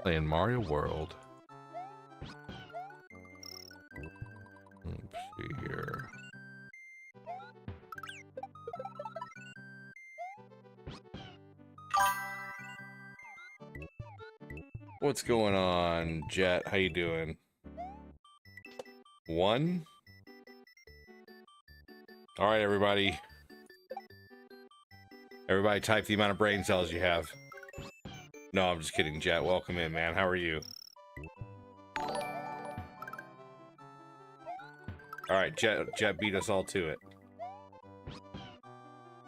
Playing Mario World. Let's see here. What's going on, Jet? How you doing? 1? All right, everybody. Everybody type the amount of brain cells you have. No, I'm just kidding, Jet. Welcome in, man. How are you? All right, Jet beat us all to it.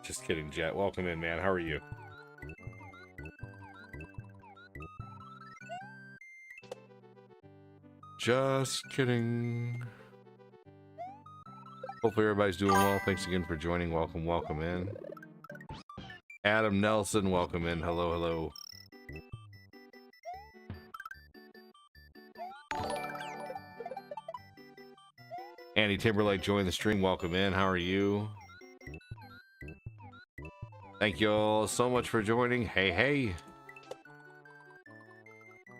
Just kidding, Jet. Welcome in, man. How are you? Just kidding. Hopefully everybody's doing well. Thanks again for joining. Welcome, welcome in. Adam Nelson, welcome in. Hello, hello. Andy Timberlake joined the stream. Welcome in. How are you? Thank you all so much for joining. Hey, hey.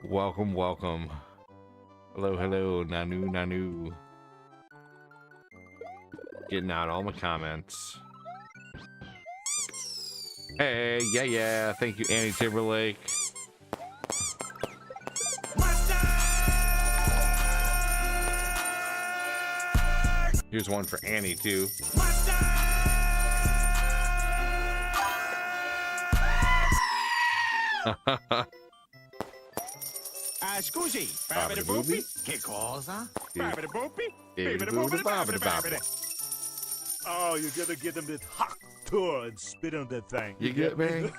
Welcome, welcome. Hello, hello. Nanu, Nanu. Getting out all my comments. Hey, yeah, yeah. Thank you, Andy Timberlake. Here's one for Annie, too. Scusi, babidi boopy, che cosa? Babidi boopy, Babidi boopy, babidi boopy. Oh, you gotta get them this hot tour and spit on that thing. You get me?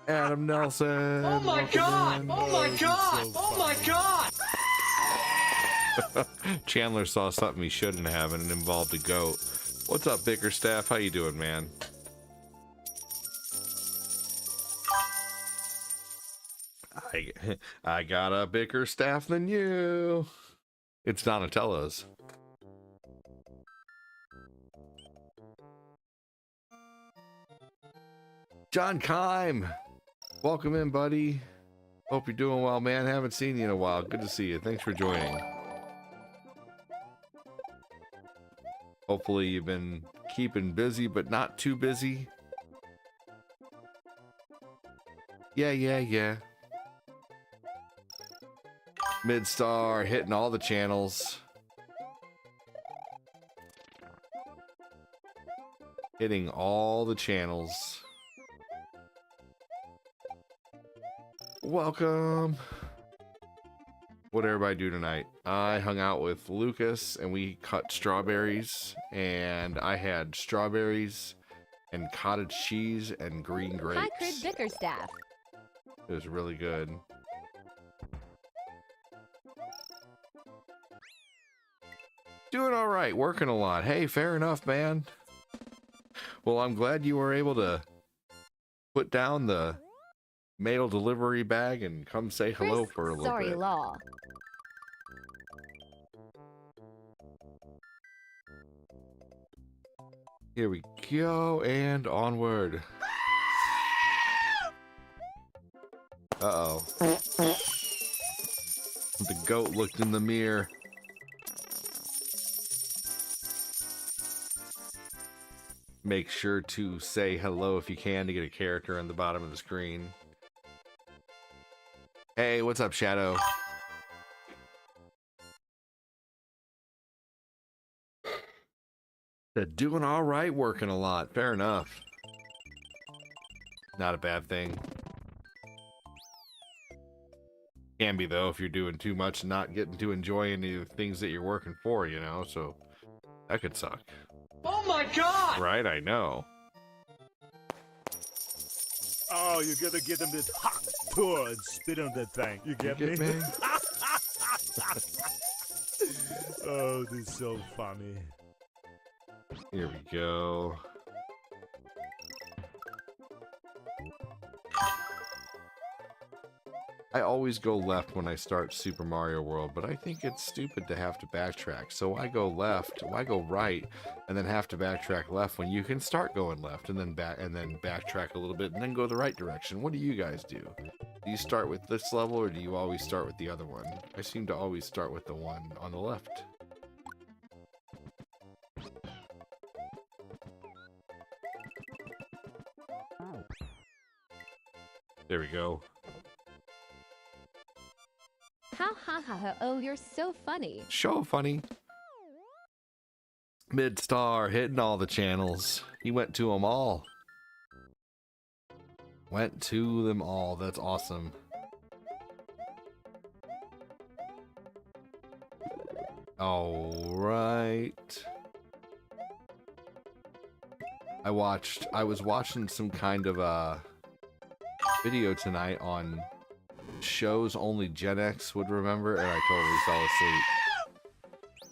Adam Nelson. Oh my god! Oh my god! Oh my god! Chandler saw something he shouldn't have and it involved a goat. What's up, Bickerstaff? How you doing, man? I got a bigger staff than you. It's Donatello's. John Kime, welcome in, buddy. Hope you're doing well, man. Haven't seen you in a while. Good to see you. Thanks for joining. Hopefully you've been keeping busy, but not too busy. Yeah, yeah, yeah. Midstar hitting all the channels. Hitting all the channels. Welcome. What did everybody do tonight? I hung out with Lucas and we cut strawberries, and I had strawberries and cottage cheese and green grapes. Hi, Chris Bickerstaff. It was really good. Doing all right, working a lot. Hey, fair enough, man. Well, I'm glad you were able to put down the mail delivery bag and come say hello for a little Sorry, bit. Law. Here we go, and onward. Uh-oh. The goat looked in the mirror. Make sure to say hello if you can to get a character on the bottom of the screen. Hey, what's up, Shadow? They're doing all right, working a lot. Fair enough. Not a bad thing. Can be, though, if you're doing too much and not getting to enjoy any of the things that you're working for, you know? So, that could suck. Oh my god! Right, I know. Oh, you gotta get them this hot tour and spit on that thing. You get me? Oh, this is so funny. Here we go. I always go left when I start Super Mario World, but I think it's stupid to have to backtrack. So why go left? Why go right and then have to backtrack left when you can start going left and then backtrack a little bit and then go the right direction? What do you guys do? Do you start with this level or do you always start with the other one? I seem to always start with the one on the left. There we go. Ha ha ha ha, oh, you're so funny. So funny. Midstar hitting all the channels. He went to them all. Went to them all. That's awesome. All right. I was watching some kind of video tonight on shows only Gen X would remember, and I totally fell asleep.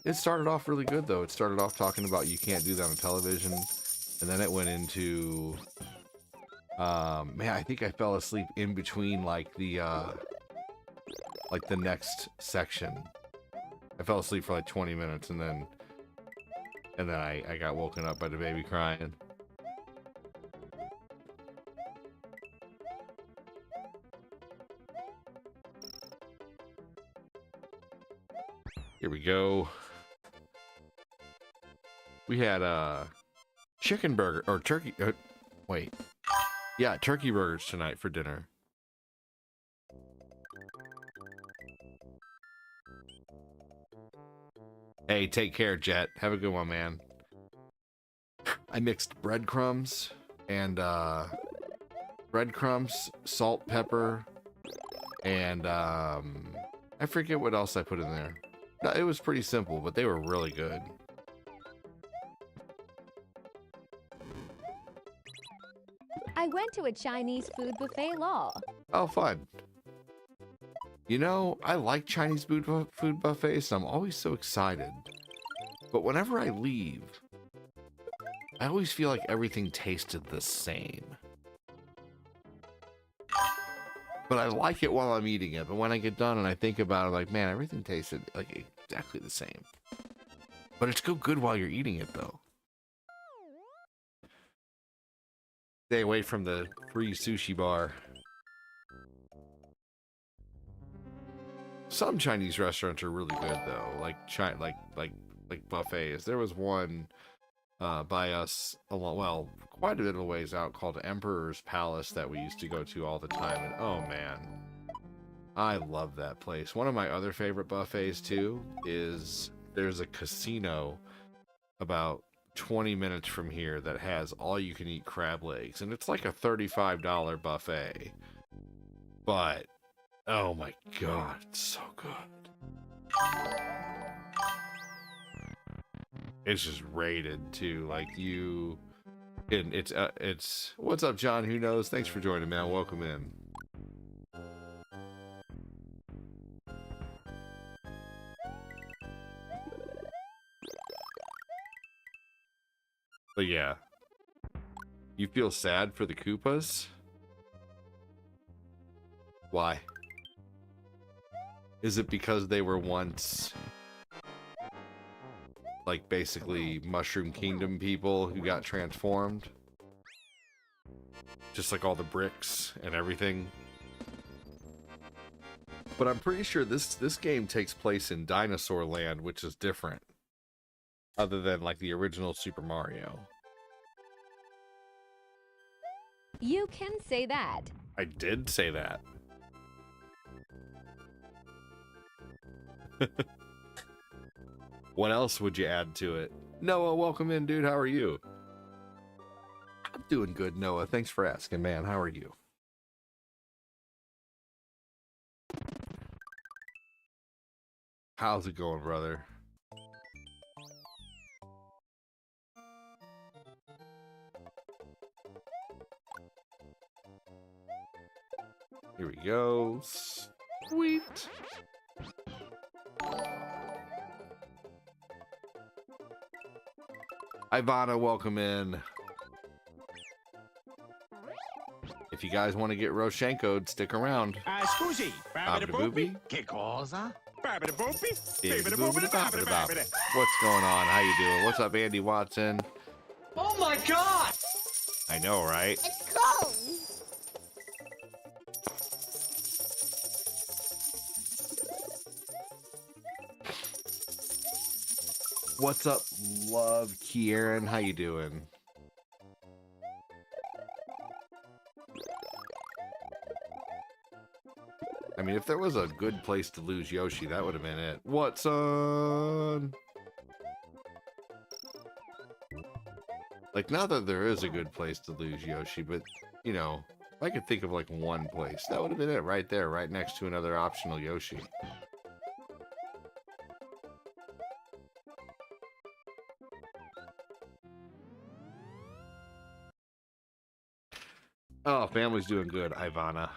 It started off really good though. It started off talking about you can't do that on television, and then it went into man, I think I fell asleep in between like the next section. I fell asleep for like 20 minutes and then I got woken up by the baby crying. Here we go. We had chicken burger or turkey. Wait, yeah, turkey burgers tonight for dinner. Hey, take care, Jet. Have a good one, man. I mixed breadcrumbs and salt, pepper, and I forget what else I put in there. No, it was pretty simple, but they were really good. I went to a Chinese food buffet law. Oh, fun. You know, I like Chinese food buffets, and I'm always so excited. But whenever I leave, I always feel like everything tasted the same. But I like it while I'm eating it. But when I get done and I think about it, like, man, everything tasted like exactly the same. But it's still good while you're eating it, though. Stay away from the free sushi bar. Some Chinese restaurants are really good, though. Like buffets. There was one by us quite a bit of a ways out called Emperor's Palace that we used to go to all the time, and oh man, I love that place. One of my other favorite buffets too is there's a casino about 20 minutes from here that has all you can eat crab legs, and it's like a $35 buffet, but oh my god, it's so good. It's just rated too, like you. And it's what's up, John? Who knows? Thanks for joining, man. Welcome in. But yeah, you feel sad for the Koopas? Why? Is it because they were once like basically Mushroom Kingdom people who got transformed? Just like all the bricks and everything. But I'm pretty sure this game takes place in Dinosaur Land, which is different. Other than like the original Super Mario. You can say that. I did say that. What else would you add to it? Noah, welcome in, dude. How are you? I'm doing good, Noah. Thanks for asking, man. How are you? How's it going, brother? Here we go. Sweet. Ivana, welcome in. if you guys want to get Roshenko'd, stick around. Scusi, Babidi-boopie? Che cosa? Babidi-boopie? Bibbidi-boobidi-bobbidi-bobbidi. What's going on? How you doing? What's up, Andy Watson? Oh my god! I know, right? It's cold. What's up, love Kieran? How you doing? I mean, if there was a good place to lose Yoshi, that would have been it. What's on? Like, not that there is a good place to lose Yoshi, but, you know, if I could think of like one place, that would have been it right there, right next to another optional Yoshi. Oh, family's doing good, Ivana.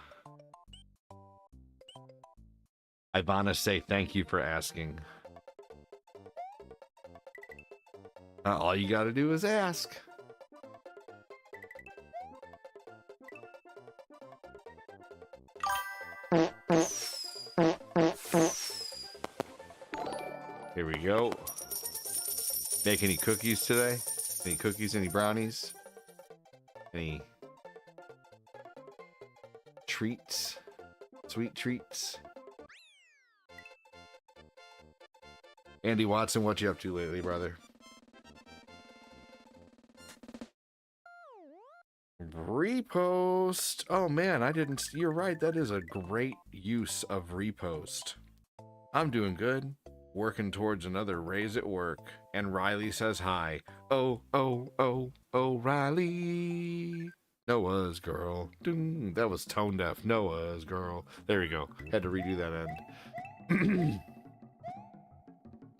Ivana, say thank you for asking. All you gotta do is ask. Here we go. Make any cookies today? Any cookies, any brownies? Any treats? Sweet treats? Andy Watson, what you up to lately, brother? Repost. Oh man, I didn't. You're right. That is a great use of repost. I'm doing good. Working towards another raise at work. And Riley says hi. Oh, oh, oh, oh, Riley. Noah's girl. Ding. That was tone deaf. Noah's girl. There we go. Had to redo that end.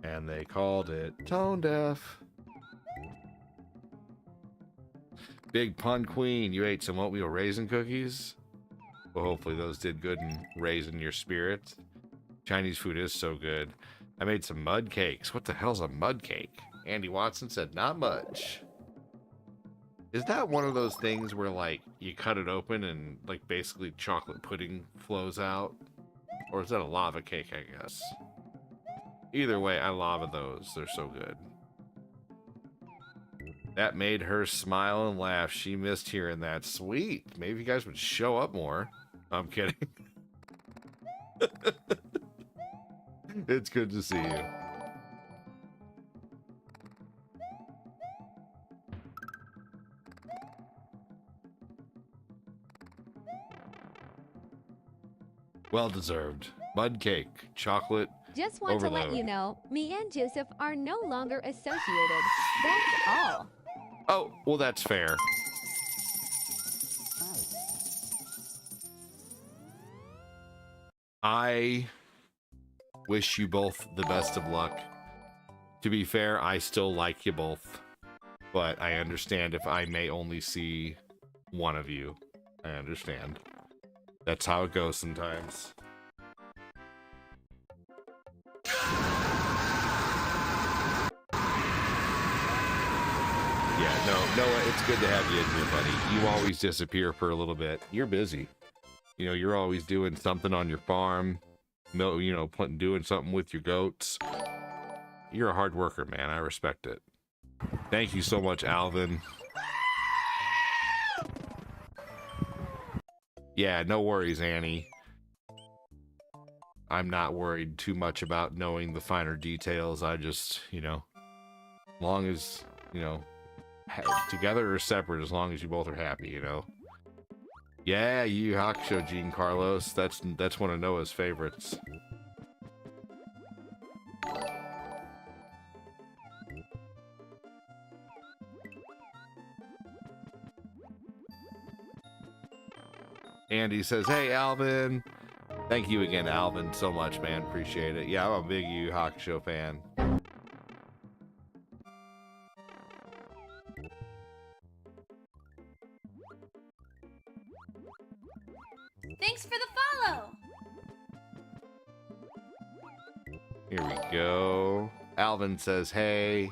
And they called it tone deaf. Big Pun Queen, you ate some oatmeal raisin cookies? Well, hopefully those did good in raising your spirit. Chinese food is so good. I made some mud cakes. What the hell's a mud cake? Andy Watson said, not much. Is that one of those things where, like, you cut it open and, like, basically chocolate pudding flows out? Or is that a lava cake, I guess? Either way, I lava those. They're so good. That made her smile and laugh. She missed hearing that. Sweet. Maybe you guys would show up more. I'm kidding. It's good to see you. Well deserved. Mud cake, chocolate. Just want to let Overload. you know, me and Joseph are no longer associated. That's all. Oh, well, that's fair. I wish you both the best of luck. To be fair, I still like you both, but I understand if I may only see one of you. I understand. That's how it goes sometimes. Yeah, no, Noah, it's good to have you in here, buddy. You always disappear for a little bit. You're busy. You know, you're always doing something on your farm, you know, doing something with your goats. You're a hard worker, man. I respect it. Thank you so much, Alvin. Yeah, no worries, Annie. I'm not worried too much about knowing the finer details. I just, you know, long as, you know, together or separate, as long as you both are happy, you know. Yeah, Yu Yu Hakusho, Gene Carlos. That's one of Noah's favorites. Andy says, "Hey, Alvin." Thank you again, Alvin, so much, man. Appreciate it. Yeah, I'm a big Yu Yu Hakusho fan. Thanks for the follow. Here we go. Alvin says, "Hey."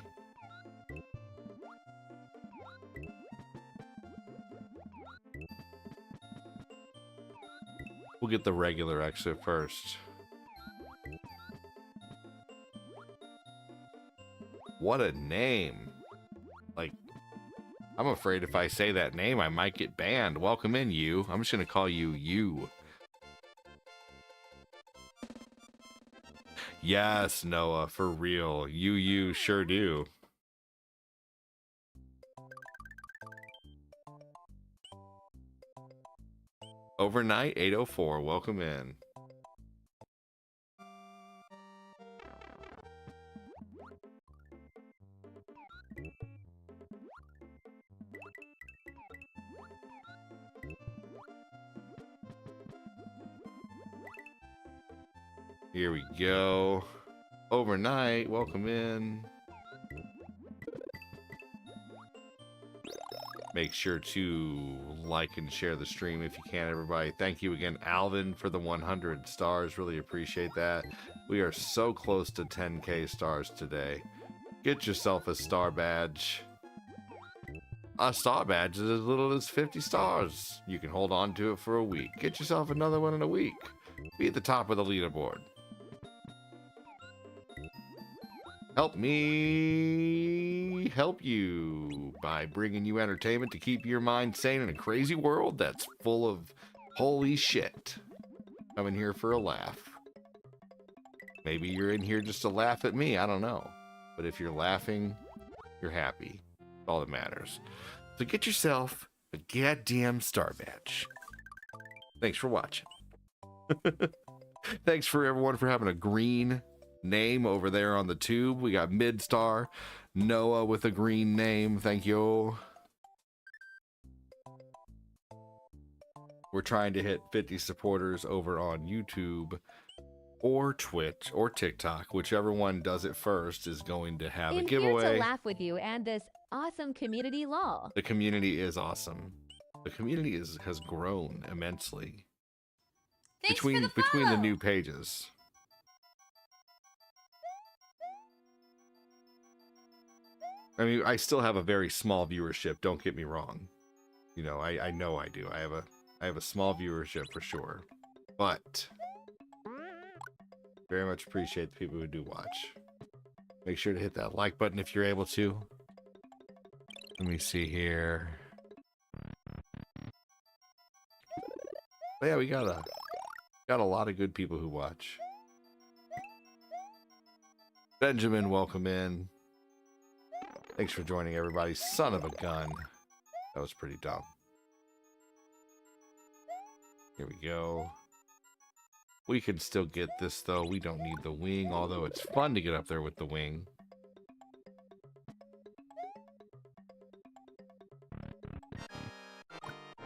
We'll get the regular exit first. What a name. Like, I'm afraid if I say that name, I might get banned. Welcome in, you. I'm just going to call you you. Yes, Noah, for real. You sure do. Overnight 804, welcome in. Here we go. Overnight, welcome in. Make sure to like and share the stream if you can, everybody. Thank you again, Alvin, for the 100 stars. Really appreciate that. We are so close to 10K stars today. Get yourself a star badge. A star badge is as little as 50 stars. You can hold on to it for a week. Get yourself another one in a week. Be at the top of the leaderboard. Help me help you by bringing you entertainment to keep your mind sane in a crazy world that's full of holy shit. I'm in here for a laugh. Maybe you're in here just to laugh at me, I don't know. But if you're laughing, you're happy. That's all that matters. So get yourself a goddamn star badge. Thanks for watching. Thanks for everyone for having a green name over there on the tube. We got Midstar, Noah with a green name. Thank you. We're trying to hit 50 supporters over on YouTube or Twitch or TikTok. Whichever one does it first is going to have a I'm giveaway. here to laugh with you and this awesome community law. The community is awesome. The community has grown immensely Thanks between for the follow. the new pages. I mean, I still have a very small viewership, don't get me wrong. You know, I know I do. I have a small viewership for sure. But very much appreciate the people who do watch. Make sure to hit that like button if you're able to. Let me see here. But yeah, we got a lot of good people who watch. Benjamin, welcome in. Thanks for joining, everybody. Son of a gun. That was pretty dumb. Here we go. We can still get this, though. We don't need the wing, although it's fun to get up there with the wing.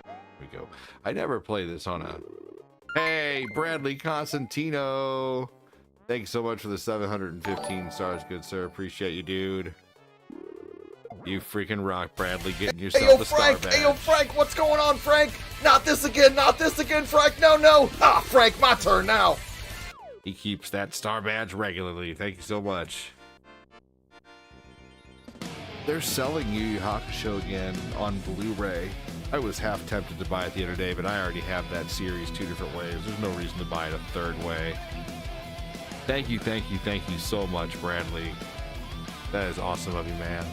Here we go. I never play this on a... Hey, Bradley Constantino! Thanks so much for the 715 stars, good sir. Appreciate you, dude. You freaking rock, Bradley, getting yourself a star badge. Hey, yo, Frank, what's going on, Frank? Not this again, Frank, no. Ah, Frank, my turn now. He keeps that star badge regularly. Thank you so much. They're selling Yu Yu Hakusho again on Blu-ray. I was half tempted to buy it the other day, but I already have that series 2 different ways. There's no reason to buy it a third way. Thank you so much, Bradley. That is awesome of you, man.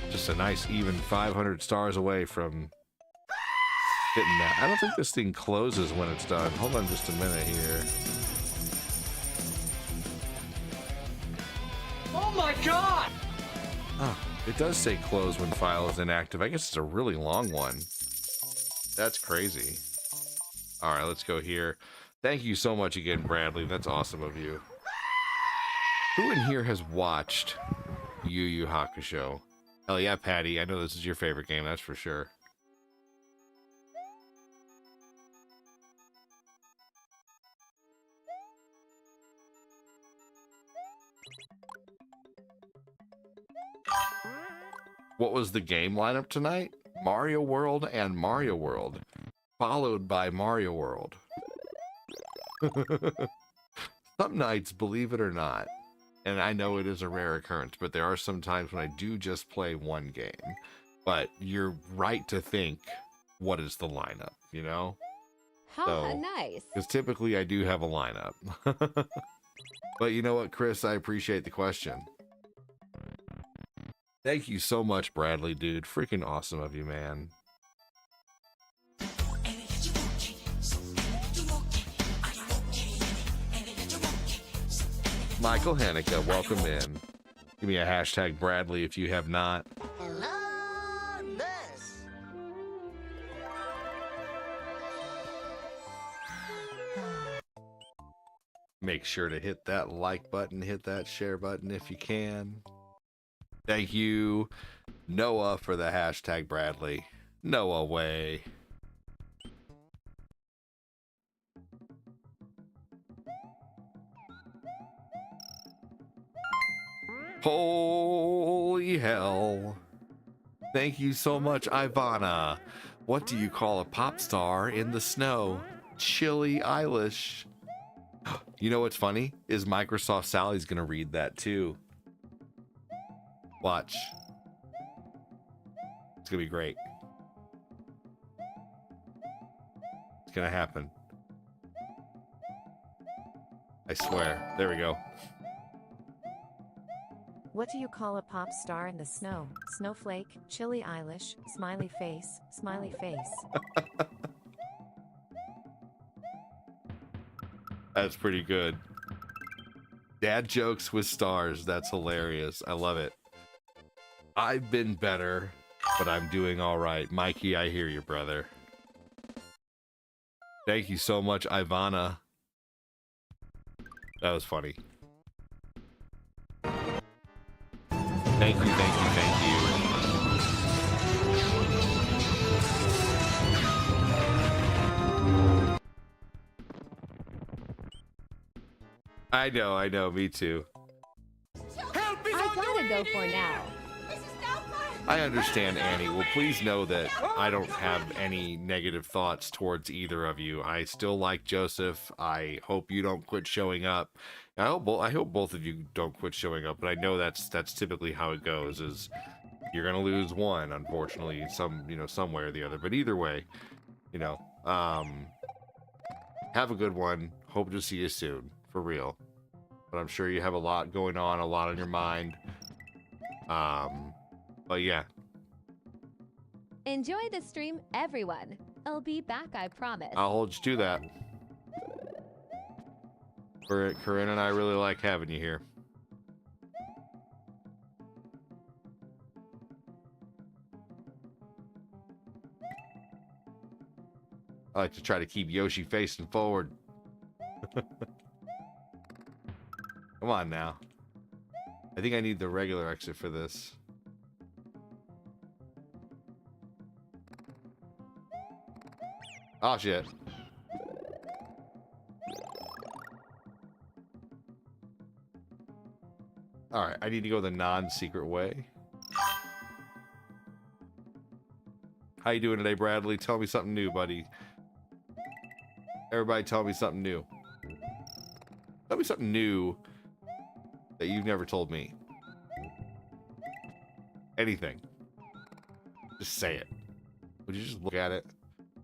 Just a nice even 500 stars away from hitting that. I don't think this thing closes when it's done. Hold on just a minute here. Oh my god! Oh, it does say close when file is inactive. I guess it's a really long one. That's crazy. All right, let's go here. Thank you so much again, Bradley. That's awesome of you. Who in here has watched Yu Yu Hakusho? Hell yeah, Patty. I know this is your favorite game, that's for sure. What was the game lineup tonight? Mario World and Mario World, followed by Mario World. Some nights, believe it or not, and I know it is a rare occurrence, but there are some times when I do just play one game. But you're right to think what is the lineup, you know? Ha, So- nice. Because typically I do have a lineup. But you know what, Chris? I appreciate the question. Thank you so much, Bradley, dude. Freaking awesome of you, man. Michael Hanukkah, welcome in. Give me a hashtag Bradley if you have not. Make sure to hit that like button, hit that share button if you can. Thank you, Noah, for the hashtag Bradley. Noah way. Holy hell. Thank you so much, Ivana. What do you call a pop star in the snow? Chilly Eilish. You know what's funny? Is Microsoft Sally's gonna read that too. Watch. It's gonna be great. It's gonna happen. I swear. There we go. What do you call a pop star in the snow? Snowflake, Chilly Eilish, smiley face, smiley face. That's pretty good. Dad jokes with stars. That's hilarious. I love it. I've been better, but I'm doing all right. Mikey, I hear you, brother. Thank you so much, Ivana. That was funny. Thank you, thank you, thank you. I know, me too. Help is I on the gotta way, go for dear. now. I understand, Annie. Well, please know that I don't have any negative thoughts towards either of you. I still like Joseph. I hope you don't quit showing up. I hope both of you don't quit showing up, but I know that's typically how it goes, is you're gonna lose one, unfortunately, some way or the other. But either way, have a good one. Hope to see you soon, for real. But I'm sure you have a lot going on, a lot on your mind. But yeah, Enjoy the stream, everyone. I'll be back, I promise. I'll hold you to that. Corinne and I really like having you here. I like to try to keep Yoshi facing forward. Come on now. I think I need the regular exit for this. Oh shit. Alright, I need to go the non-secret way. How you doing today, Bradley? Tell me something new, buddy. Everybody tell me something new. Tell me something new that you've never told me. Anything. Just say it. Would you just look at it?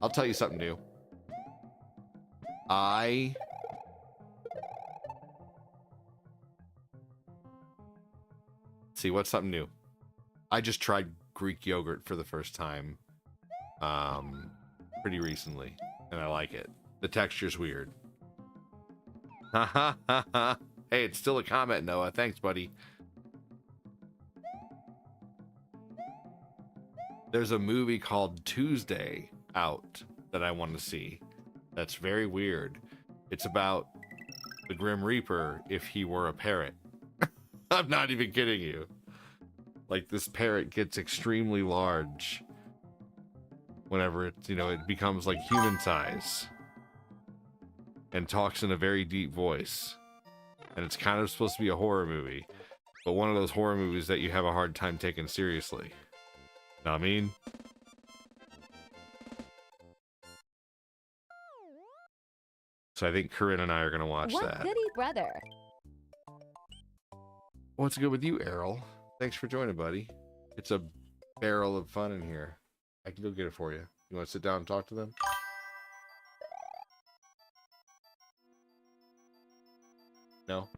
I'll tell you something new. See, what's something new? I just tried Greek yogurt for the first time pretty recently, and I like it. The texture's weird. Ha ha ha ha. Hey, it's still a comment, Noah. Thanks, buddy. There's a movie called Tuesday out that I want to see. That's very weird. It's about the Grim Reaper if he were a parrot. I'm not even kidding you. Like, this parrot gets extremely large whenever it becomes like human size and talks in a very deep voice. And it's kind of supposed to be a horror movie, but one of those horror movies that you have a hard time taking seriously. Know what I mean? So I think Corinne and I are gonna watch What that. goody, brother? What's good with you, Errol? Thanks for joining, buddy. It's a barrel of fun in here. I can go get it for you. You want to sit down and talk to them? No?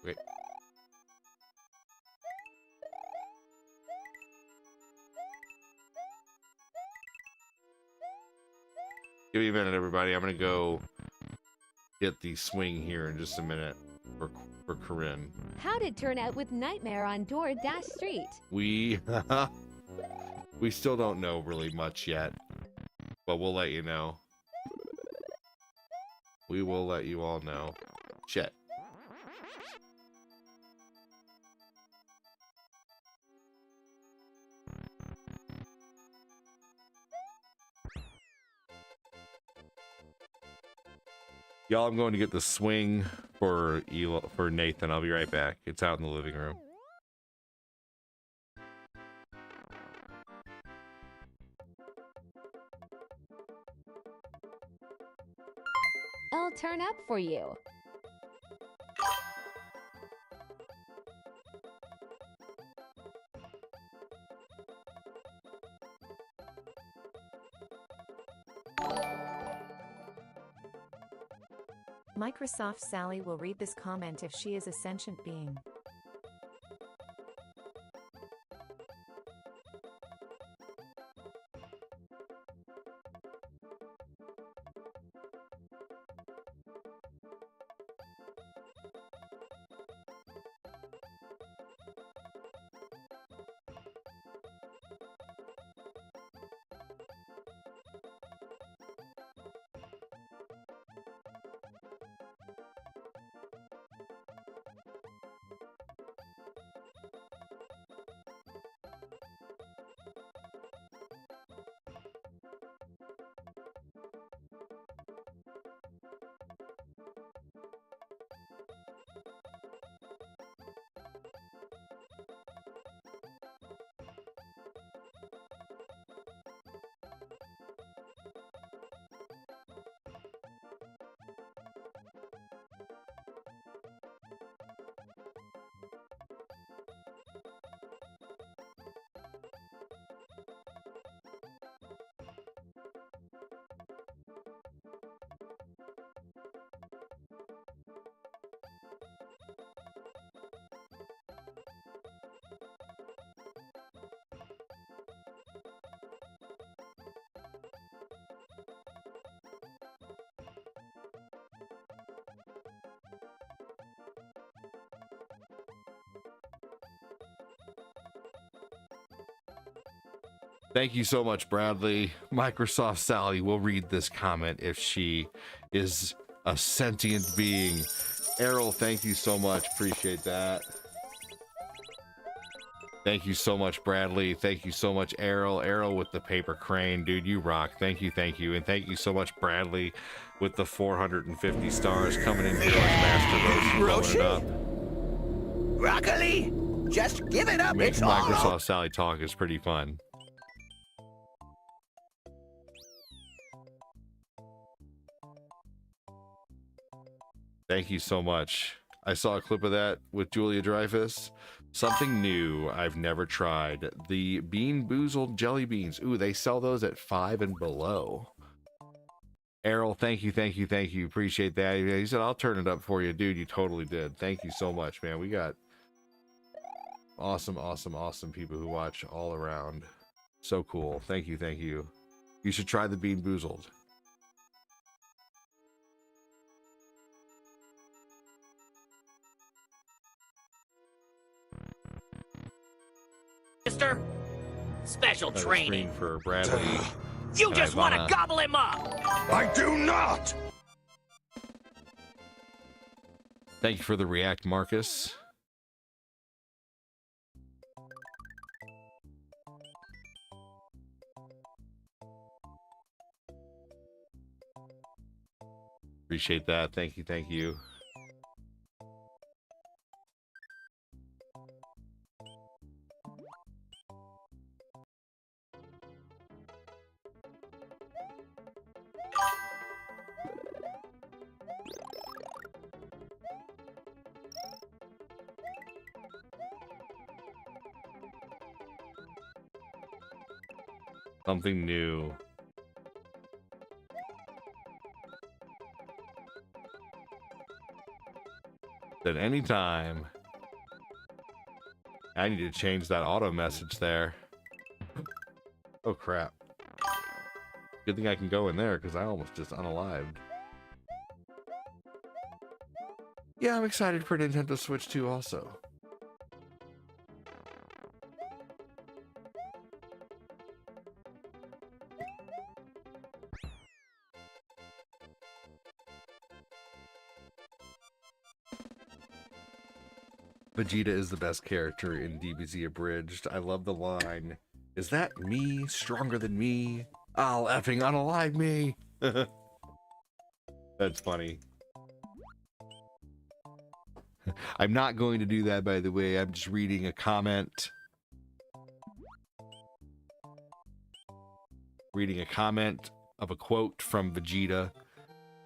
Wait. Give me a minute, everybody. I'm gonna go get the swing here in just a minute for Corinne. How'd it turn out with Nightmare on Dash Street? We we still don't know really much yet, but we'll let you know. We will let you all know. Shit. Y'all, I'm going to get the swing for Nathan. I'll be right back. It's out in the living room. I'll turn up for you. Microsoft Sally will read this comment if she is a sentient being. Thank you so much, Bradley. Microsoft Sally will read this comment if she is a sentient being. Errol, thank you so much. Appreciate that. Thank you so much, Bradley. Thank you so much, Errol. Errol with the paper crane. Dude, you rock. Thank you, thank you. And thank you so much, Bradley, with the 450 stars coming in here like Master Roshi, blowing it up. Broccoli, just give it up. Making It's all Microsoft Sally talk is pretty fun. Thank you so much. I saw a clip of that with Julia Dreyfus. Something new I've never tried. The Bean Boozled jelly beans. Ooh, they sell those at $5 and below. Errol, thank you, thank you, thank you. Appreciate that. He said, I'll turn it up for you. Dude, you totally did. Thank you so much, man. We got awesome, awesome, awesome people who watch all around. So cool. Thank you, thank you. You should try the Bean Boozled. Mister. Special Another training. screen for Bradley. You and just want to Ivana. gobble him up. I do not. Thank you for the react, Marcus. Appreciate that. Thank you, thank you. Something new. At any time. I need to change that auto message there. Oh crap. Good thing I can go in there because I almost just unalived. Yeah, I'm excited for Nintendo Switch 2 also. Vegeta is the best character in DBZ Abridged. I love the line, "Is that me stronger than me? I'll effing unalive me." That's funny. I'm not going to do that, by the way. I'm just reading a comment. Reading a comment of a quote from Vegeta.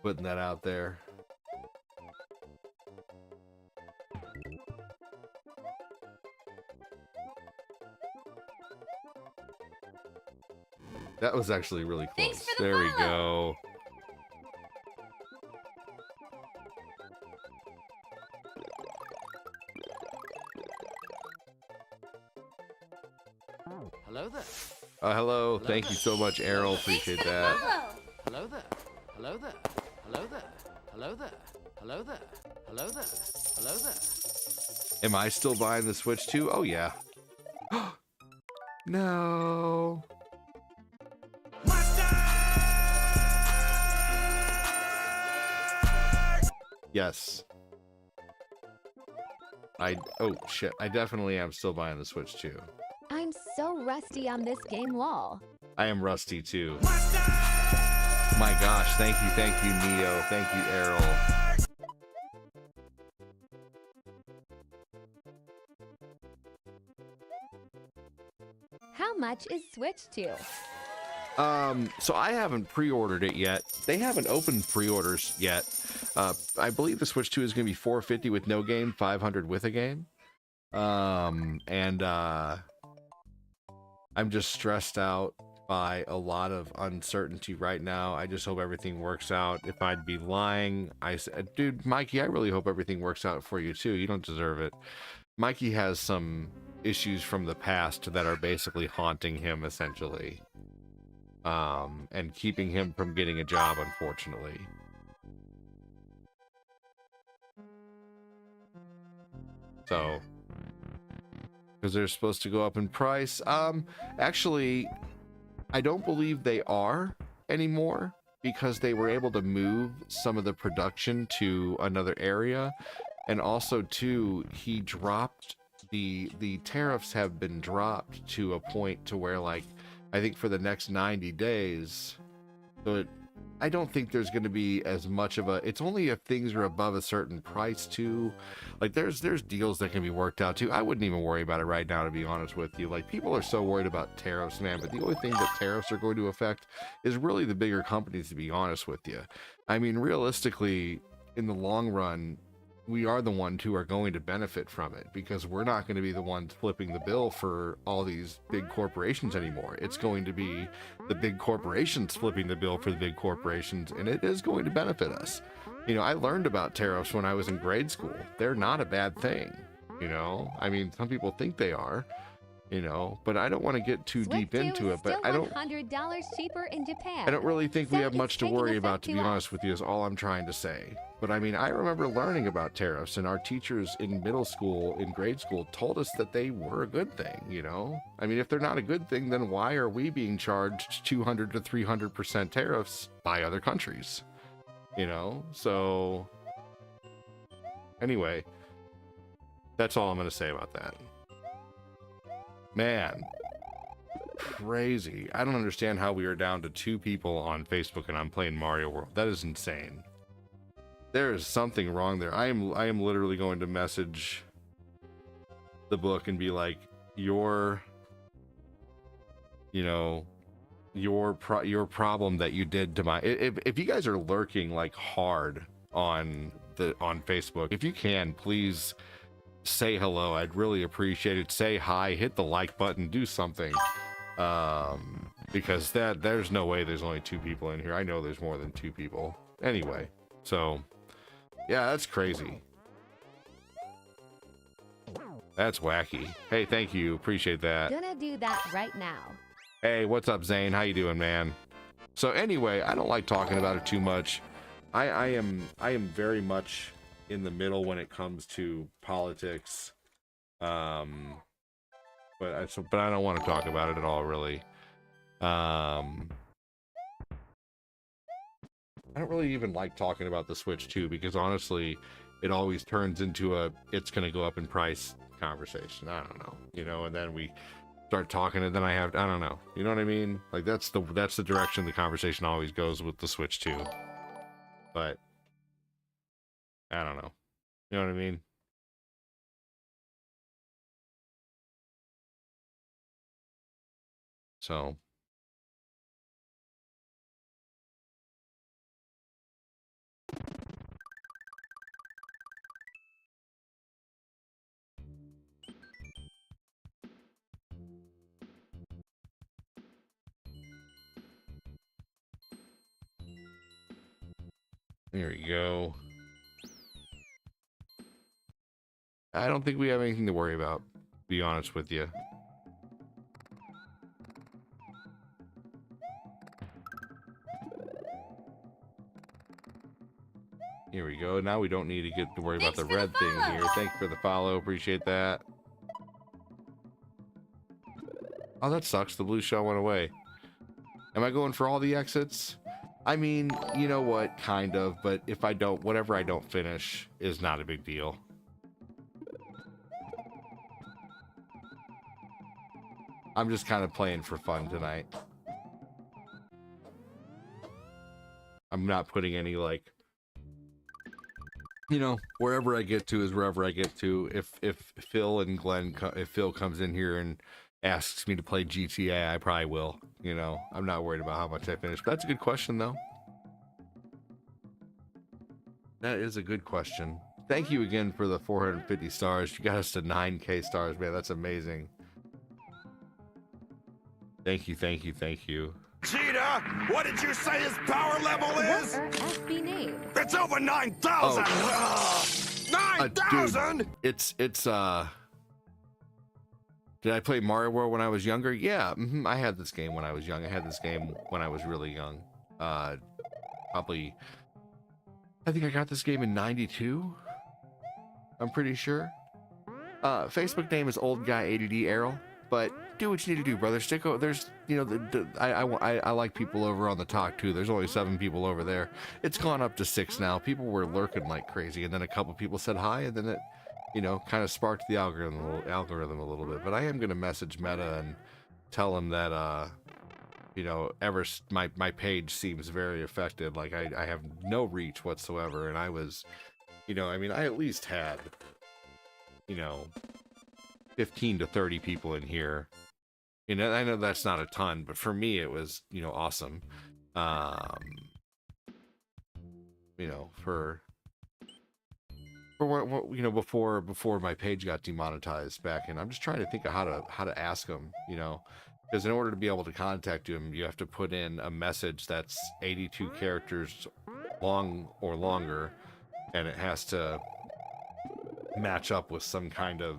Putting that out there. That was actually really close. Thanks for the There we follow. go. Hello there. Hello. Thank you so much, Errol. Appreciate Thanks for the that. follow. Hello there. Hello there. Hello there. Hello there. Hello there. Hello there. Hello there. Am I still buying the Switch 2? Oh, yeah. No. Yes. Oh shit, I definitely am still buying the Switch 2. I'm so rusty on this game wall. I am rusty too. My gosh, thank you, Neo. Thank you, Errol. How much is Switch 2? So I haven't pre-ordered it yet. They haven't opened pre-orders yet. I believe the Switch 2 is going to be $450 with no game, $500 with a game. I'm just stressed out by a lot of uncertainty right now. I just hope everything works out. If I'd be lying, I said, dude, Mikey, I really hope everything works out for you too. You don't deserve it. Mikey has some issues from the past that are basically haunting him, essentially. And keeping him from getting a job, unfortunately. So, because they're supposed to go up in price. Actually, I don't believe they are anymore because they were able to move some of the production to another area. And also, too, he dropped the tariffs have been dropped to a point to where, like, I think for the next 90 days, but I don't think there's going to be as much of a, it's only if things are above a certain price too. Like there's deals that can be worked out too. I wouldn't even worry about it right now, to be honest with you. Like people are so worried about tariffs, man, but the only thing that tariffs are going to affect is really the bigger companies, to be honest with you. I mean, realistically, in the long run, we are the ones who are going to benefit from it because we're not going to be the ones flipping the bill for all these big corporations anymore. It's going to be the big corporations flipping the bill for the big corporations, and it is going to benefit us. You know, I learned about tariffs when I was in grade school. They're not a bad thing, you know? I mean, some people think they are, you know, but I don't want to get too Switch deep 2 into is it, but still I don't $100 cheaper in Japan. I don't really think we So have it's much to taking worry effect about, to be us. honest with you, is all I'm trying to say. But I mean, I remember learning about tariffs, and our teachers in middle school, in grade school, told us that they were a good thing, you know? I mean, if they're not a good thing, then why are we being charged 200 to 300% tariffs by other countries? You know? So, anyway, that's all I'm going to say about that. Man. Crazy. I don't understand how we are down to 2 people on Facebook and I'm playing Mario World. That is insane. There is something wrong there. I am literally going to message the book and be like, your problem that you did to my, if you guys are lurking like hard on Facebook, if you can, please say hello. I'd really appreciate it. Say hi, hit the like button, do something. Because there's no way there's only 2 people in here. I know there's more than 2 people. Anyway, so yeah, that's crazy. That's wacky. Hey, thank you. Appreciate that. Gonna do that right now. Hey, what's up, Zane? How you doing, man? So anyway, I don't like talking about it too much. I am very much in the middle when it comes to politics. But I don't want to talk about it at all, really. I don't really even like talking about the Switch 2 because honestly, it always turns into a it's gonna go up in price conversation. I don't know, you know, and then we start talking and then I don't know, you know what I mean? Like that's the direction the conversation always goes with the Switch 2. But I don't know. You know what I mean? So there we go. I don't think we have anything to worry about, to be honest with you. Here we go. Now we don't need to get to worry about the red thing here. Thanks for the follow. Appreciate that. Oh, that sucks. The blue shell went away. Am I going for all the exits? I mean, you know what? Kind of. But if I don't, whatever I don't finish is not a big deal. I'm just kind of playing for fun tonight. I'm not putting any, like, you know, wherever I get to is wherever I get to. If Phil and Glenn, if Phil comes in here and asks me to play GTA, I probably will. You know, I'm not worried about how much I finish. But that's a good question, though. That is a good question. Thank you again for the 450 stars. You got us to 9K stars, man. That's amazing. Thank you, thank you, thank you. Cheetah, what did you say his power level is? What are FB name? It's over 9,000! Oh. 9,000?! Dude, it's did I play Mario World when I was younger? Yeah, I had this game when I was young. I had this game when I was really young. Probably, I think I got this game in 92. I'm pretty sure. Facebook name is Old Guy ADD Errol, but do what you need to do, brother. There's, you know, I like people over on the talk too. There's only 7 people over there. It's gone up to 6 now. People were lurking like crazy, and then a couple people said hi, and then it, you know, kind of sparked the algorithm a little bit. But I am gonna message Meta and tell him that, you know, my page seems very affected. Like I have no reach whatsoever, and I was, you know, I mean, I at least had, you know, 15 to 30 people in here. You know, I know that's not a ton, but for me it was, you know, awesome. You know, for you know, before my page got demonetized back, and I'm just trying to think of how to ask him, you know, because in order to be able to contact him, you have to put in a message that's 82 characters long or longer, and it has to match up with some kind of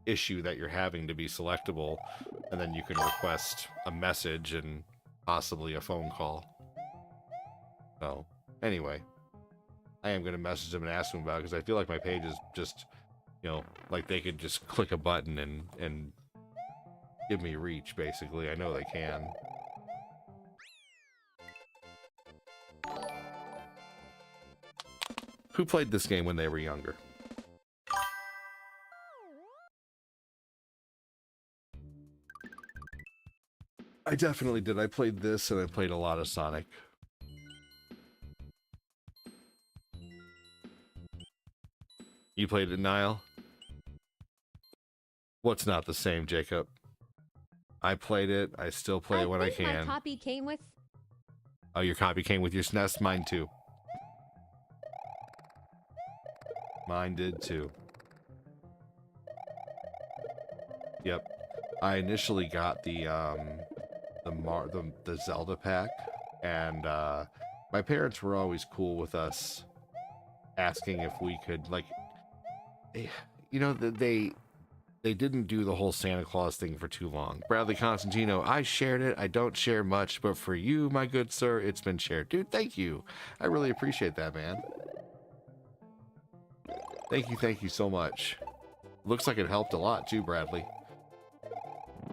issue that you're having to be selectable, and then you can request a message and possibly a phone call. So anyway, I am going to message him and ask him about it, because I feel like my page is just, you know, like they could just click a button and give me reach, basically. I know they can. Who played this game when they were younger? I definitely did. I played this, and I played a lot of Sonic. You played it, Niall? What's not the same, Jacob? I played it. I still play it when I think can. My copy came with. Oh, your copy came with your SNES? Mine too. Mine did too. Yep. I initially got the Zelda pack, and my parents were always cool with us asking if we could, like, you know, they didn't do the whole Santa Claus thing for too long. Bradley Constantino, I shared it. I don't share much, but for you, my good sir, it's been shared. Dude, thank you. I really appreciate that, man. Thank you so much. Looks like it helped a lot too, Bradley.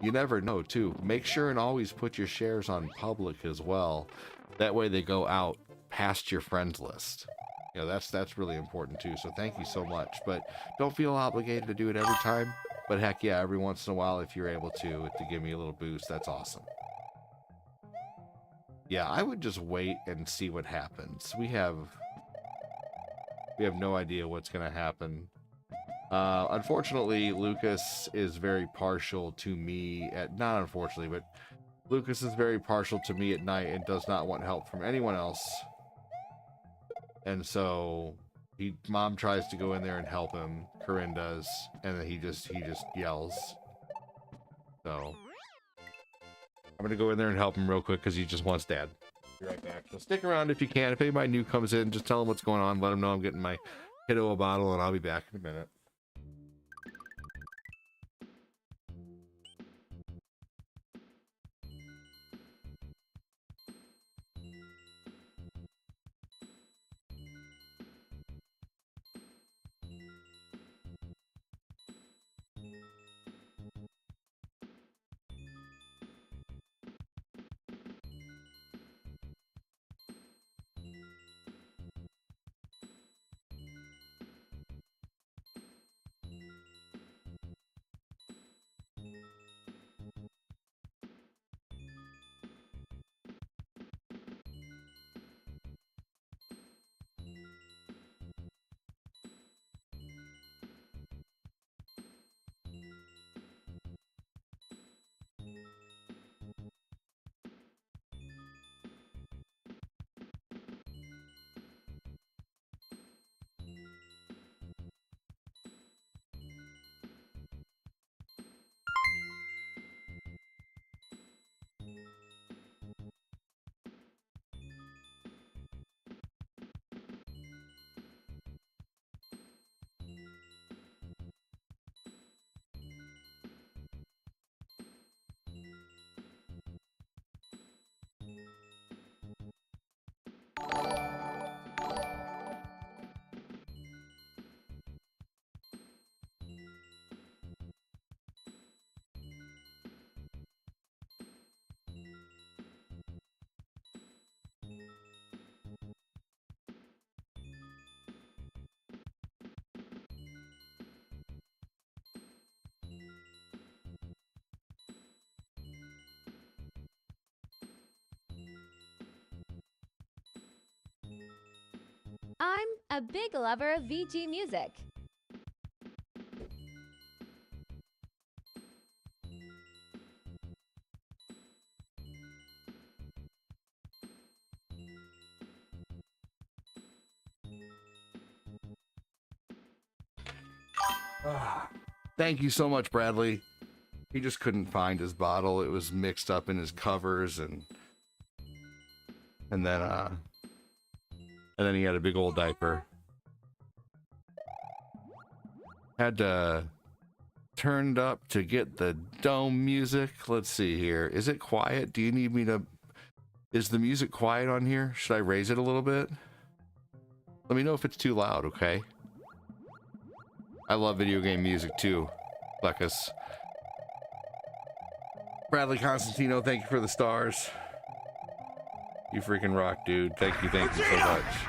You never know, too. Make sure and always put your shares on public as well. That way they go out past your friends list. You know, that's really important too. So thank you so much. But don't feel obligated to do it every time. But heck yeah, every once in a while, if you're able to give me a little boost, that's awesome. Yeah, I would just wait and see what happens. We have no idea what's going to happen. Unfortunately, Lucas is very partial to me not unfortunately, but Lucas is very partial to me at night and does not want help from anyone else. And so Mom tries to go in there and help him. Corinne does, and then he just yells. So I'm gonna go in there and help him real quick because he just wants Dad. Be right back. So stick around if you can. If anybody new comes in, just tell them what's going on. Let them know I'm getting my kiddo a bottle, and I'll be back in a minute. I'm a big lover of VG music. Thank you so much, Bradley. He just couldn't find his bottle. It was mixed up in his covers, and then he had a big old diaper. Had to turned up to get the dome music. Let's see here. Is it quiet? Do you need me to... Is the music quiet on here? Should I raise it a little bit? Let me know if it's too loud, okay? I love video game music too, Lekus. Bradley Constantino, thank you for the stars. You freaking rock, dude. Thank you so much.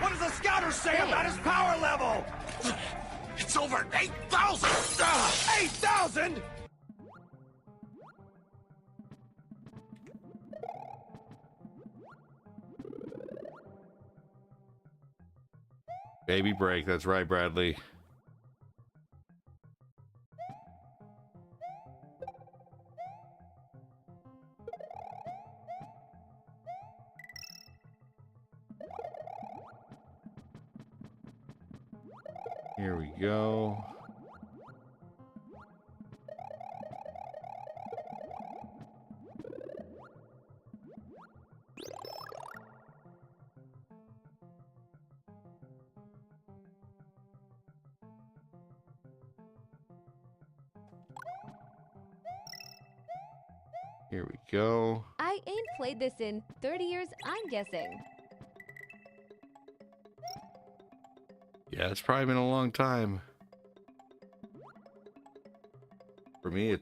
What does the scouter say about his power level? It's over 8,000! 8,000?! Baby break, that's right, Bradley. Here we go. Here we go. I ain't played this in 30 years, I'm guessing. Yeah, it's probably been a long time. For me, I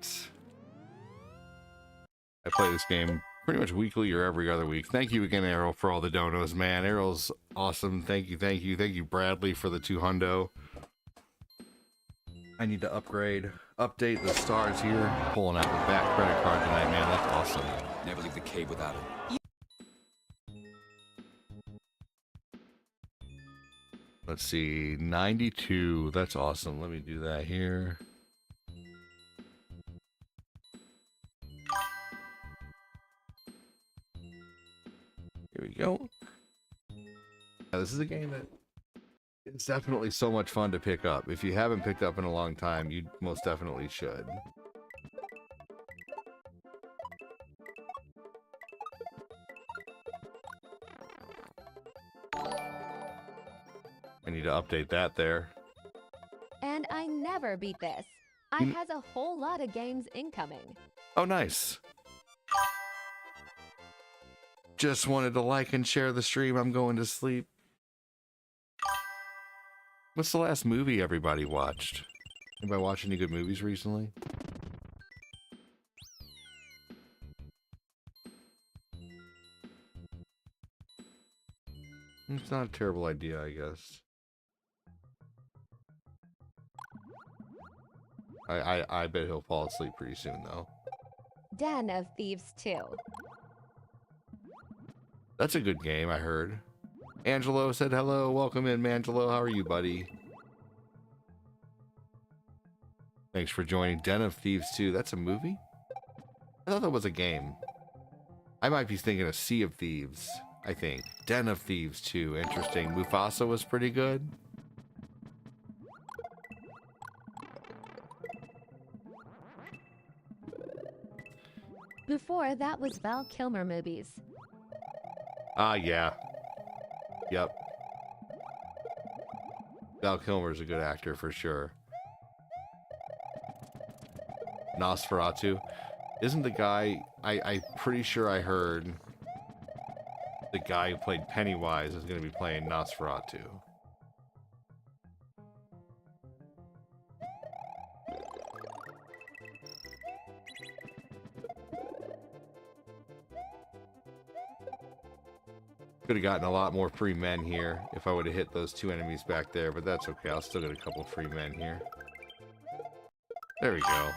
play this game pretty much weekly or every other week. Thank you again, Errol, for all the donos, man. Errol's awesome. Thank you, thank you. Thank you, Bradley, for the 200. I need to update the stars here. Pulling out the back credit card tonight, man. That's awesome. Never leave the cave without it. Let's see, 92. That's awesome. Let me do that here. Here we go. Yeah, this is a game that it's definitely so much fun to pick up. If you haven't picked up in a long time, you most definitely should. I need to update that there. And I never beat this. I has a whole lot of games incoming. Oh, nice. Just wanted to like and share the stream. I'm going to sleep. What's the last movie everybody watched? Anybody watch any good movies recently? It's not a terrible idea, I guess. I bet he'll fall asleep pretty soon, though. Den of Thieves 2. That's a good game, I heard. Angelo said hello. Welcome in, Mangelo. How are you, buddy? Thanks for joining. Den of Thieves 2. That's a movie? I thought that was a game. I might be thinking of Sea of Thieves, I think. Den of Thieves 2. Interesting. Mufasa was pretty good. Before that was Val Kilmer movies. Ah, yeah. Yep. Val Kilmer's a good actor for sure. Nosferatu. Isn't the guy... I'm pretty sure I heard the guy who played Pennywise is going to be playing Nosferatu. Could have gotten a lot more free men here if I would have hit those two enemies back there, but that's okay. I'll still get a couple free men here. There we go.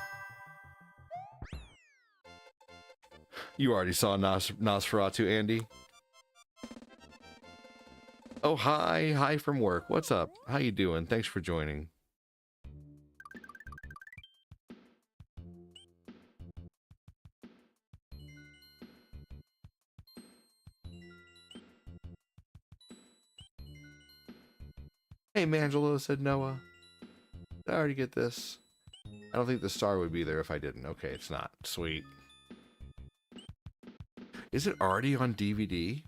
You already saw Nosferatu, Andy? Oh, hi. Hi from work. What's up? How you doing? Thanks for joining. Hey, Mangelo, said Noah. Did I already get this? I don't think the star would be there if I didn't. Okay, it's not. Sweet. Is it already on DVD?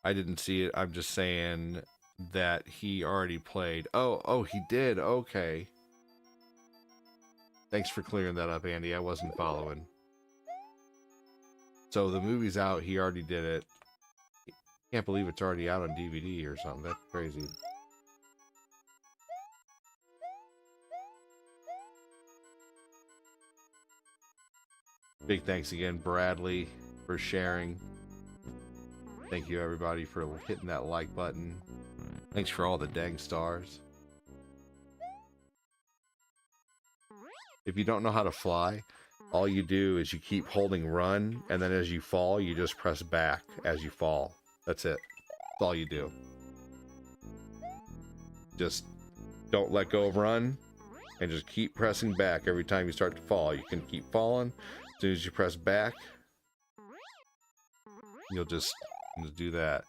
I didn't see it. I'm just saying that he already played. Oh, he did. Okay. Thanks for clearing that up, Andy. I wasn't following. So the movie's out. He already did it. Can't believe it's already out on DVD or something. That's crazy. Big thanks again, Bradley, for sharing. Thank you, everybody, for hitting that like button. Thanks for all the dang stars. If you don't know how to fly, all you do is you keep holding run, and then as you fall, you just press back as you fall. That's it. That's all you do. Just don't let go of run, and just keep pressing back every time you start to fall. You can keep falling. As soon as you press back, you'll just do that.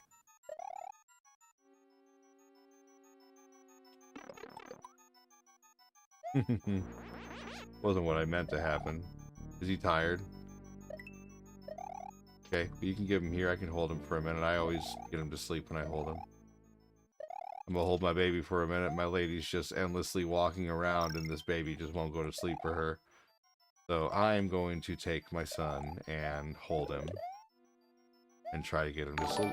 Wasn't what I meant to happen. Is he tired? Okay, but you can give him here. I can hold him for a minute. I always get him to sleep when I hold him. I'm gonna hold my baby for a minute. My lady's just endlessly walking around, and this baby just won't go to sleep for her. So I'm going to take my son and hold him and try to get him to sleep.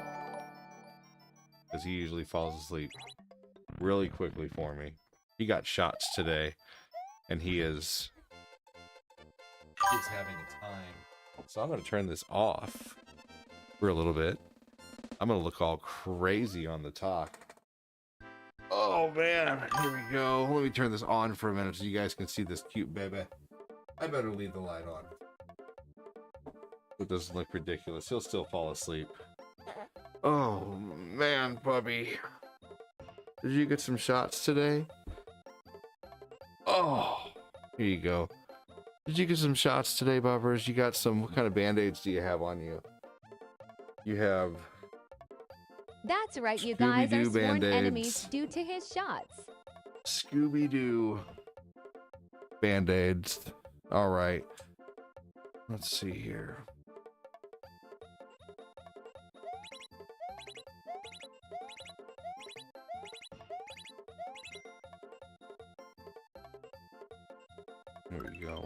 Because he usually falls asleep really quickly for me. He got shots today, and he's having a time. So I'm going to turn this off for a little bit. I'm going to look all crazy on the talk. Oh man, here we go. Let me turn this on for a minute so you guys can see this cute baby. I better leave the light on. It doesn't look ridiculous. He'll still fall asleep. Oh man, puppy. Did you get some shots today? Oh, here you go. Did you get some shots today, Bubbers? You got some, what kind of band-aids do you have on you? You have... That's right, you guys are Scooby-Doo sworn Band-Aids. enemies due to his shots. Scooby-Doo Band-Aids. All right. Let's see here. There we go.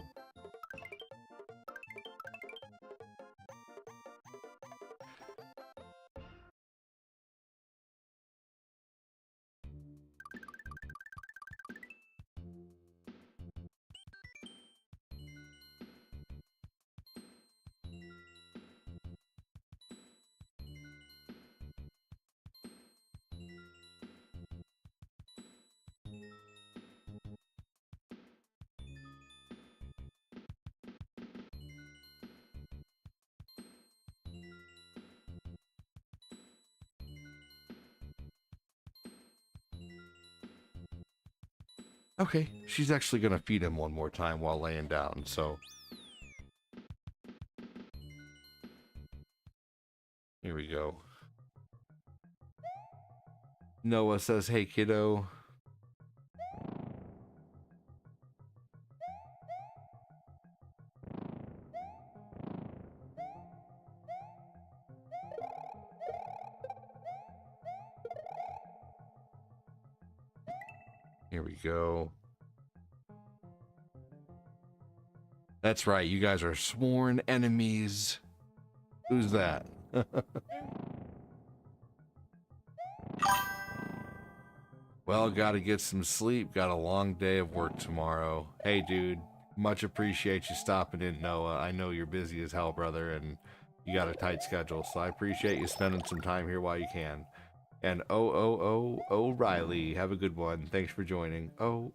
Okay, she's actually gonna feed him one more time while laying down, so. Here we go. Noah says, hey kiddo. Here we go. That's right, you guys are sworn enemies. Who's that? Well, gotta get some sleep. Got a long day of work tomorrow. Hey, dude. Much appreciate you stopping in, Noah. I know you're busy as hell, brother, and you got a tight schedule, so I appreciate you spending some time here while you can. And O'Reilly, have a good one. Thanks for joining. O'Reilly.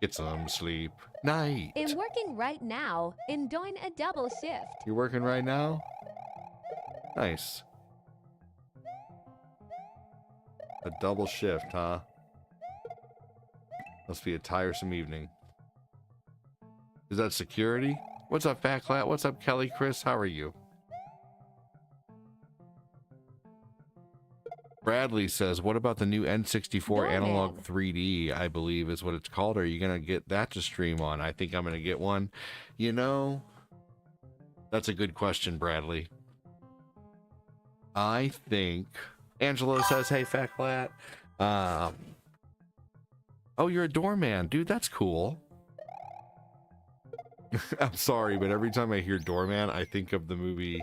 Get some sleep. Night. I'm working right now and doing a double shift. You're working right now? Nice. A double shift, huh? Must be a tiresome evening. Is that security? What's up, Fat Clat? What's up, Kelly Chris? How are you? Bradley says, what about the new N64 Doorman. Analog 3D, I believe is what it's called. Are you going to get that to stream on? I think I'm going to get one. You know, that's a good question, Bradley. I think... Angelo says, hey, Fat Clat. Oh, you're a doorman. Dude, that's cool. I'm sorry, but every time I hear doorman, I think of the movie...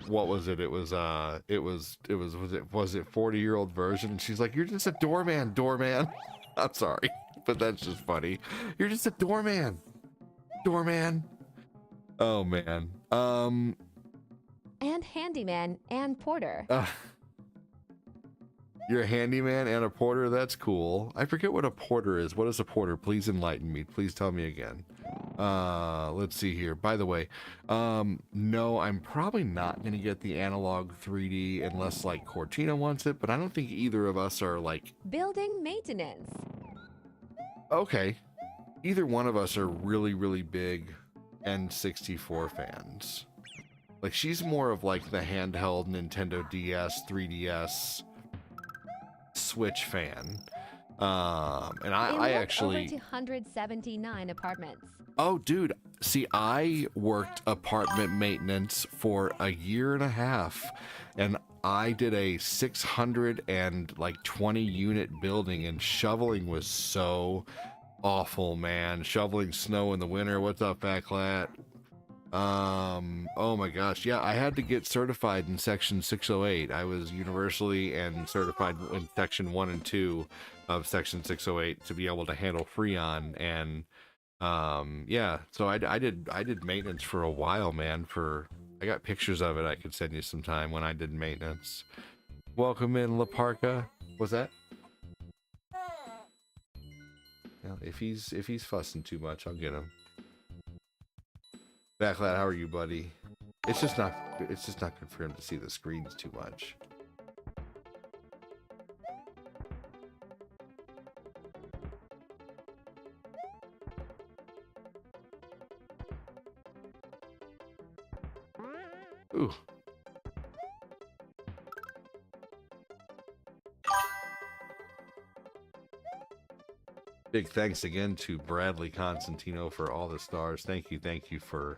what was it? Was it 40-year-old version? She's like, you're just a doorman. I'm sorry, but that's just funny. You're just a doorman. Oh man. And handyman and porter. You're a handyman and a porter? That's cool. I forget what a porter is. What is a porter? Please enlighten me. Please tell me again. Let's see here. By the way, no, I'm probably not going to get the Analog 3D unless, like, Cortina wants it, but I don't think either of us are, like... Building maintenance. Okay. Either one of us are really, really big N64 fans. Like, she's more of, like, the handheld Nintendo DS, 3DS... Switch fan, and I actually over 279 apartments. Oh dude, see, I worked apartment maintenance for a year and a half, and I did a 620 unit building, and shoveling was so awful, man. Shoveling snow in the winter. What's up, Backlat? Oh my gosh. Yeah, I had to get certified in section 608. I was universally and certified in section 1 and 2 of section 608 to be able to handle Freon. And yeah, so I did maintenance for a while, man. I got pictures of it I could send you sometime when I did maintenance. Welcome in, La Parka. What's that? Well, if he's fussing too much, I'll get him. Backlat, how are you, buddy? It's just not good for him to see the screens too much. Ooh. Big thanks again to Bradley Constantino for all the stars. Thank you for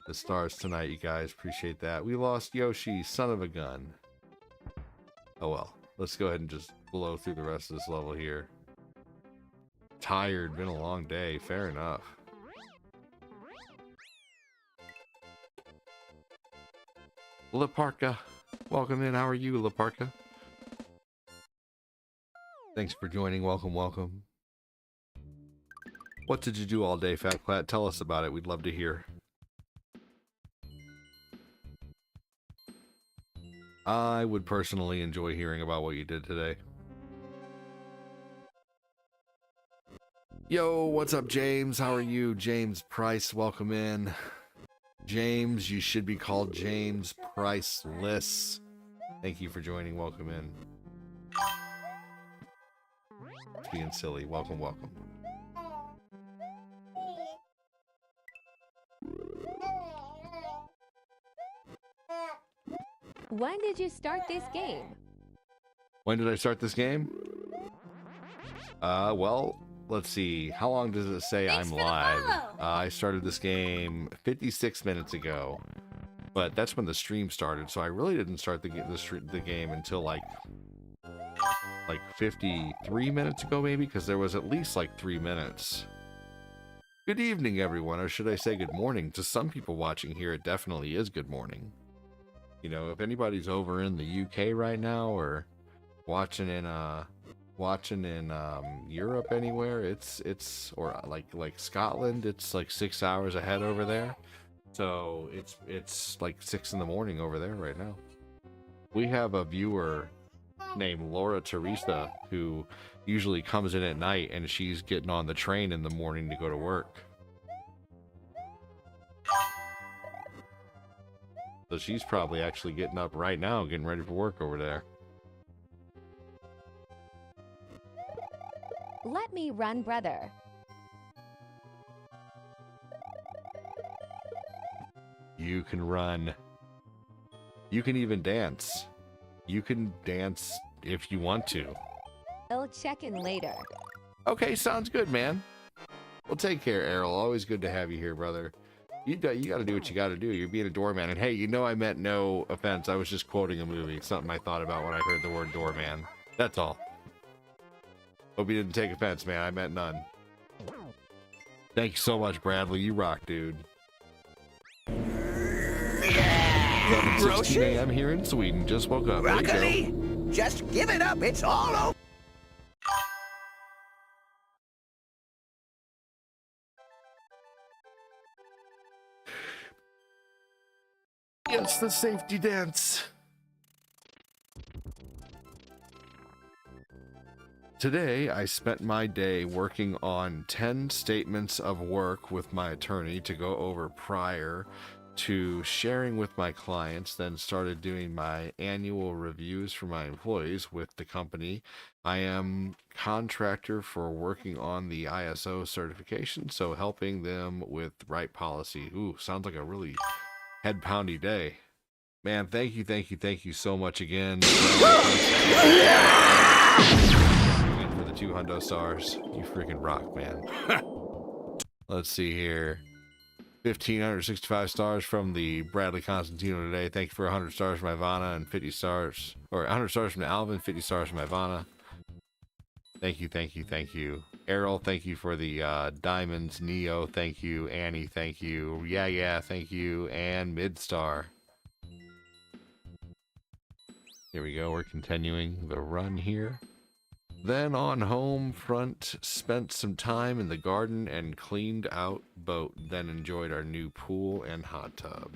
the stars tonight, you guys. Appreciate that. We lost Yoshi, son of a gun. Oh well. Let's go ahead and just blow through the rest of this level here. Tired, been a long day. Fair enough. La Parka, welcome in. How are you, La Parka? Thanks for joining. Welcome. What did you do all day, Fat Plat? Tell us about it. We'd love to hear. I would personally enjoy hearing about what you did today. Yo, what's up, James? How are you? James Price, welcome in. James, you should be called James Priceless. Thank you for joining. Welcome in. Being silly. Welcome. When did you start this game? When did I start this game? Well, let's see. How long does it say I'm live? I started this game 56 minutes ago, but that's when the stream started. So I really didn't start the game until like 53 minutes ago, maybe, because there was at least like 3 minutes. Good evening, everyone, or should I say good morning? To some people watching here, it definitely is good morning. You know, if anybody's over in the UK right now or watching in Europe anywhere, it's or like Scotland, it's like 6 hours ahead over there. So it's like 6 in the morning over there right now. We have a viewer named Laura Teresa who usually comes in at night, and she's getting on the train in the morning to go to work. So she's probably actually getting up right now, getting ready for work over there. Let me run, brother. You can run. You can even dance. You can dance if you want to. I'll check in later. Okay, sounds good, man. Well, take care, Errol. Always good to have you here, brother. You got to do what you got to do. You're being a doorman. And hey, you know I meant no offense. I was just quoting a movie. Something I thought about when I heard the word doorman. That's all. Hope you didn't take offense, man. I meant none. Thank you so much, Bradley. You rock, dude. 7:16 a.m. here in Sweden. Just woke up. There you go. Just give it up. It's all over. It's the safety dance. Today, I spent my day working on 10 statements of work with my attorney to go over prior to sharing with my clients, then started doing my annual reviews for my employees with the company. I am contractor for working on the ISO certification, so helping them with right policy. Ooh, sounds like a really head-poundy day. Man, thank you so much again. For the 2 hundo stars. You freaking rock, man. Let's see here. 1,565 stars from the Bradley Constantino today. Thank you for 100 stars from Ivana and 50 stars, or 100 stars from Alvin, 50 stars from Ivana. Thank you. Errol, thank you for the diamonds. Neo, thank you. Annie, thank you. Yeah, thank you. And Midstar. Here we go. We're continuing the run here. Then on home front, spent some time in the garden and cleaned out boat. Then enjoyed our new pool and hot tub.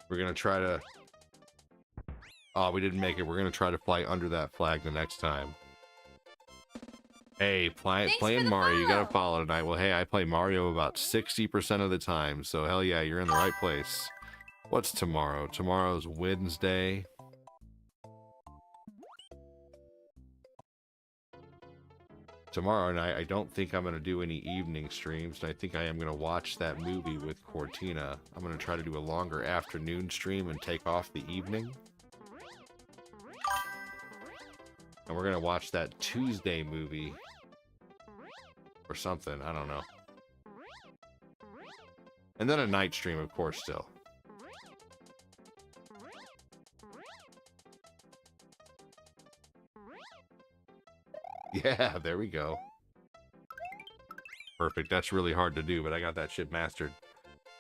We're gonna try to... Oh, we didn't make it. We're gonna try to fly under that flag the next time. Hey, Thanks playing for the Mario, you gotta follow. follow tonight. Well, hey, I play Mario about 60% of the time, so hell yeah, you're in the right place. What's tomorrow? Tomorrow's Wednesday. Tomorrow night, I don't think I'm going to do any evening streams, and I think I am going to watch that movie with Cortina. I'm going to try to do a longer afternoon stream and take off the evening. And we're going to watch that Tuesday movie. Or something, I don't know. And then a night stream, of course, still. Yeah, there we go. Perfect. That's really hard to do, but I got that shit mastered.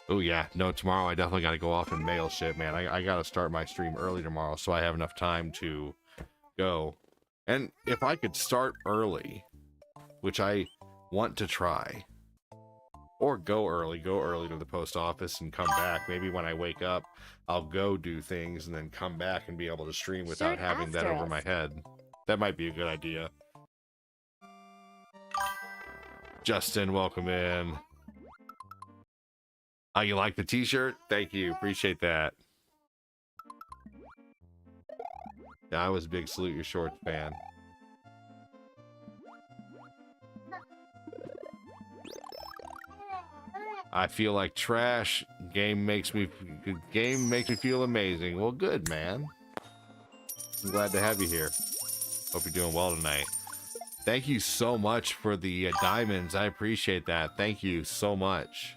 Oh yeah, no, tomorrow I definitely got to go off and mail shit, man. I got to start my stream early tomorrow so I have enough time to go. And if I could start early, which I want to try, or go early to the post office and come back. Maybe when I wake up, I'll go do things and then come back and be able to stream without Shirt having that over my asterisk. head. That might be a good idea. Justin, welcome in. Oh, you like the t-shirt? Thank you. Appreciate that. Yeah, I was a big Salute Your Shorts fan. I feel like trash. Game makes me feel amazing. Well, good, man. I'm glad to have you here. Hope you're doing well tonight. Thank you so much for the diamonds. I appreciate that. Thank you so much.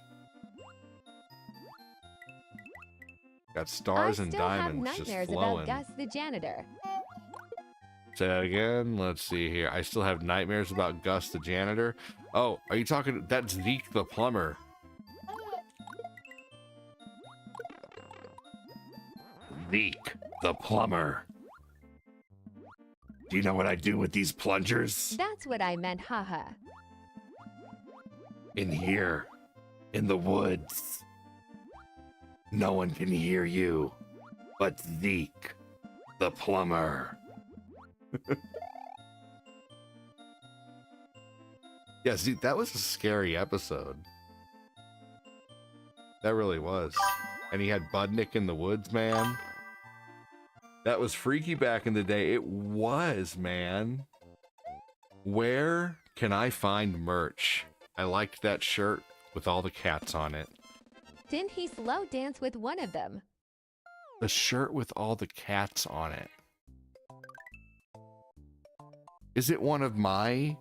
Got stars I and still have diamonds just nightmares flowing. about Gus the janitor. Say that again. Let's see here. I still have nightmares about Gus the janitor. Oh, are you talking? That's Zeke the plumber. Zeke the plumber. Do you know what I do with these plungers? That's what I meant, haha. In here, in the woods. No one can hear you but Zeke the plumber. Yeah, Zeke, that was a scary episode. That really was. And he had Budnick in the woods, man. That was freaky back in the day. It was, man. Where can I find merch? I liked that shirt with all the cats on it. Didn't he slow dance with one of them? The shirt with all the cats on it. Is it one of my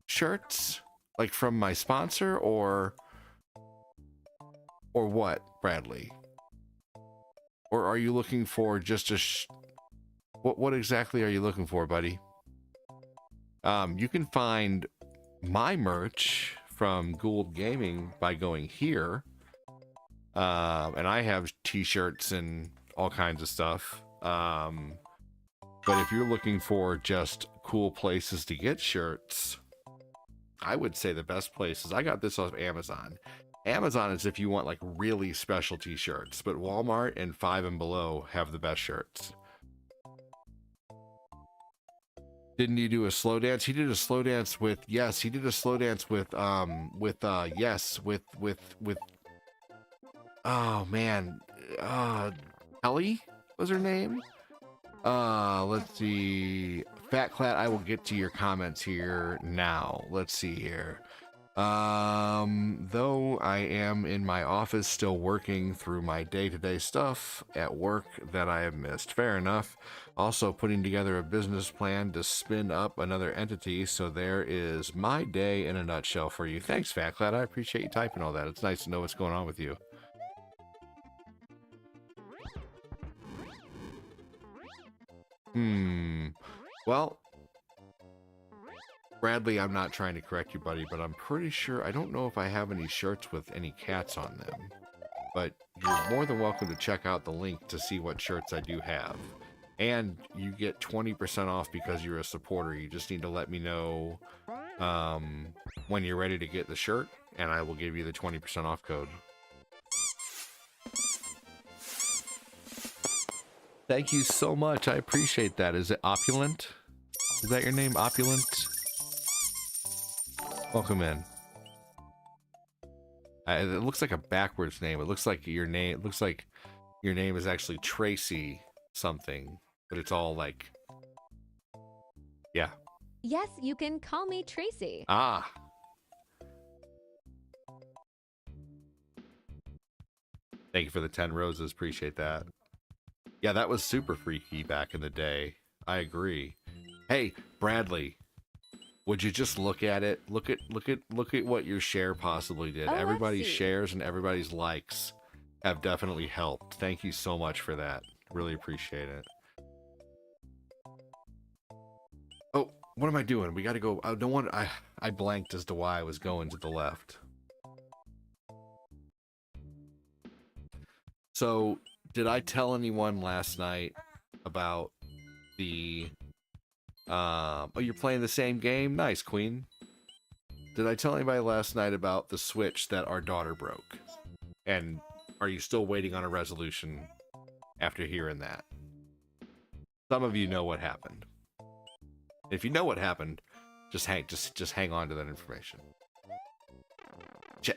shirts? Like from my sponsor or what, Bradley? Or are you looking for just a what exactly are you looking for, buddy? You can find my merch from Gould Gaming by going here. And I have t-shirts and all kinds of stuff. But if you're looking for just cool places to get shirts, I would say the best places. I got this off Amazon. Amazon is if you want like really special t-shirts, but Walmart and Five and Below have the best shirts. Didn't he do a slow dance? He did a slow dance with, yes, he did a slow dance with oh man, Ellie was her name. Let's see, Fat Clat, I will get to your comments here now. Let's see here. Though I am in my office still working through my day-to-day stuff at work that I have missed. Fair enough. Also putting together a business plan to spin up another entity, so there is my day in a nutshell for you. Thanks, Fat Clat. I appreciate you typing all that. It's nice to know what's going on with you. Well, Bradley, I'm not trying to correct you, buddy, but I'm pretty sure, I don't know if I have any shirts with any cats on them, but you're more than welcome to check out the link to see what shirts I do have. And you get 20% off because you're a supporter. You just need to let me know when you're ready to get the shirt, and I will give you the 20% off code. Thank you so much. I appreciate that. Is it Opulent? Is that your name, Opulent? Welcome in. It looks like a backwards name. It looks like your name. It looks like your name is actually Tracy something, but it's all like, yeah. Yes, you can call me Tracy. Ah. Thank you for the 10 roses. Appreciate that. Yeah, that was super freaky back in the day. I agree. Hey, Bradley. Would you just look at it? Look at what your share possibly did. Oh, Everybody's let's see. shares and everybody's likes have definitely helped. Thank you so much for that. Really appreciate it. Oh, what am I doing? We got to go. No wonder I blanked as to why I was going to the left. So, did I tell anyone last night about the oh, you're playing the same game? Nice, Queen. Did I tell anybody last night about the Switch that our daughter broke? And are you still waiting on a resolution after hearing that? Some of you know what happened. If you know what happened, just hang on to that information. Check.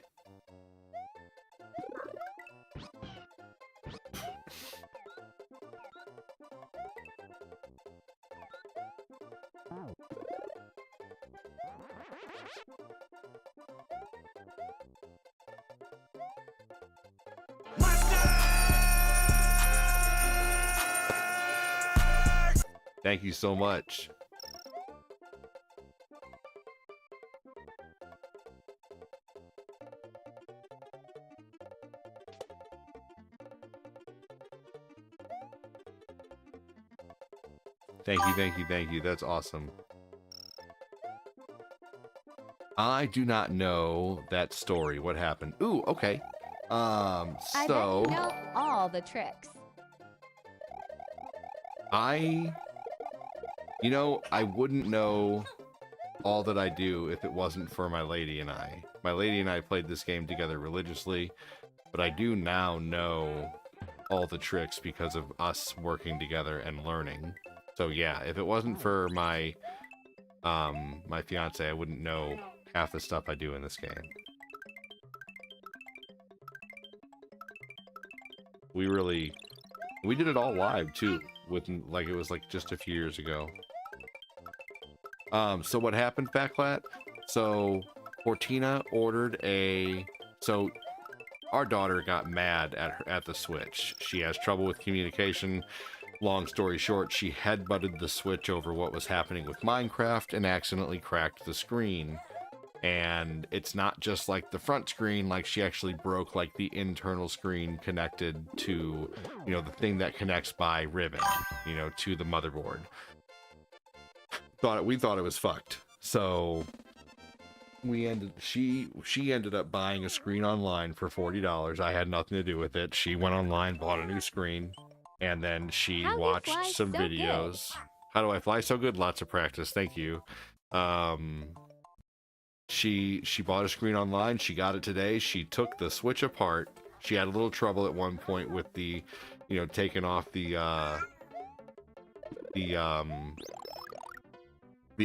Thank you so much. Thank you, thank you, thank you. That's awesome. I do not know that story. What happened? Ooh, okay. I bet So you know all the tricks. you know, I wouldn't know all that I do if it wasn't for my lady and I. My lady and I played this game together religiously, but I do now know all the tricks because of us working together and learning. So yeah, if it wasn't for my my fiance, I wouldn't know half the stuff I do in this game. We did it all live too, with like it was like just a few years ago. So what happened, Fat Clat? So Fortina ordered so our daughter got mad at the Switch. She has trouble with communication. Long story short, she headbutted the Switch over what was happening with Minecraft and accidentally cracked the screen. And it's not just like the front screen, like she actually broke like the internal screen connected to, you know, the thing that connects by ribbon, you know, to the motherboard. We thought it was fucked. So she ended up buying a screen online for $40. I had nothing to do with it. She went online, bought a new screen, and then she How do you watched fly some so good? videos. How do I fly so good? Lots of practice. Thank you. She bought a screen online. She got it today. She took the Switch apart. She had a little trouble at one point with the, you know, taking off the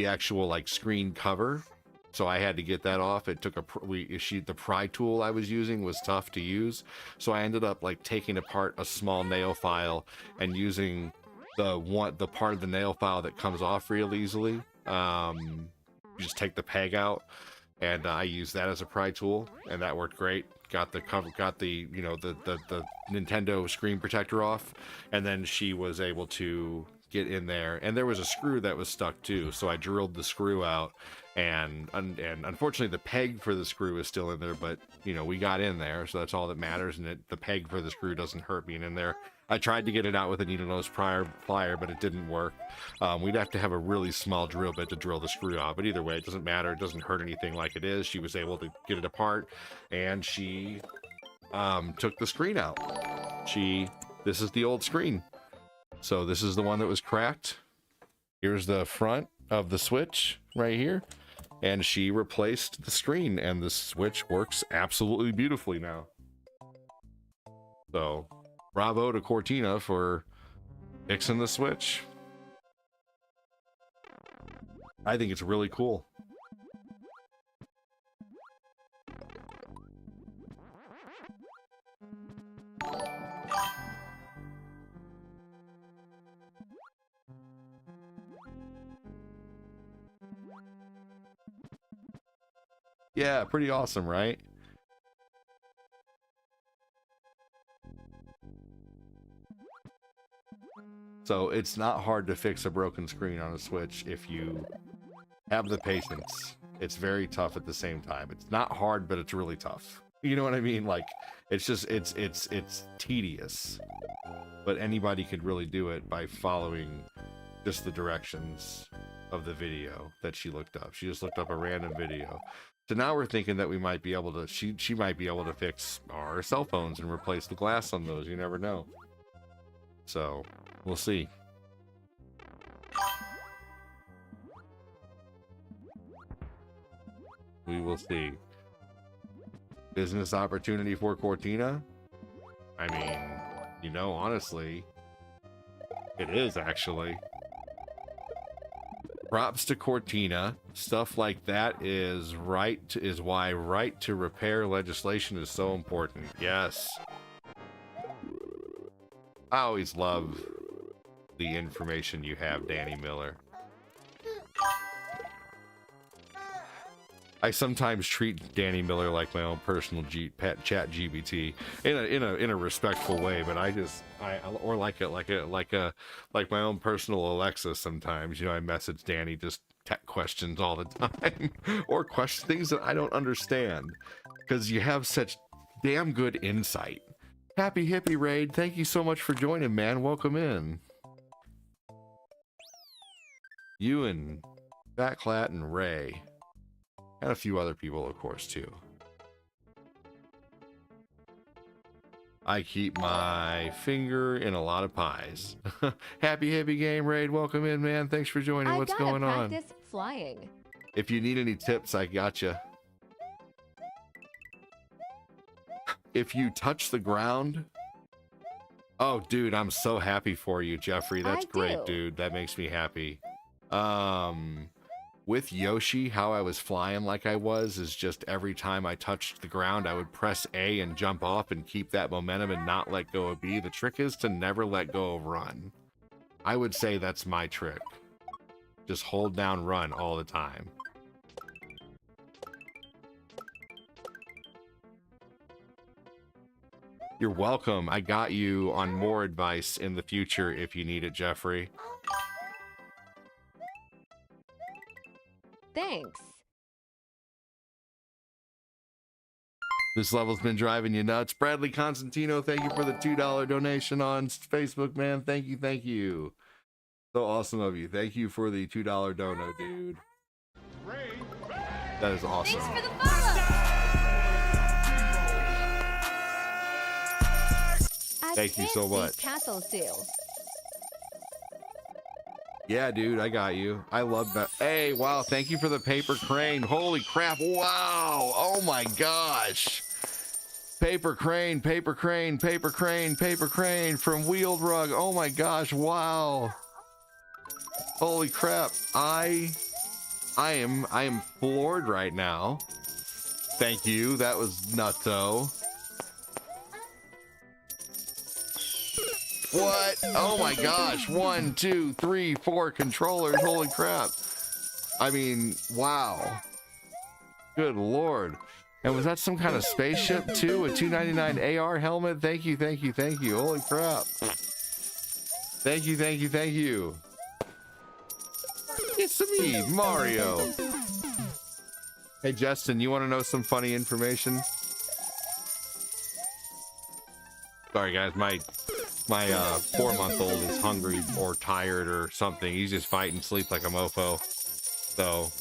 actual like screen cover. So I had to get that off. It took the pry tool I was using was tough to use. So I ended up like taking apart a small nail file and using the part of the nail file that comes off real easily. You just take the peg out, and I used that as a pry tool, and that worked great. Got the cover, got the the Nintendo screen protector off, and then she was able to get in there, and there was a screw that was stuck too, so I drilled the screw out, and unfortunately the peg for the screw is still in there, but we got in there, so that's all that matters, and the peg for the screw doesn't hurt being in there. I tried to get it out with a needle nose plier, but it didn't work. We'd have to have a really small drill bit to drill the screw out, but either way, it doesn't matter. It doesn't hurt anything like it is. She was able to get it apart, and she took the screen out. This is the old screen. So this is the one that was cracked. Here's the front of the Switch right here. And she replaced the screen, and the Switch works absolutely beautifully now. So bravo to Cortina for fixing the Switch. I think it's really cool. Yeah, pretty awesome, right? So it's not hard to fix a broken screen on a Switch if you have the patience. It's very tough at the same time. It's not hard, but it's really tough. You know what I mean? Like, it's just, it's tedious. But anybody could really do it by following just the directions of the video that she looked up. She just looked up a random video. So now we're thinking that we might be able to, she might be able to fix our cell phones and replace the glass on those. You never know. So we'll see. We will see. Business opportunity for Cortina? I mean, honestly, it is actually. Props to Cortina. Stuff like that is why right to repair legislation is so important. Yes. I always love the information you have, Danny Miller. I sometimes treat Danny Miller like my own personal chat GBT in a respectful way, but like my own personal Alexa sometimes. I message Danny just tech questions all the time or things that I don't understand because you have such damn good insight. Happy Hippie Raid, thank you so much for joining, man. Welcome in. You and Batclat and Ray. And a few other people, of course, too. I keep my finger in a lot of pies. Happy Hippie Game Raid, welcome in, man. Thanks for joining. What's going on? Practice flying. If you need any tips, I gotcha. If you touch the ground... Oh, dude, I'm so happy for you, Jeffrey. That's great, dude. That makes me happy. With Yoshi, how I was flying like I was is just every time I touched the ground, I would press A and jump off and keep that momentum and not let go of B. The trick is to never let go of run. I would say that's my trick. Just hold down run all the time. You're welcome. I got you on more advice in the future if you need it, Jeffrey. Thanks. This level's been driving you nuts. Bradley Constantino, thank you for the $2 donation on Facebook, man. Thank you, thank you. So awesome of you. Thank you for the $2 dono, dude. That is awesome. Thanks for the follow. Thank you so much. Castle seal. Yeah, dude, I got you. I love that. Hey, wow, thank you for the paper crane. Holy crap, wow. Oh my gosh. Paper crane, paper crane, paper crane, paper crane from Wheeled Rug. Oh my gosh, wow. Holy crap. I am floored right now. Thank you. That was nutso. What? Oh my gosh. 1, 2, 3, 4 controllers. Holy crap. I mean, wow. Good Lord. And was that some kind of spaceship too? A 299 AR helmet? Thank you, thank you, thank you. Holy crap. Thank you, thank you, thank you. It's me, Mario. Hey, Justin, you want to know some funny information? Sorry, guys, my 4-month-old is hungry or tired or something. He's just fighting sleep like a mofo. So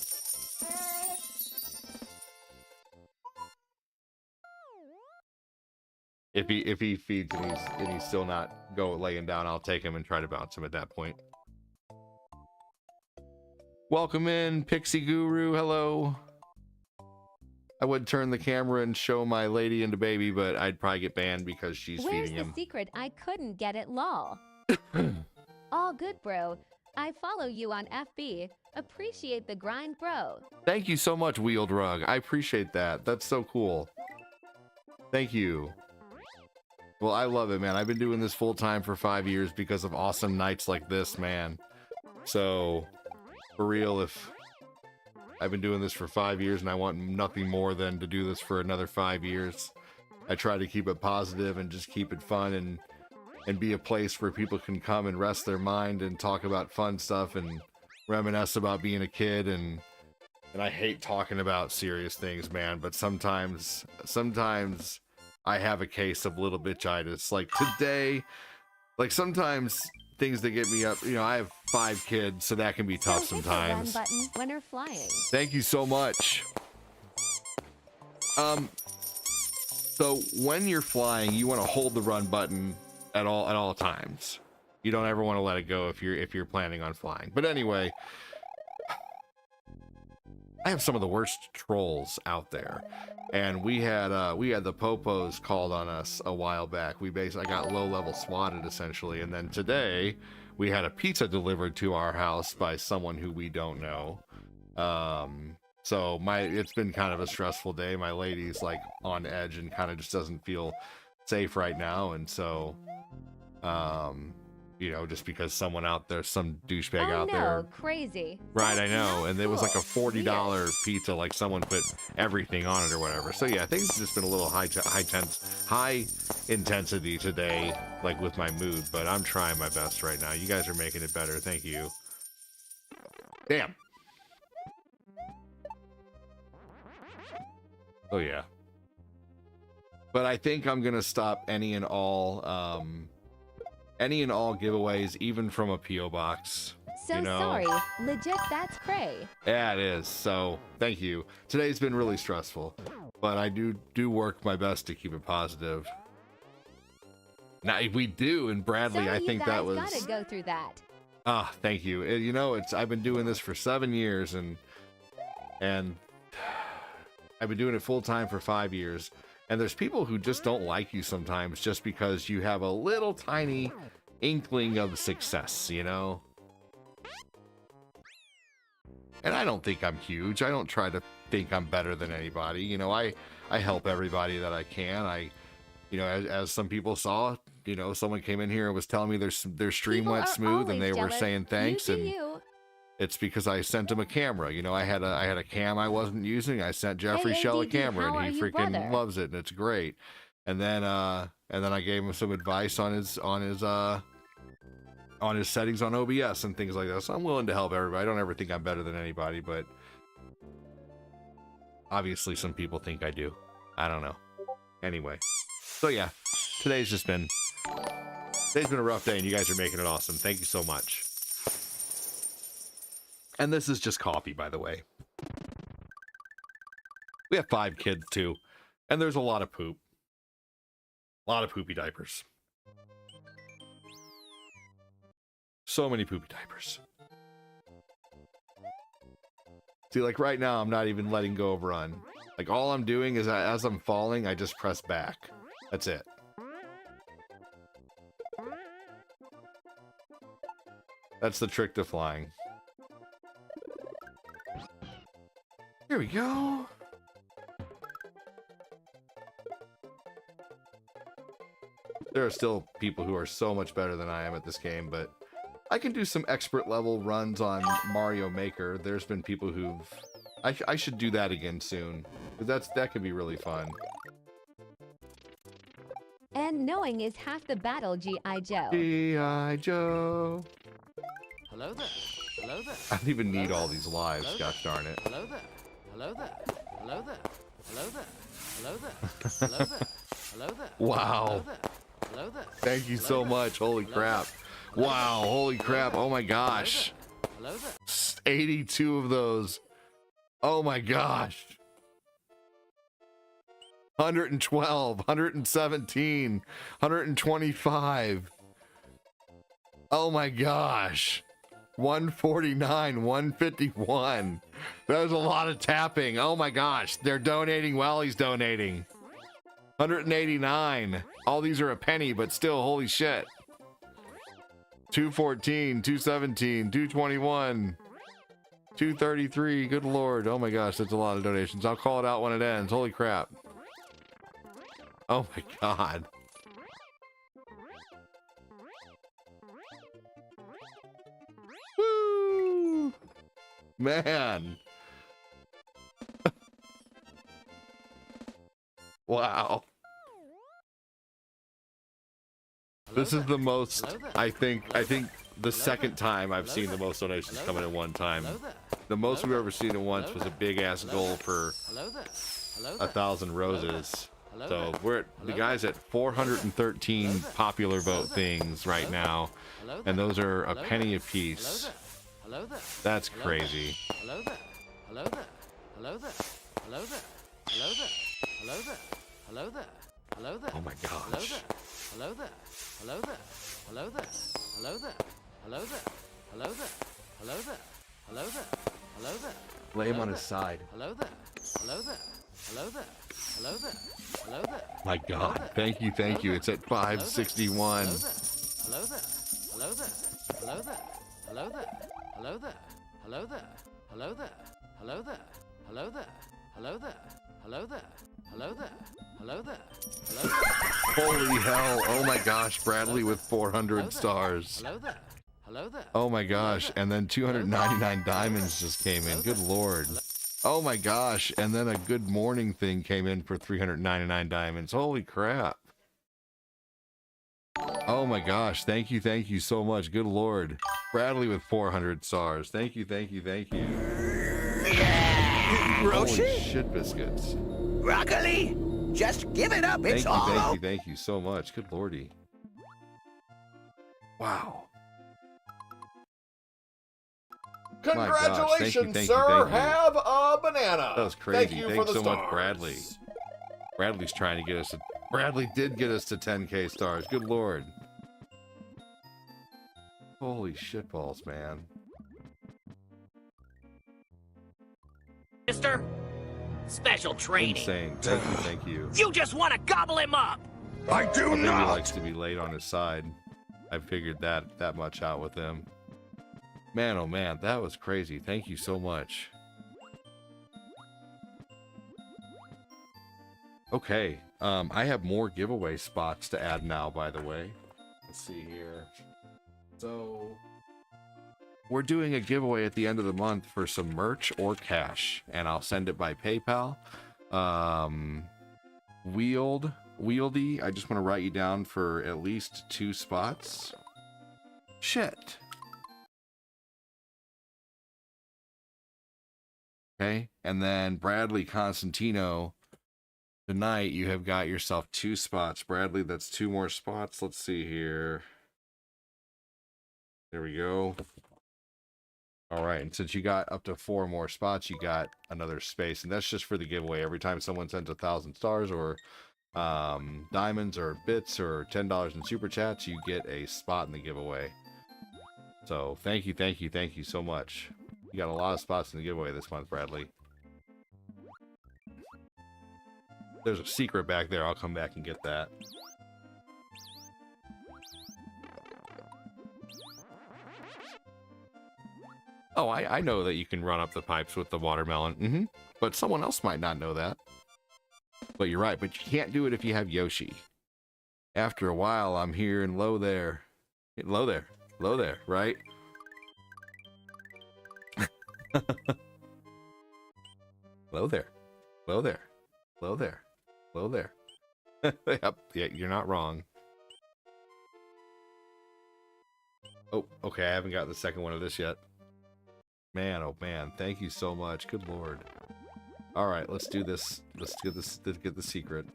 if he feeds and he's still not laying down, I'll take him and try to bounce him at that point. Welcome in, Pixie Guru. Hello. I would turn the camera and show my lady and the baby, but I'd probably get banned because she's Where's feeding the him. secret? I couldn't get it, lol. All good, bro. I follow you on FB. Appreciate the grind, bro. Thank you so much, Wheeled Rug. I appreciate that. That's so cool. Thank you. Well, I love it, man. I've been doing this full time for 5 years because of awesome nights like this, man. So, for real, if I've been doing this for 5 years and I want nothing more than to do this for another 5 years, I try to keep it positive and just keep it fun and be a place where people can come and rest their mind and talk about fun stuff and reminisce about being a kid. And I hate talking about serious things, man, but sometimes I have a case of little bitchitis. Like today, like sometimes things that get me up, you know, I have 5 kids, so that can be tough So hit the run sometimes. button when you're flying. Thank you so much. So when you're flying, you want to hold the run button at all times. You don't ever want to let it go if you're planning on flying. But anyway, I have some of the worst trolls out there, and we had the popos called on us a while back. I got low level swatted essentially, and then today we had a pizza delivered to our house by someone who we don't know. So it's been kind of a stressful day. My lady's like on edge and kind of just doesn't feel safe right now, and so you know, just because someone out there, some douchebag out there. Crazy. Right, I know. Not And it was like a cool. $40 pizza, like someone put everything on it or whatever. So yeah, things have just been a little high intensity today, like with my mood, but I'm trying my best right now. You guys are making it better. Thank you. Damn. Oh yeah. But I think I'm going to stop any and all giveaways, even from a P.O. box. So you know? sorry. Legit, that's cray. Yeah, it is. So thank you. Today's been really stressful, but I do work my best to keep it positive. Now we do, and Bradley, So I you think guys that was. gotta go through that. Ah, thank you. You know, I've been doing this for 7 years, and I've been doing it full time for 5 years. And there's people who just don't like you sometimes just because you have a little tiny inkling of success, you know? And I don't think I'm huge. I don't try to think I'm better than anybody. You know, I help everybody that I can. You know, as some people saw, you know, someone came in here and was telling me their stream People went are smooth and they always were jealous. saying thanks, You do and you. it's because I sent him a camera. You know, I had a cam I wasn't using. I sent Jeffrey Hey, Shell a ADD, camera, how and he are you, freaking brother? loves it, and it's great. And then I gave him some advice on his settings on OBS and things like that. So I'm willing to help everybody. I don't ever think I'm better than anybody, but obviously some people think I do. I don't know. Anyway, so yeah, today's been a rough day, and you guys are making it awesome. Thank you so much. And this is just coffee, by the way. We have 5 kids, too. And there's a lot of poop. A lot of poopy diapers. So many poopy diapers. See, like right now, I'm not even letting go of run. Like all I'm doing is as I'm falling, I just press back. That's it. That's the trick to flying. Here we go. There are still people who are so much better than I am at this game, but I can do some expert level runs on Mario Maker. There's been people who've... I should do that again soon. That could be really fun. And knowing is half the battle, G.I. Joe. G.I. Joe. Hello there. Hello there. I don't even need all these lives, gosh darn it. Hello there. Hello there. Hello there. Hello there. Hello there. Hello there. Hello there. Wow. Hello there. Hello there. Thank you so much. Holy crap. Wow, holy crap. Oh my gosh. Hello there. 82 of those. Oh my gosh. 112, 117, 125. Oh my gosh. 149, 151. That was a lot of tapping. Oh my gosh. They're donating while he's donating. 189. All these are a penny, but still, holy shit. 214, 217, 221, 233. Good lord. Oh my gosh, that's a lot of donations. I'll call it out when it ends. Holy crap. Oh my god. Woo! Man. Wow. This is the most, I think the second time I've seen the most donations come in at one time. The most we've ever seen at once was a big ass goal for 1,000 roses. So the guy's at 413 popular vote things right now, and those are a penny a piece. That's crazy. Hello there. Hello there. Hello there. Hello there. Hello there. Hello there. Hello there. Hello there. Oh my gosh. Hello there. Hello there. Hello there. Hello there. Hello there. Hello there. Hello there. Hello there. Hello there. Lay him on his side. Hello there. Hello there. Hello there. Hello there. Hello there. My god. Thank you, thank you. It's at 561. Hello there. Hello there. Hello there. Hello there. Hello there. Hello there. Hello there. Hello there. Hello there. Hello there. Hello there. Hello there. Hello there. Hello there. Holy hell. Oh my gosh. Bradley with 400 stars. Hello there. Hello there. Oh my gosh. And then 299 diamonds just came in. Good lord. Oh my gosh. And then a good morning thing came in for 399 diamonds. Holy crap. Oh my gosh. Thank you so much. Good lord. Bradley with 400 stars. Thank you, thank you, thank you. Holy shit biscuits. Broccoli, just give it up. It's all Thank you so much. Good lordy. Wow. Congratulations, Thank you, sir. thank you. Have a banana. That was crazy. Thank you Thanks for the so much, stars. Bradley. Bradley's trying to get us to... Bradley did get us to 10k stars. Good lord. Holy shitballs, man. Mister. Special training. Insane. Thank you. You just want to gobble him up. I do He likes to be laid on his side. I figured that much out with him. Man, oh man, that was crazy. Thank you so much. Okay, I have more giveaway spots to add now, by the way. Let's see here. So, we're doing a giveaway at the end of the month for some merch or cash, and I'll send it by PayPal. Wieldy, I just want to write you down for at least 2 spots. Shit. Okay, and then Bradley Constantino, tonight you have got yourself 2 spots. Bradley, that's 2 more spots. Let's see here. There we go. All right, and since you got up to 4 more spots, you got another space, and that's just for the giveaway. Every time someone sends 1,000 stars or diamonds or bits or $10 in super chats, you get a spot in the giveaway. So thank you so much. You got a lot of spots in the giveaway this month, Bradley. There's a secret back there. I'll come back and get that. Oh, I know that you can run up the pipes with the watermelon. But someone else might not know that. But you're right. But you can't do it if you have Yoshi. After a while, I'm hearing low there. Low there. Low there, right? Low there. Low there. Low there. Low there. Yep, yeah, you're not wrong. Oh, okay, I haven't got the second one of this yet. Man, oh man, thank you so much. Good lord. Alright, let's do this. Let's get the secret.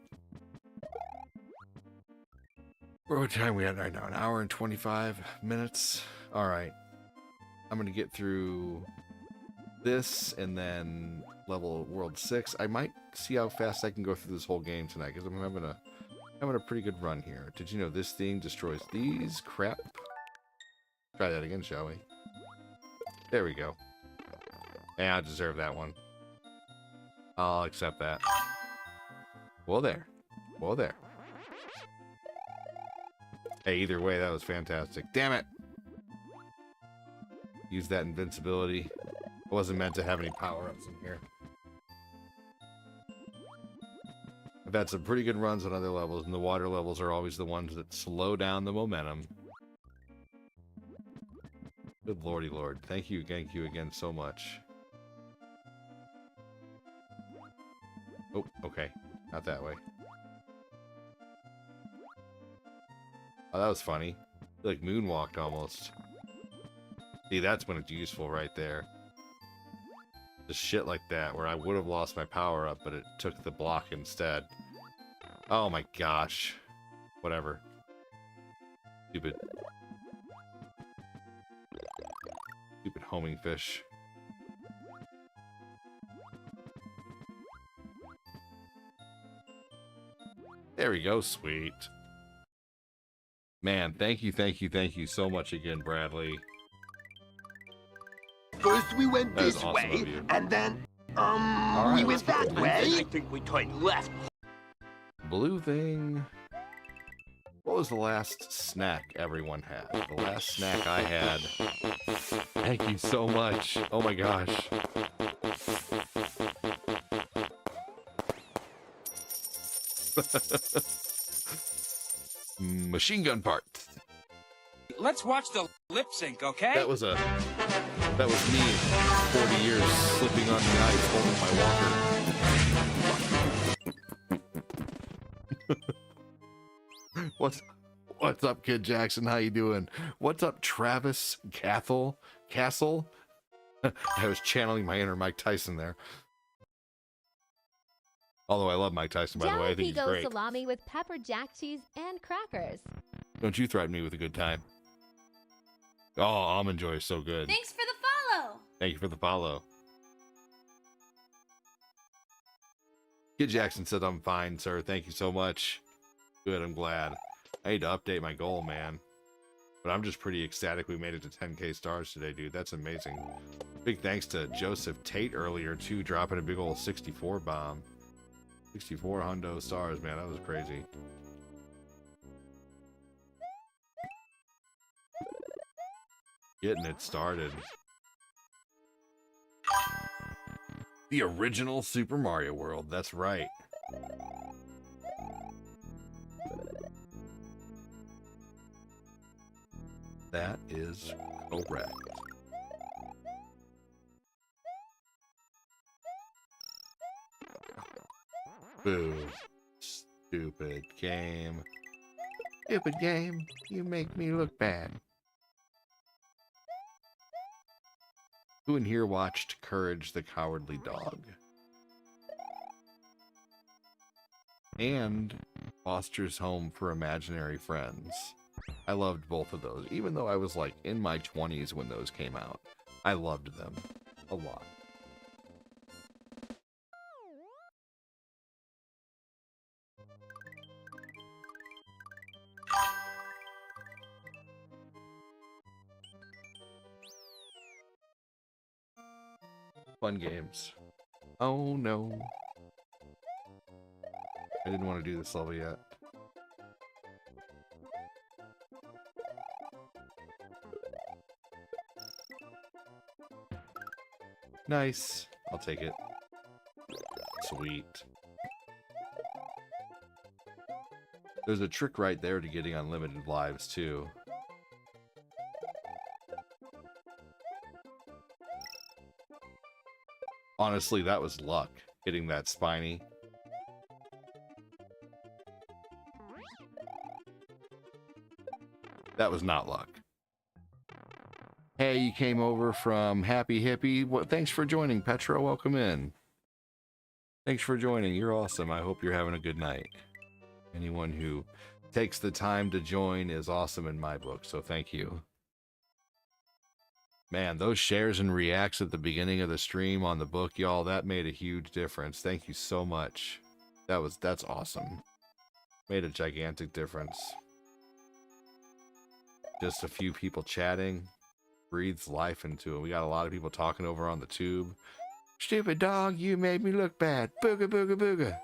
What time are we at right now? An hour and 25 minutes? Alright. I'm gonna get through this and then level world 6. I might see how fast I can go through this whole game tonight because I'm having a pretty good run here. Did you know this thing destroys these? Crap. Try that again, shall we? There we go. Yeah, I deserve that one. I'll accept that. Well there. Well there. Hey, either way, that was fantastic. Damn it! Use that invincibility. I wasn't meant to have any power-ups in here. I've had some pretty good runs on other levels, and the water levels are always the ones that slow down the momentum. Good lordy lord. Thank you again so much. Oh, okay. Not that way. Oh, that was funny. Like moonwalked almost. See, that's when it's useful right there. The shit like that, where I would have lost my power up, but it took the block instead. Oh my gosh. Whatever. Stupid. Stupid homing fish. There we go, sweet. Man, thank you so much again, Bradley. First we went That is this awesome of way, you. and then, right, we let's went that go. I way. I think we turned left. Blue thing. What was the last snack everyone had? The last snack I had. Thank you so much. Oh my gosh. Machine gun parts. Let's watch the lip sync, okay? That was me 40 years slipping on the ice holding my walker. What's up, Kid Jackson? How you doing? What's up, Travis Castle? I was channeling my inner Mike Tyson there. Although I love Mike Tyson, by the way. I think he's Jalapeno great. salami with pepper jack cheese and crackers. Don't you threaten me with a good time. Oh, Almond Joy is so good. Thanks for the follow. Thank you for the follow. Kid Jackson said I'm fine, sir. Thank you so much. Good, I'm glad. I need to update my goal, man. But I'm just pretty ecstatic we made it to 10k stars today, dude. That's amazing. Big thanks to Joseph Tate earlier, too, dropping a big old 64 bomb. 64 hundo stars, man. That was crazy. Getting it started. The original Super Mario World. That's right. That is correct. Boo. Stupid game. Stupid game. You make me look bad. Who in here watched Courage the Cowardly Dog? And Foster's Home for Imaginary Friends. I loved both of those, even though I was like in my 20s when those came out. I loved them a lot. Fun games. Oh no. I didn't want to do this level yet. Nice. I'll take it. Sweet. There's a trick right there to getting unlimited lives, too. Honestly, that was luck, hitting that Spiny. That was not luck. Hey, you came over from Happy Hippie. Well, thanks for joining, Petra. Welcome in. Thanks for joining. You're awesome. I hope you're having a good night. Anyone who takes the time to join is awesome in my book, so thank you. Man, those shares and reacts at the beginning of the stream on the book, y'all, that made a huge difference. Thank you so much. That's awesome. Made a gigantic difference. Just a few people chatting breathes life into it. We got a lot of people talking over on the tube. Stupid dog, you made me look bad. Booga booga booga.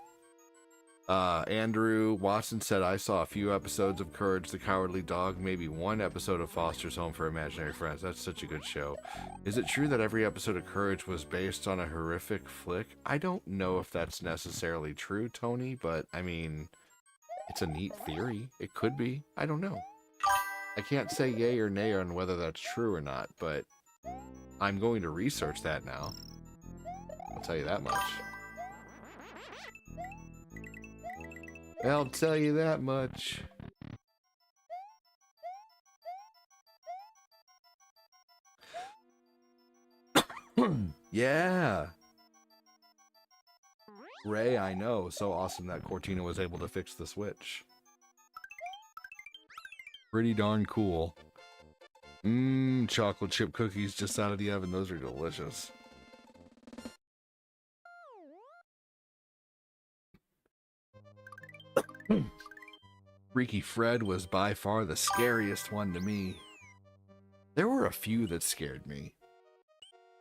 Andrew Watson said, I saw a few episodes of Courage the Cowardly Dog, maybe one episode of Foster's Home for Imaginary Friends. That's such a good show. Is it true that every episode of Courage was based on a horrific flick? I don't know if that's necessarily true, Tony, but I mean, it's a neat theory. It could be. I don't know. I can't say yay or nay on whether that's true or not, but I'm going to research that now. I'll tell you that much. I'll tell you that much. Yeah. Ray, I know. So awesome that Cortina was able to fix the Switch. Pretty darn cool. Chocolate chip cookies just out of the oven. Those are delicious. Freaky Fred was by far the scariest one to me. There were a few that scared me.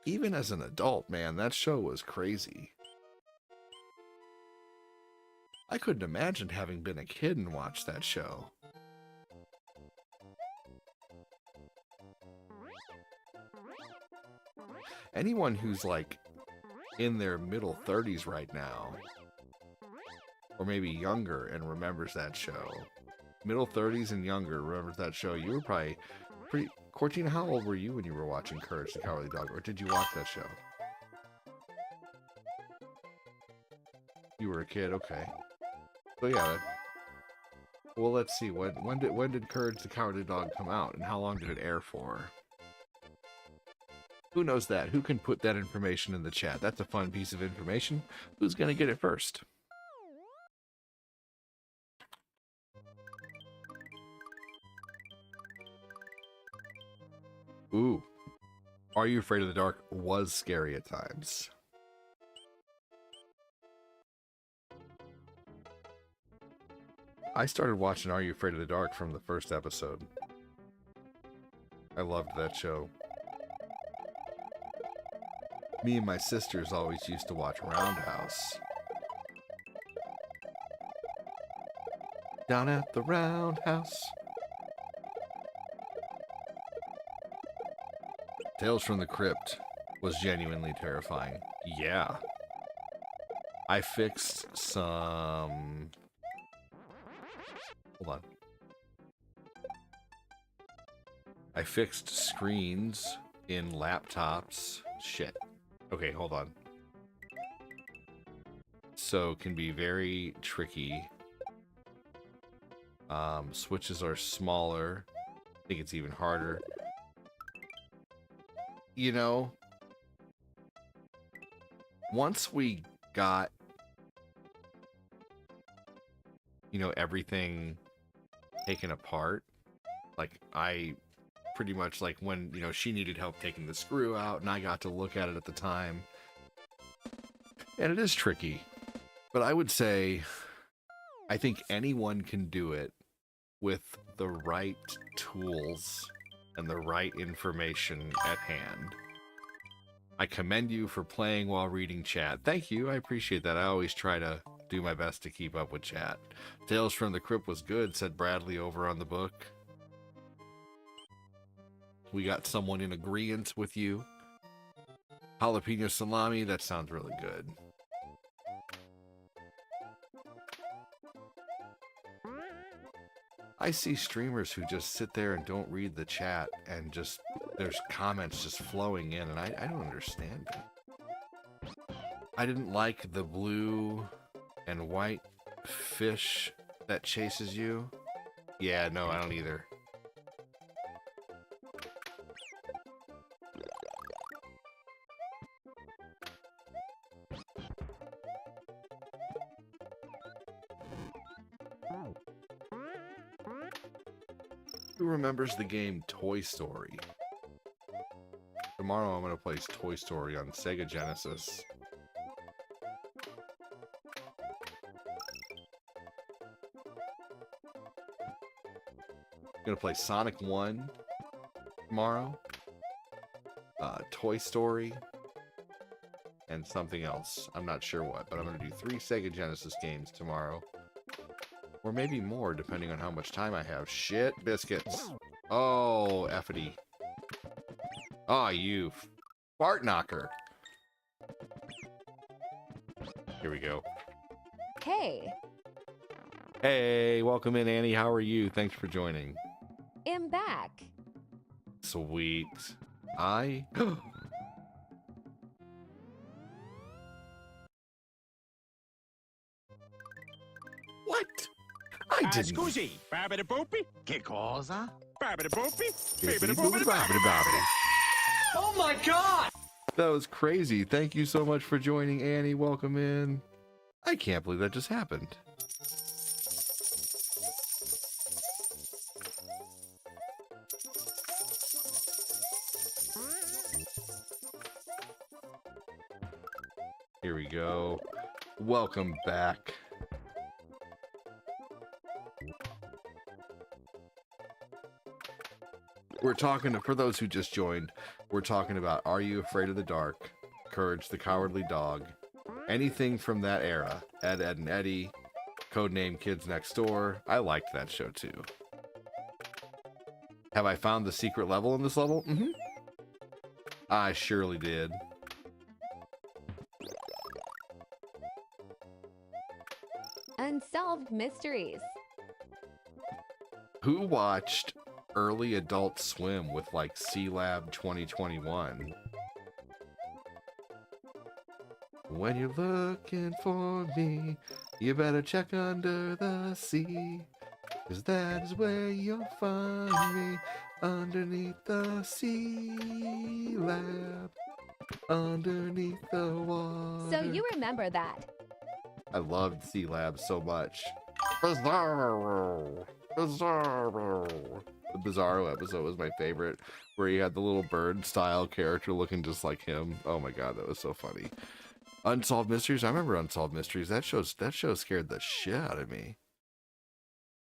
Even as an adult, man, that show was crazy. I couldn't imagine having been a kid and watched that show. Anyone who's like in their middle 30s right now, or maybe younger and remembers that show, middle 30s and younger remembers that show, you were probably pretty... Cortina, how old were you when you were watching Courage the Cowardly Dog, or did you watch that show? You were a kid, okay. So yeah, well, let's see, when did Courage the Cowardly Dog come out, and how long did it air for? Who knows that? Who can put that information in the chat? That's a fun piece of information. Who's gonna get it first? Ooh. Are You Afraid of the Dark was scary at times. I started watching Are You Afraid of the Dark from the first episode. I loved that show. Me and my sisters always used to watch Roundhouse. Down at the Roundhouse. Tales from the Crypt was genuinely terrifying. Yeah. I fixed some... Hold on. I fixed screens in laptops. Shit. Okay, hold on. So it can be very tricky. Switches are smaller. I think it's even harder. You know, once we got, you know, everything taken apart, like I pretty much, like when, you know, she needed help taking the screw out and I got to look at it at the time. And it is tricky, but I would say I think anyone can do it with the right tools and the right information at hand. I commend you for playing while reading chat. Thank you, I appreciate that. I always try to do my best to keep up with chat. Tales from the Crypt was good, said Bradley over on the book. We got someone in agreement with you. Jalapeno salami, that sounds really good. I see streamers who just sit there and don't read the chat and just there's comments just flowing in, and I don't understand it. I didn't like the blue and white fish that chases you. Yeah, no, I don't either. Who remembers the game Toy Story? Tomorrow I'm going to play Toy Story on Sega Genesis. I'm going to play Sonic 1 tomorrow. Toy Story. And something else. I'm not sure what, but I'm going to do 3 Sega Genesis games tomorrow. Or maybe more, depending on how much time I have. Shit, biscuits. Oh, effity. Ah, you fart knocker. Here we go. Hey, Hey, welcome in, Annie. How are you? Thanks for joining. am back. Sweet. I... What? I didn't... Scusi, babidi boopy? Che cosa? Babidi boopy? Oh my god! That was crazy. Thank you so much for joining, Annie. Welcome in. I can't believe that just happened. Here we go. Welcome back. We're talking, for those who just joined, we're talking about Are You Afraid of the Dark, Courage the Cowardly Dog, anything from that era, Ed, Edd and Eddy, Codename Kids Next Door. I liked that show too. Have I found the secret level in this level? Mm-hmm. I surely did. Unsolved mysteries. Who watched early Adult Swim with like C-Lab 2021? When you're looking for me, you better check under the sea, 'cause that is where you'll find me, underneath the C-Lab, underneath the water. So you remember that. I loved C-Lab so much. Bizarro! Bizarro! The Bizarro episode was my favorite, where he had the little bird-style character looking just like him. Oh my god, that was so funny. Unsolved Mysteries? I remember Unsolved Mysteries. That show scared the shit out of me.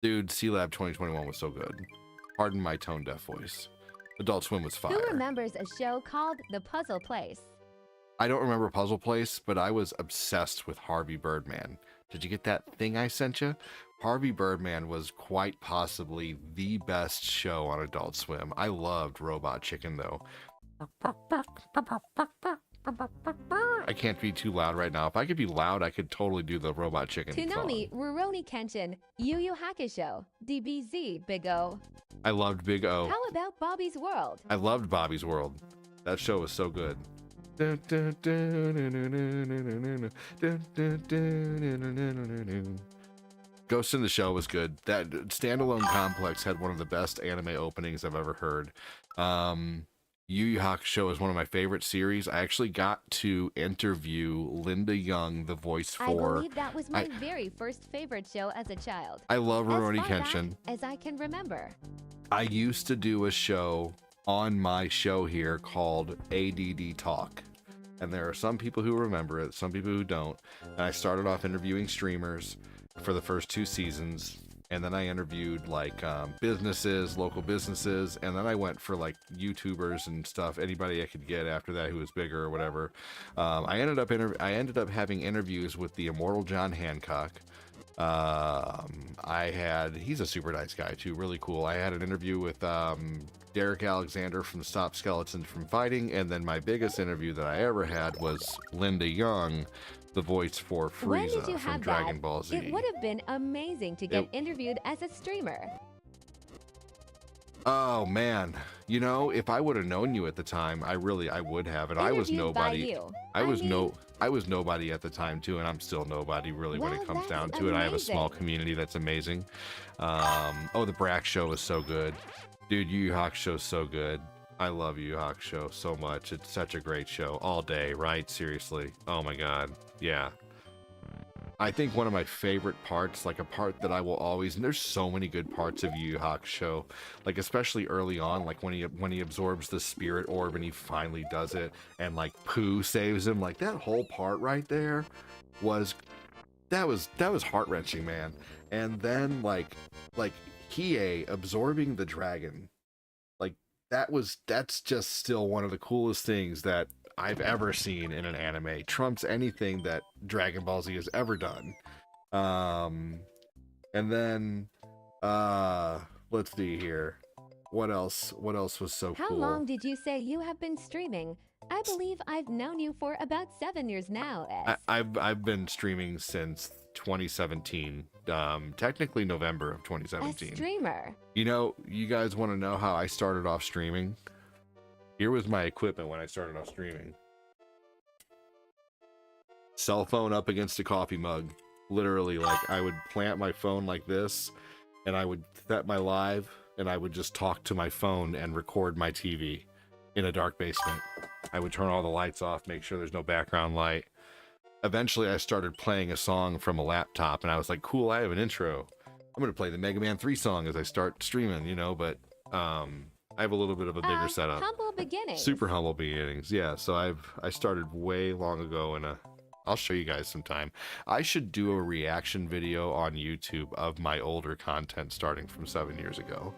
Dude, C-Lab 2021 was so good. Pardon my tone-deaf voice. Adult Swim was fire. Who remembers a show called The Puzzle Place? I don't remember Puzzle Place, but I was obsessed with Harvey Birdman. Did you get that thing I sent you? Harvey Birdman was quite possibly the best show on Adult Swim. I loved Robot Chicken, though. I can't be too loud right now. If I could be loud, I could totally do the Robot Chicken Toonami, song. Rurouni Kenshin, Yu Yu Hakusho, DBZ, Big O. I loved Big O. How about Bobby's World? I loved Bobby's World. That show was so good. Ghost in the Shell was good. That Standalone Complex had one of the best anime openings I've ever heard. Yu Yu Hakusho is one of my favorite series. I actually got to interview Linda Young, the voice I for... believe that was my very first favorite show as a child. I love Rurouni As far Kenshin. back as I can remember. I used to do a show on my show here called ADD Talk. And there are some people who remember it, some people who don't. And I started off interviewing streamers for the first 2 seasons. And then I interviewed like businesses, local businesses. And then I went for like YouTubers and stuff, anybody I could get after that who was bigger or whatever. I ended up having interviews with the immortal John Hancock. He's a super nice guy too, really cool. I had an interview with Derek Alexander from Stop Skeletons from Fighting, and then my biggest interview that I ever had was Linda Young, the voice for When did Frieza you from have Dragon that? Ball Z. It would have been amazing to get interviewed as a streamer. Oh man, you know, if I would have known you at the time, I would have. And I was Interviewed by nobody. you. I was nobody at the time too, and I'm still nobody really when Well, it comes that's down to it. I have a small amazing. community that's amazing. Oh, the Brack show is so good, dude. Yu Yu Hakusho's so good. I love Yu Yu Hakusho so much. It's such a great show all day, right? Seriously. Oh my god, yeah. I think one of my favorite parts, like a part that I will always, and there's so many good parts of Yu Yu Hakusho, like especially early on, like when he absorbs the spirit orb and he finally does it, and like Pooh saves him, like that whole part right there was heart wrenching, man. And then like Hiei absorbing the dragon, like that's just still one of the coolest things that I've ever seen in an anime. Trumps anything that Dragon Ball Z has ever done. And then let's see here. What else was so How cool? long did you say you have been streaming? I believe I've known you for about 7 years now, S. I've been streaming since 2017. Technically November of A 2017. streamer. You know, you guys want to know how I started off streaming? Here was my equipment when I started off streaming. Cell phone up against a coffee mug. Literally, like, I would plant my phone like this, and I would set my live, and I would just talk to my phone and record my TV in a dark basement. I would turn all the lights off, make sure there's no background light. Eventually, I started playing a song from a laptop, and I was like, cool, I have an intro. I'm going to play the Mega Man 3 song as I start streaming, you know, but, I have a little bit of a bigger setup. Humble beginnings. Super humble beginnings. Yeah, so I started way long ago, and I'll show you guys sometime. I should do a reaction video on YouTube of my older content starting from 7 years ago.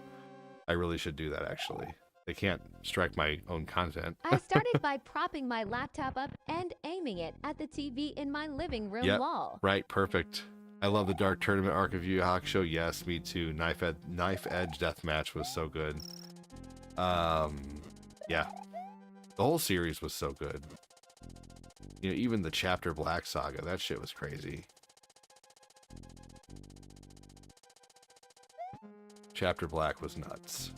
I really should do that, actually. They can't strike my own content. I started by propping my laptop up and aiming it at the TV in my living room Yep. wall. Right, perfect. I love the Dark Tournament arc of Yu Yu Hakusho. Yes, me too. Knife Edge Deathmatch was so good. Yeah. The whole series was so good. You know, even the Chapter Black saga, that shit was crazy. Chapter Black was nuts.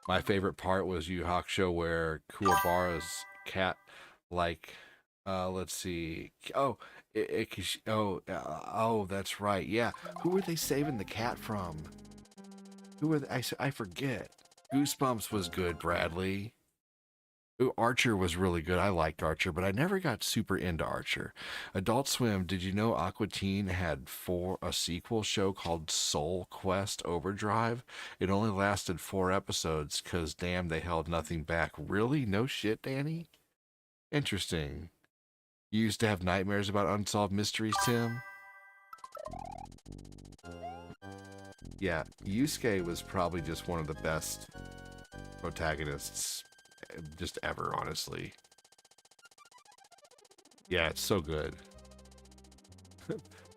My favorite part was Yu Yu Hakusho where Kuwabara's cat, like, let's see. Oh, that's right. Yeah. Who were they saving the cat from? Who were they? I forget. Goosebumps was good, Bradley. Ooh, Archer was really good. I liked Archer, but I never got super into Archer. Adult Swim, did you know Aqua Teen had a sequel show called Soul Quest Overdrive? It only lasted 4 episodes because, damn, they held nothing back. Really? No shit, Danny? Interesting. You used to have nightmares about unsolved mysteries, Tim? Yeah, Yusuke was probably just one of the best protagonists just ever, honestly. Yeah, it's so good.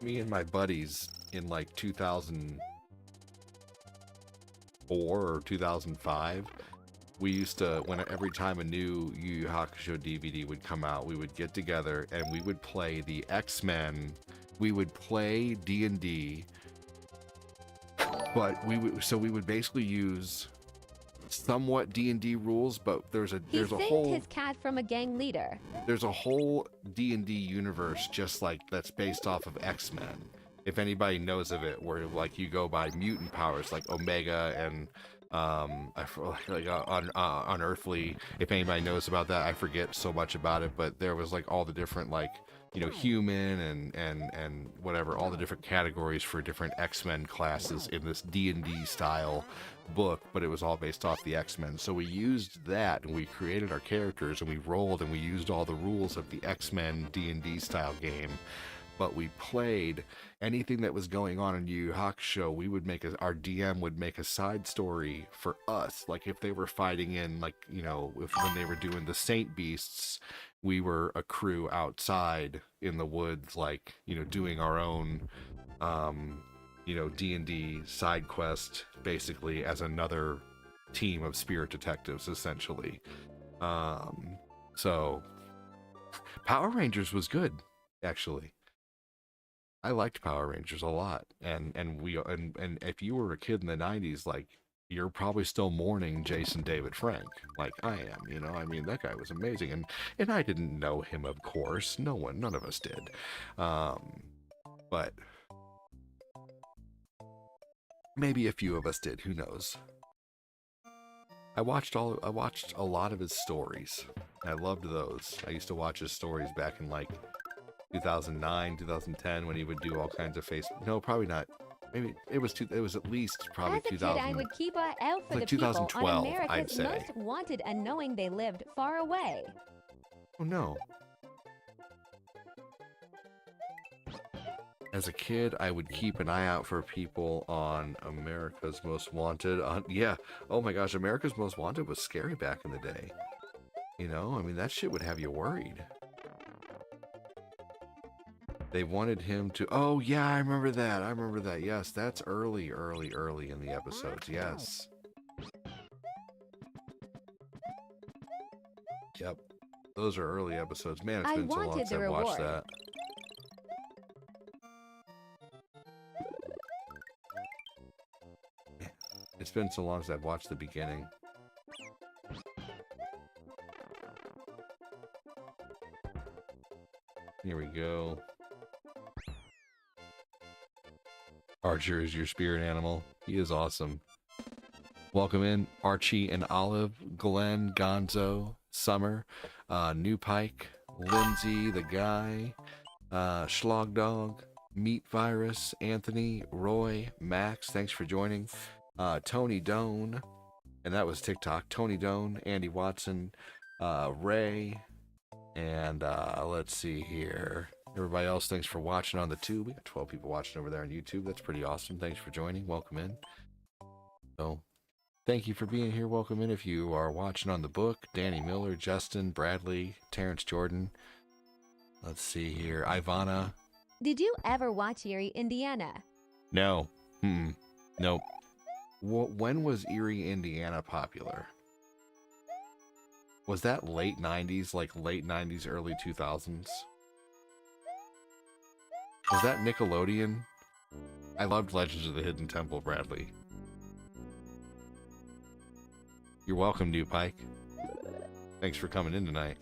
Me and my buddies in like 2004 or 2005, we used to, every time a new Yu Yu Hakusho DVD would come out, we would get together and we would play the X-Men. We would play D&D, but we would basically use somewhat D&D rules, but there's a He saved whole his cat from a gang leader. there's a whole D&D universe just like that's based off of X-Men. If anybody knows of it, where like you go by mutant powers like Omega and Unearthly. If anybody knows about that, I forget so much about it, but there was like all the different like, you know, human and whatever, all the different categories for different X-Men classes in this D&D style book, but it was all based off the X-Men. So we used that and we created our characters and we rolled and we used all the rules of the X-Men D&D style game. But we played anything that was going on in Yu Yu Hakusho. We would our DM would make a side story for us. Like if they were fighting in, like, you know, when they were doing the Saint Beasts, we were a crew outside in the woods, like, you know, doing our own, you know, D&D side quest, basically as another team of spirit detectives, essentially. So Power Rangers was good, actually. I liked Power Rangers a lot, and if you were a kid in the '90s, like you're probably still mourning Jason David Frank, like I am. You know, I mean that guy was amazing, and I didn't know him, of course. None of us did, but maybe a few of us did. Who knows? I watched a lot of his stories. I loved those. I used to watch his stories back in like 2009, 2010 when he would do all kinds of face. No, probably not. Maybe it was at least probably As a kid, 2000. I would keep an eye out for like the people 2012, on I'd America's say. Most Wanted and knowing they lived far away. Oh no. As a kid, I would keep an eye out for people on America's Most Wanted. Yeah. Oh my gosh, America's Most Wanted was scary back in the day. You know, I mean, that shit would have you worried. They wanted him to... Oh, yeah, I remember that. Yes, that's early in the episodes. Yes. Yep. Those are early episodes. Man, it's I been so long wanted since the I've watched reward. that. It's been so long since I've watched the beginning. Here we go. Archer is your spirit animal. He is awesome. Welcome in, Archie and Olive, Glenn, Gonzo, Summer, New Pike, Lindsay, the guy, Schlogdog, Meat Virus, Anthony, Roy, Max, thanks for joining. Tony Doan, and that was TikTok. Tony Doan, Andy Watson, Ray, and let's see here. Everybody else, thanks for watching on the tube. We got 12 people watching over there on YouTube. That's pretty awesome. Thanks for joining. Welcome in. So, thank you for being here. Welcome in. If you are watching on the book, Danny Miller, Justin, Bradley, Terrence Jordan. Let's see here. Ivana. Did you ever watch Erie, Indiana? No. Nope. When was Erie, Indiana popular? Was that late 90s, like late 90s, early 2000s? Was that Nickelodeon? I loved Legends of the Hidden Temple, Bradley. You're welcome, New Pike. Thanks for coming in tonight.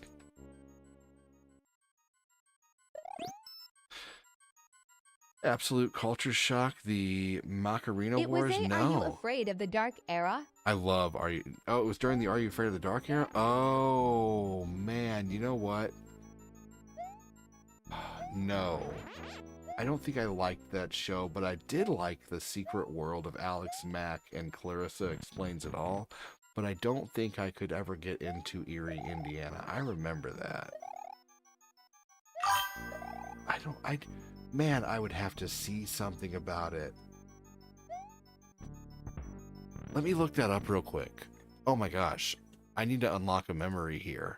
Absolute Culture Shock, the Macarena It was Wars? Are You No. Afraid of the Dark Era? I love Are You... Oh, it was during the Are You Afraid of the Dark era? Oh, man. You know what? No. I don't think I liked that show, but I did like The Secret World of Alex Mack and Clarissa Explains It All, but I don't think I could ever get into Erie, Indiana. I remember that. Man, I would have to see something about it. Let me look that up real quick. Oh my gosh. I need to unlock a memory here.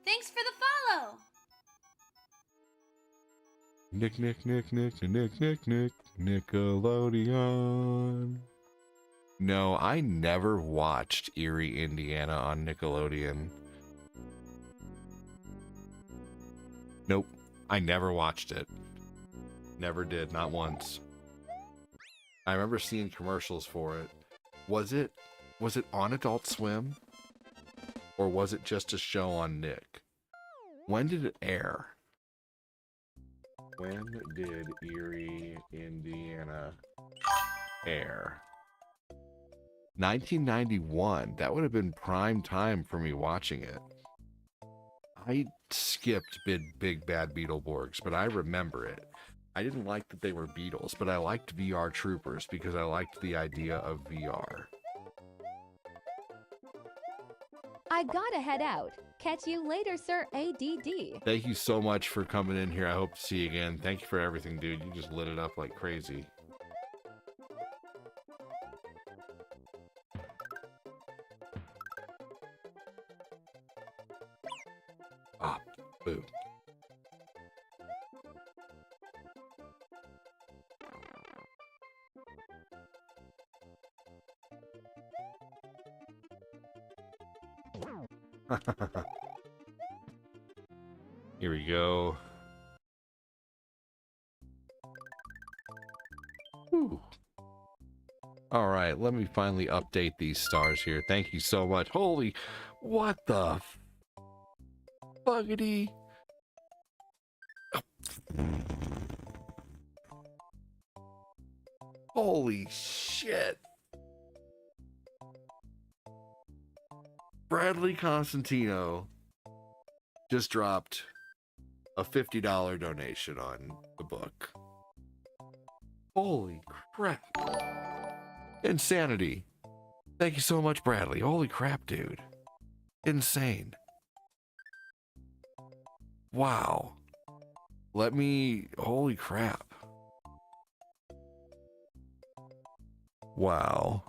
Thanks for the follow. Nickelodeon. No, I never watched Erie, Indiana on Nickelodeon. Nope, I never watched it. Never did, not once. I remember seeing commercials for it. Was it on Adult Swim? Or was it just a show on Nick? When did it air? When did Erie, Indiana air? 1991. That would have been prime time for me watching it. I skipped Big Bad Beetleborgs, but I remember it. I didn't like that they were Beatles, but I liked VR Troopers because I liked the idea of VR. I gotta head out. Catch you later, Sir ADD. Thank you so much for coming in here. I hope to see you again. Thank you for everything, dude. You just lit it up like crazy. Ah, boo. Here we go. Whew. All right, let me finally update these stars here. Thank you so much. Holy, what the buggity? Holy shit. Bradley Constantino just dropped a $50 donation on the book. Holy crap. Insanity. Thank you so much, Bradley. Holy crap, dude. Insane. Wow. Holy crap. Wow.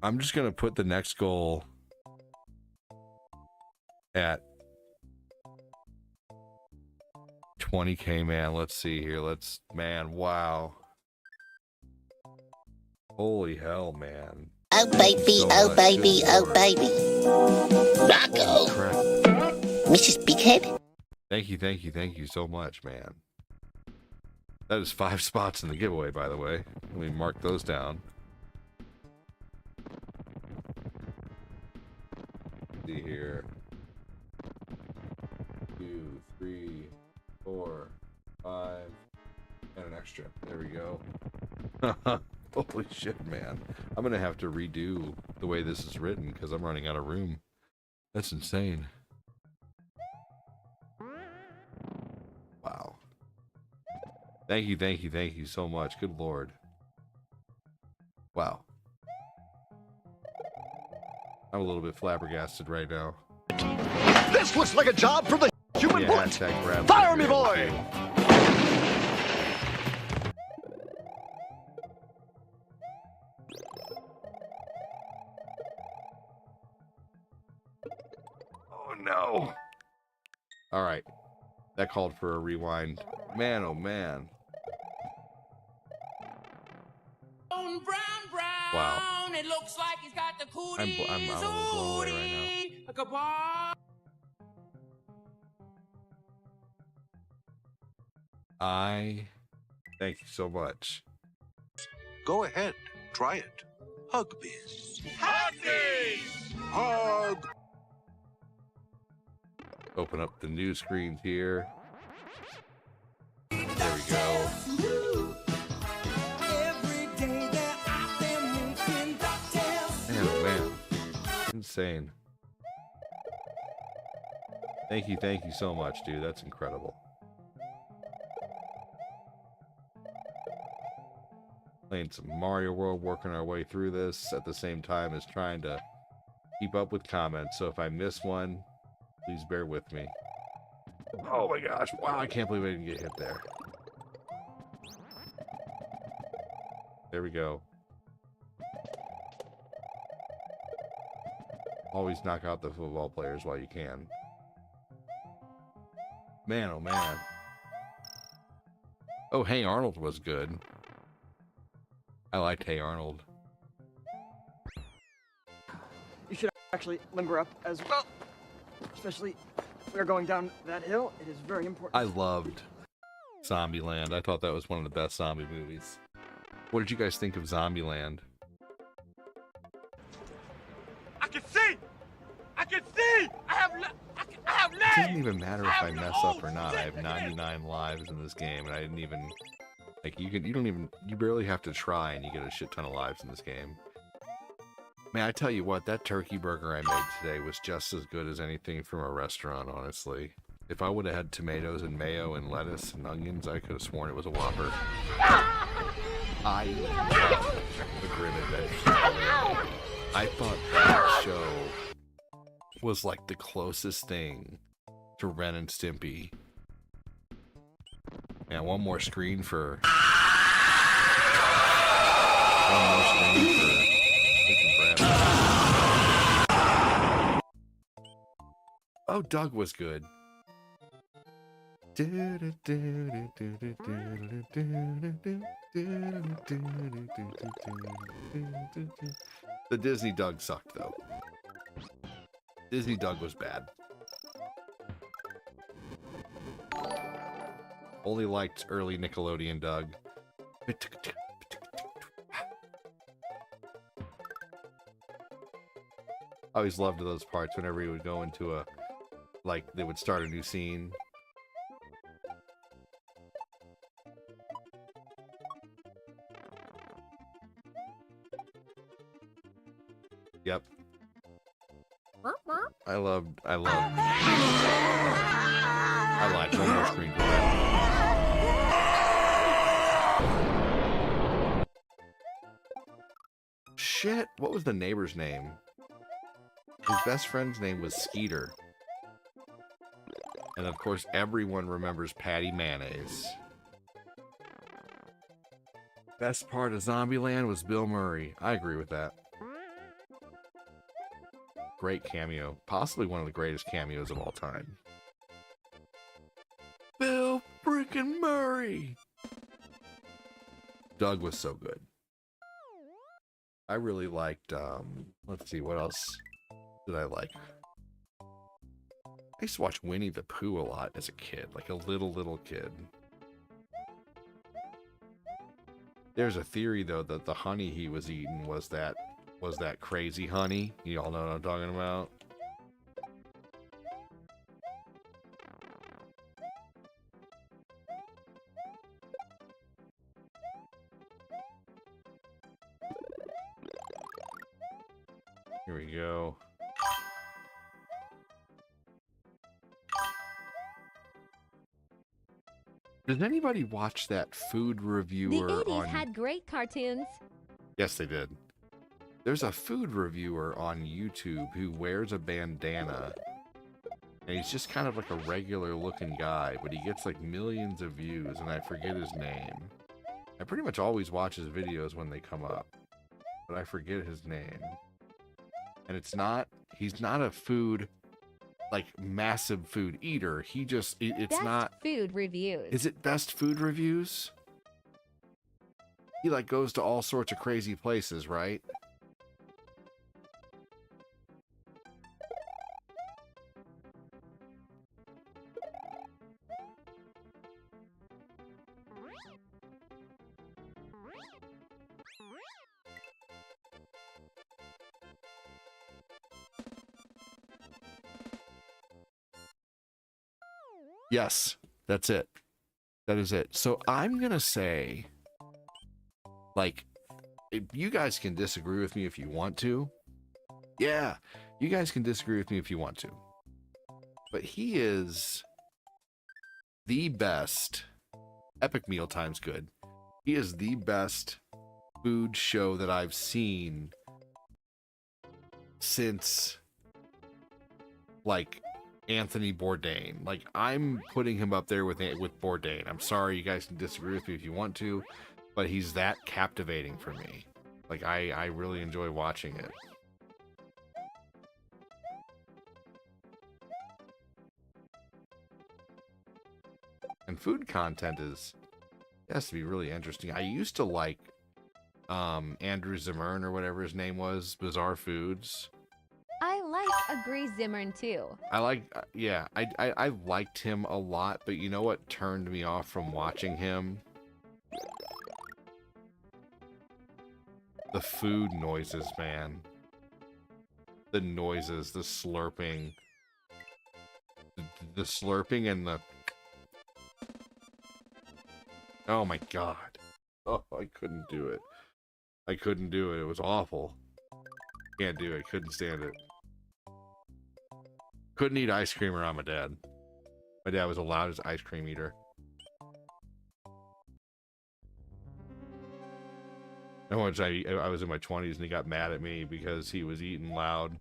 I'm just going to put the next goal at 20K, man. Let's see here. Man, wow. Holy hell, man. Oh baby, oh baby, oh baby. Rocco. Mrs. Bighead. Thank you so much, man. That is 5 spots in the giveaway, by the way. Let me mark those down. See here. 2, 3, 4, 5, and an extra. There we go. Holy shit, man. I'm gonna have to redo the way this is written because I'm running out of room. That's insane. Wow. Thank you so much. Good lord. Wow. I'm a little bit flabbergasted right now. This looks like a job for the human Yeah, bullet. hashtag Bradley. Fire me, boy! Oh no. All right. That called for a rewind. Man, oh man. Wow. It looks like he's got the I'm a little blown away right now. Thank you so much. Go ahead, try it. Hug Biz. Hug! Open up the new screens here. There we go. Man, oh man. Insane. Thank you so much, dude. That's incredible. Playing some Mario World, working our way through this at the same time as trying to keep up with comments. So if I miss one, please bear with me. Oh my gosh. Wow, I can't believe I didn't get hit there. There we go. Always knock out the football players while you can. Man, oh man. Oh, Hey Arnold was good. I liked Hey Arnold. You should actually limber up as well. Especially if we're going down that hill. It is very important. I loved Zombieland. I thought that was one of the best zombie movies. What did you guys think of Zombieland? I can see! I can see! I have It doesn't even matter if I mess up or not. I have 99 lives in this game, and I didn't even... Like, you barely have to try, and you get a shit ton of lives in this game. Man, I tell you what, that turkey burger I made today was just as good as anything from a restaurant, honestly. If I would have had tomatoes and mayo and lettuce and onions, I could have sworn it was a Whopper. I love the Grim Adventures. I thought that show was like the closest thing to Ren and Stimpy. And one more screen for... One more screen for... Oh, Doug was good. The Disney Doug sucked, though. Disney Doug was bad. Only liked early Nickelodeon Doug. I always loved those parts whenever he would go into a, like, they would start a new scene. Yep. I lied. One more screen grab. Shit, what was the neighbor's name? His best friend's name was Skeeter. And of course, everyone remembers Patty Mayonnaise. Best part of Zombieland was Bill Murray. I agree with that. Great cameo. Possibly one of the greatest cameos of all time. Bill freaking Murray! Doug was so good. I really liked, let's see, what else did I like? I used to watch Winnie the Pooh a lot as a kid, like a little kid. There's a theory, though, that the honey he was eating was that crazy honey. You all know what I'm talking about? Here we go. Does anybody watch that food The reviewer 80s on... had great cartoons. Yes, they did. There's a food reviewer on YouTube who wears a bandana. And he's just kind of like a regular looking guy, but he gets like millions of views, and I forget his name. I pretty much always watch his videos when they come up, but I forget his name. And he's not a food, like massive food eater. He just, it's Best not. food reviews. Is it Best Food Reviews? He like goes to all sorts of crazy places, right? Yes, that's it. That is it. So I'm going to say, like, you guys can disagree with me if you want to. Yeah, you guys can disagree with me if you want to. But he is the best. Epic Mealtime's good. He is the best food show that I've seen since, like, Anthony Bourdain. Like, I'm putting him up there with Bourdain. I'm sorry, you guys can disagree with me if you want to, but he's that captivating for me. Like, I really enjoy watching it. And food content has to be really interesting. I used to like Andrew Zimmern or whatever his name was, Bizarre Foods. I like Agree Zimmern too. I like, yeah, I liked him a lot, but you know what turned me off from watching him? The food noises, man. The noises, the slurping. The slurping and the... Oh my god. Oh, I couldn't do it. I couldn't do it. It was awful. Can't do it. Couldn't stand it. Couldn't eat ice cream around my dad. My dad was the loudest ice cream eater. And once I was in my 20s and he got mad at me because he was eating loud.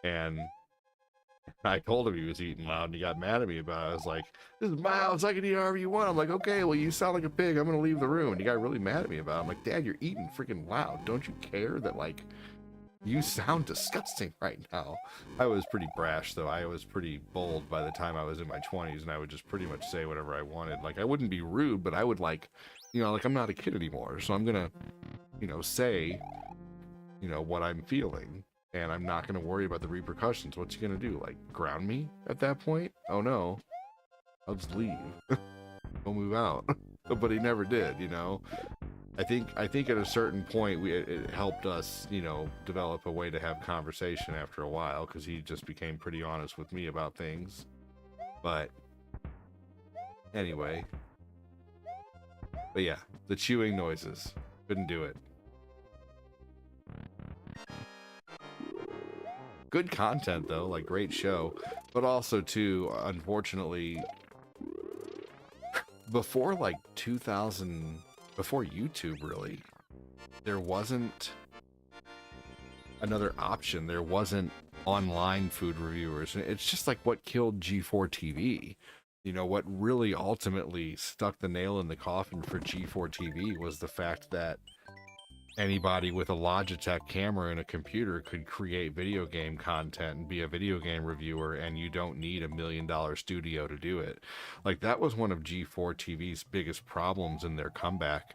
And I told him he was eating loud and he got mad at me about it. I was like, this is my house, I can eat however you want. I'm like, okay, well, you sound like a pig. I'm going to leave the room. And he got really mad at me about it. I'm like, Dad, you're eating freaking loud. Don't you care that, like, you sound disgusting right now? I was pretty brash, though. I was pretty bold by the time I was in my 20s, and I would just pretty much say whatever I wanted. Like, I wouldn't be rude, but I would, like, you know, like I'm not a kid anymore, so I'm gonna, you know, say, you know, what I'm feeling, and I'm not gonna worry about the repercussions. What's he gonna do? Like ground me at that point? Oh no, I'll just leave. We'll move out. But he never did, you know. I think at a certain point it helped us, you know, develop a way to have conversation after a while, because he just became pretty honest with me about things. But anyway, but yeah, the chewing noises, couldn't do it. Good content though, like great show, but also too, unfortunately, before like 2000, before YouTube really, there wasn't another option. There wasn't online food reviewers. It's just like what killed G4 TV. You know, what really ultimately stuck the nail in the coffin for G4 TV was the fact that anybody with a Logitech camera and a computer could create video game content and be a video game reviewer, and you don't need $1 million studio to do it. Like, that was one of G4 TV's biggest problems in their comeback.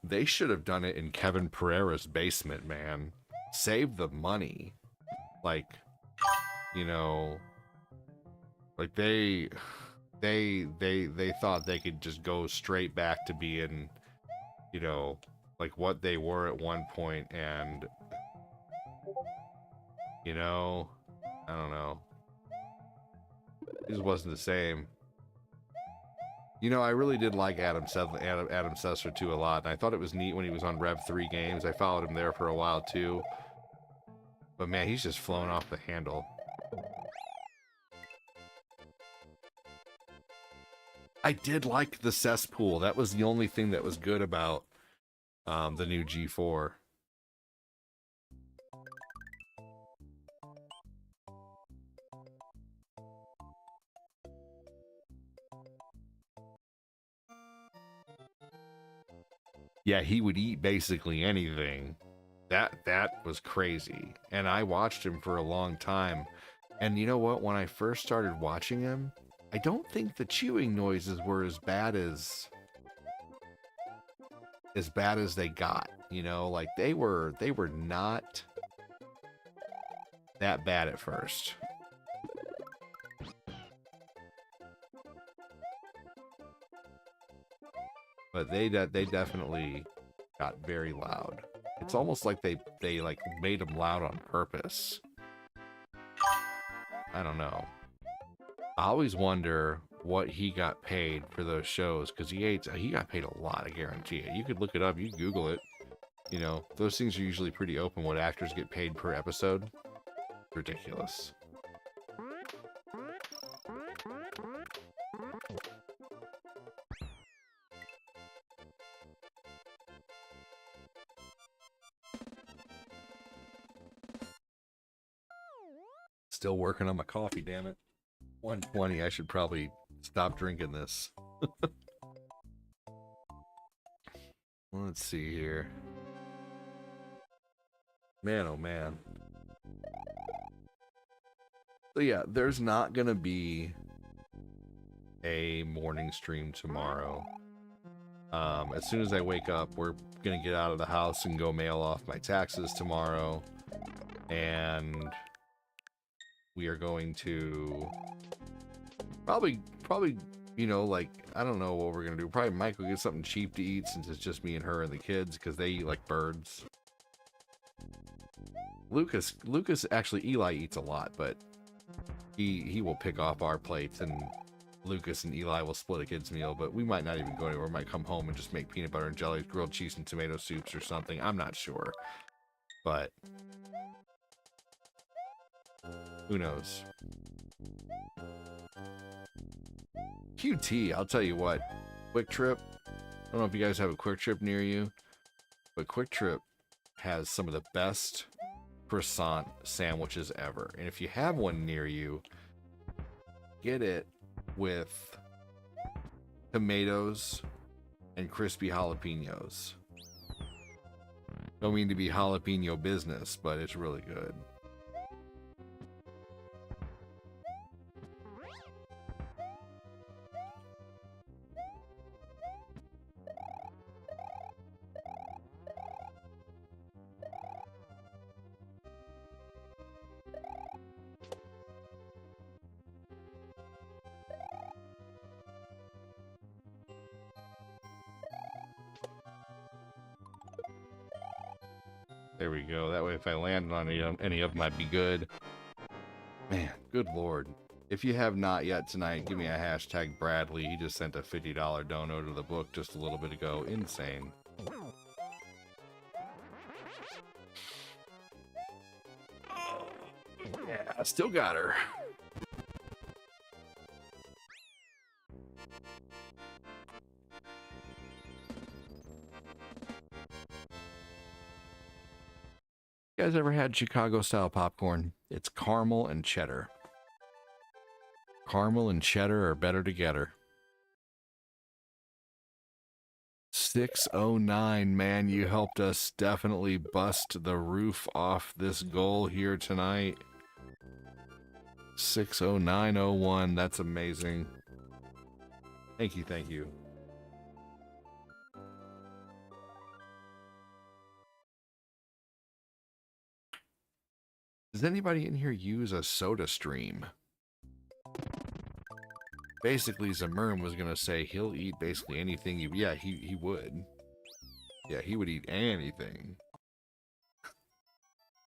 They should have done it in Kevin Pereira's basement, man. Save the money. Like, you know, like they thought they could just go straight back to being, you know, like what they were at one point, and you know, I don't know, it just wasn't the same. You know, I really did like Adam Sessler too a lot, and I thought it was neat when he was on Rev 3 Games. I followed him there for a while too, but man, he's just flown off the handle. I did like the cesspool. That was the only thing that was good about the new G4. Yeah, he would eat basically anything. That was crazy. And I watched him for a long time. And you know what? When I first started watching him, I don't think the chewing noises were as bad as they got. You know, like they were not that bad at first. But they definitely got very loud. It's almost like they like made them loud on purpose. I don't know. I always wonder what he got paid for those shows, because he got paid a lot, I guarantee it. You could look it up, you could Google it. You know, those things are usually pretty open, what actors get paid per episode. Ridiculous. Still working on my coffee, damn it. 1:20, I should probably stop drinking this. Let's see here. Man, oh man. So yeah, there's not gonna be a morning stream tomorrow. As soon as I wake up, we're gonna get out of the house and go mail off my taxes tomorrow. And we are going to probably, you know, like, I don't know what we're gonna do. Probably Mike will get something cheap to eat, since it's just me and her and the kids, because they eat like birds. Lucas, actually, Eli eats a lot, but he will pick off our plates, and Lucas and Eli will split a kid's meal, but we might not even go anywhere. We might come home and just make peanut butter and jelly, grilled cheese and tomato soups or something. I'm not sure, but who knows? QT, I'll tell you what, Quick Trip, I don't know if you guys have a Quick Trip near you, but Quick Trip has some of the best croissant sandwiches ever. And if you have one near you, get it with tomatoes and crispy jalapenos. Don't mean to be jalapeno business, but it's really good. There we go. That way if I landed on any of them, I'd be good. Man, good lord. If you have not yet tonight, give me a hashtag Bradley. He just sent a $50 dono to the book just a little bit ago. Insane. Yeah, I still got her. You guys ever had Chicago style popcorn? It's caramel and cheddar. Caramel and cheddar are better together. 609, man, you helped us definitely bust the roof off this goal here tonight. 60901, that's amazing. Thank you, thank you. Does anybody in here use a soda stream? Basically, Zamurn was gonna say he'll eat basically anything you... Yeah, he would. Yeah, he would eat anything.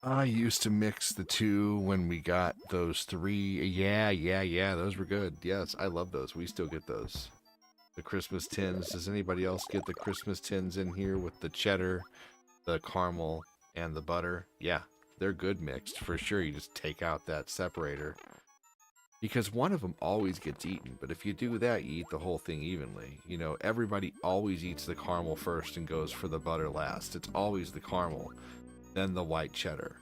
I used to mix the two when we got those 3. Yeah, those were good. Yes, I love those. We still get those. The Christmas tins. Does anybody else get the Christmas tins in here with the cheddar, the caramel, and the butter? Yeah, they're good mixed for sure. You just take out that separator. Because one of them always gets eaten, but if you do that, you eat the whole thing evenly. You know, everybody always eats the caramel first and goes for the butter last. It's always the caramel, then the white cheddar.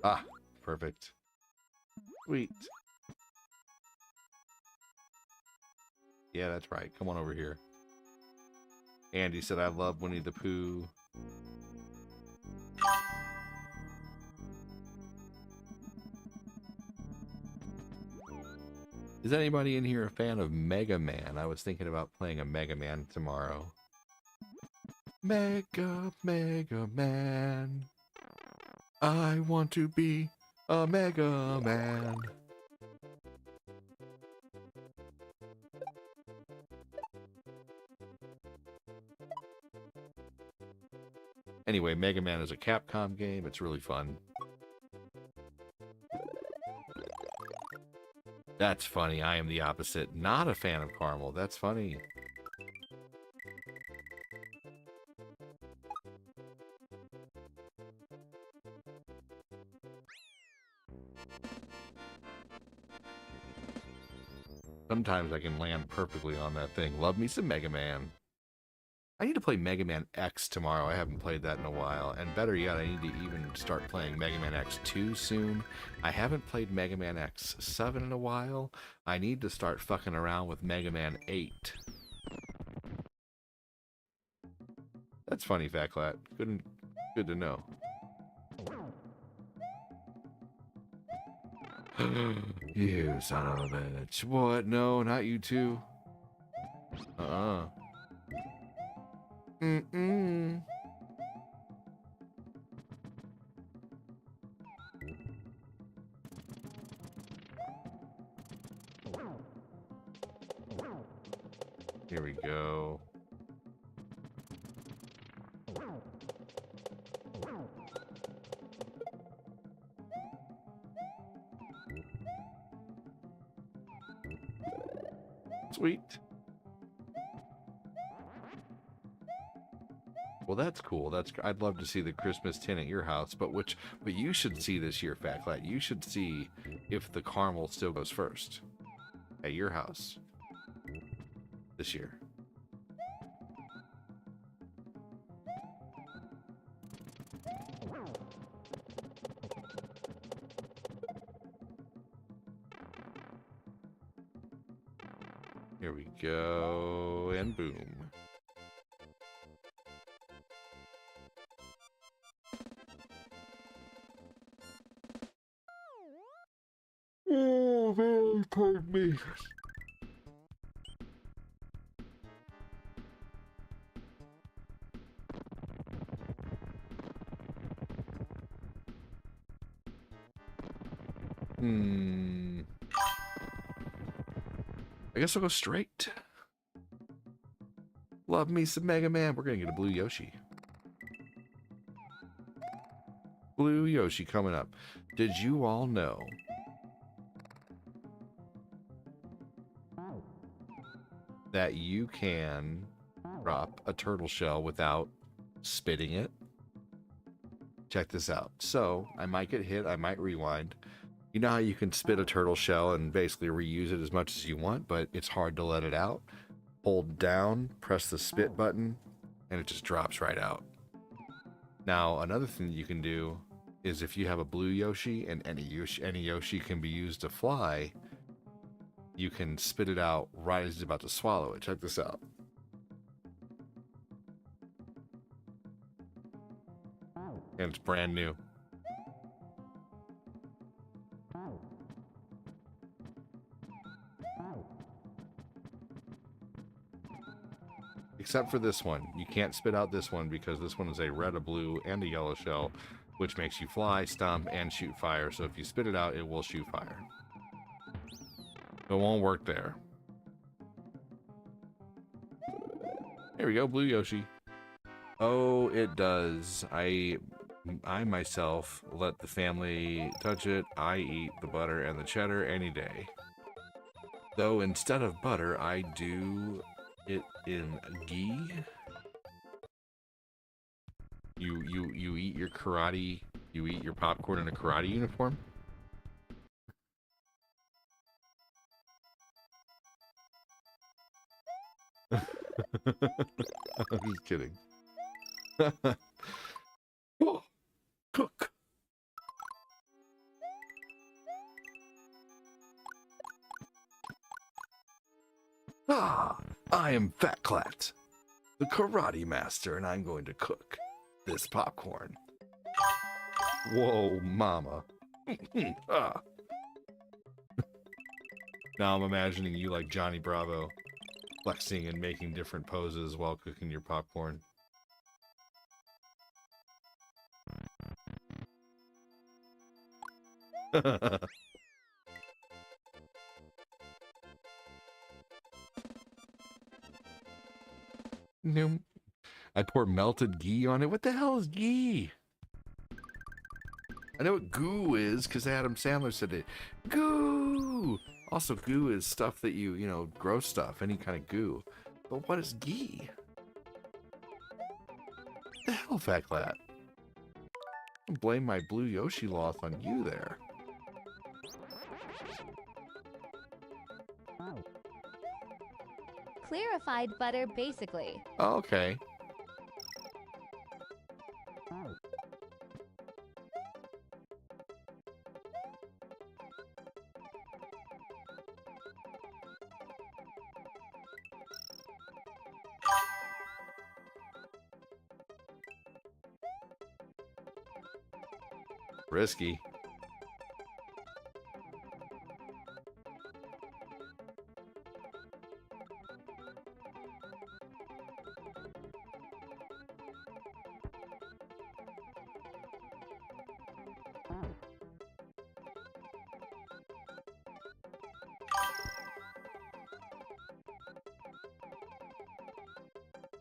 Ah, perfect. Sweet. Yeah, that's right. Come on over here. Andy said, I love Winnie the Pooh. Is anybody in here a fan of Mega Man? I was thinking about playing a Mega Man tomorrow. Mega Man. I want to be a Mega Man. Anyway, Mega Man is a Capcom game. It's really fun. That's funny. I am the opposite. Not a fan of caramel. That's funny. Sometimes I can land perfectly on that thing. Love me some Mega Man. I need to play Mega Man X tomorrow. I haven't played that in a while. And better yet, I need to even start playing Mega Man X2 soon. I haven't played Mega Man X7 in a while. I need to start fucking around with Mega Man 8. That's funny, Fatclat. Good to know. You son of a bitch. What? No, not you too. Mm-mm. Here we go. Sweet. Well, that's cool. I'd love to see the Christmas tin at your house, but you should see this year, Fatclat. You should see if the caramel still goes first at your house this year. Here we go, and boom. Oh, very Pardon me. I guess I'll go straight. Love me some Mega Man. We're gonna get a blue Yoshi. Blue Yoshi coming up. Did you all know that you can drop a turtle shell without spitting it? Check this out. So I might get hit, I might rewind. You know how you can spit a turtle shell and basically reuse it as much as you want, but it's hard to let it out? Hold down, press the spit button, and it just drops right out. Now, another thing you can do is if you have a blue Yoshi and any Yoshi can be used to fly, you can spit it out right as it's about to swallow it. Check this out. And it's brand new. Except for this one. You can't spit out this one because this one is a red, a blue, and a yellow shell, which makes you fly, stomp, and shoot fire. So if you spit it out, it will shoot fire. It won't work there. There we go, blue Yoshi. Oh, it does. I myself let the family touch it. I eat the butter and the cheddar any day. Though instead of butter, I do it in ghee. You eat your karate, you eat your popcorn in a karate uniform. I'm just kidding. Oh, cook. Ah, I am Fat Clat, the karate master, and I'm going to cook this popcorn. Whoa, mama. Ah. Now I'm imagining you like Johnny Bravo, flexing and making different poses while cooking your popcorn. No, I pour melted ghee on it. What the hell is ghee? I know what goo is because Adam Sandler said it. Goo! Also, goo is stuff that you know, gross stuff, any kind of goo. But what is ghee? What the hell, Fat Clat? Don't blame my blue Yoshi loss on you there. Clarified butter, basically. Oh, okay. Risky.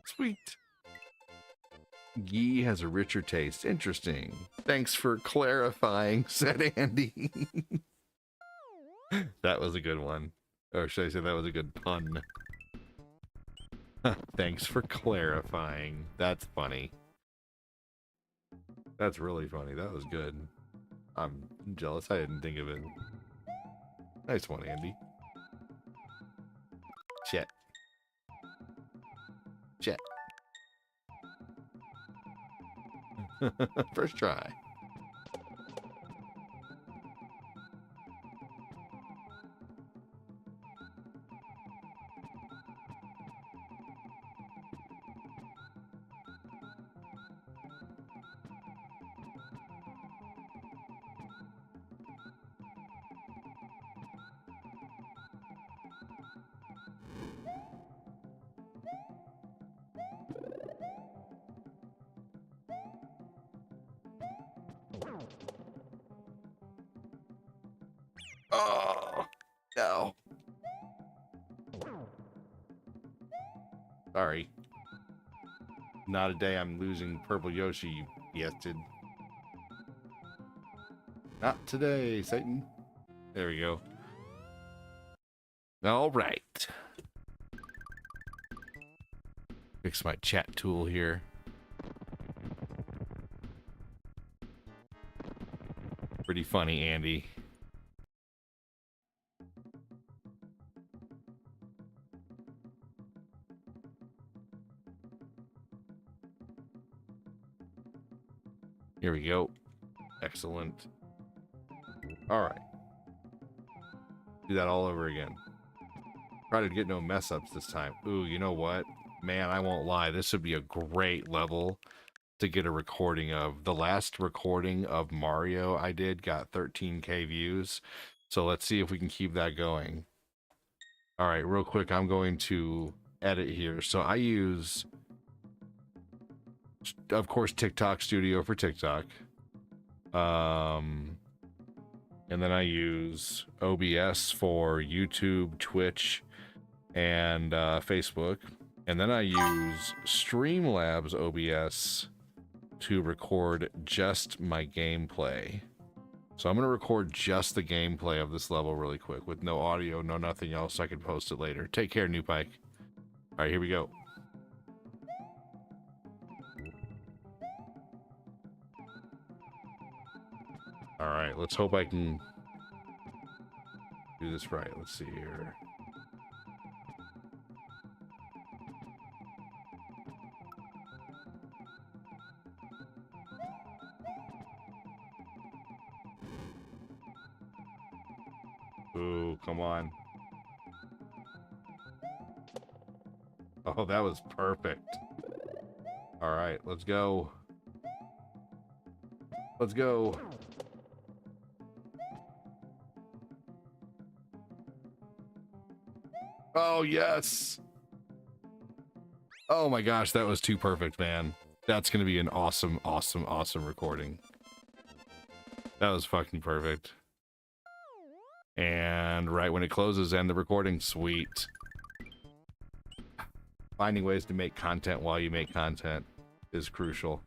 Sweet. Ghee has a richer taste. Interesting. Thanks for clarifying, said Andy. That was a good one. Or should I say that was a good pun? Thanks for clarifying. That's funny. That's really funny. That was good. I'm jealous I didn't think of it. Nice one, Andy. Shit. Shit. First try. Oh, no. Sorry. Not a day I'm losing Purple Yoshi, you bastard. Not today, Satan. There we go. All right. Fix my chat tool here. Pretty funny, Andy. Here we go. Excellent. All right. Do that all over again. Try to get no mess ups this time. Ooh, you know what? Man, I won't lie. This would be a great level to get a recording of. The last recording of Mario I did got 13K views. So let's see if we can keep that going. All right, real quick, I'm going to edit here. So I use, of course, TikTok Studio for TikTok. And then I use OBS for YouTube, Twitch, and Facebook. And then I use Streamlabs OBS to record just my gameplay. So I'm going to record just the gameplay of this level really quick with no audio, no nothing else, so I can post it later. Take care, New Pike. All right, here we go. All right, let's hope I can do this right. Let's see here. Ooh, come on. Oh, that was perfect. All right, let's go. Let's go. Oh, yes. Oh my gosh, that was too perfect, man. That's going to be an awesome, awesome, awesome recording. That was fucking perfect. And right when it closes, end the recording. Sweet. Finding ways to make content while you make content is crucial.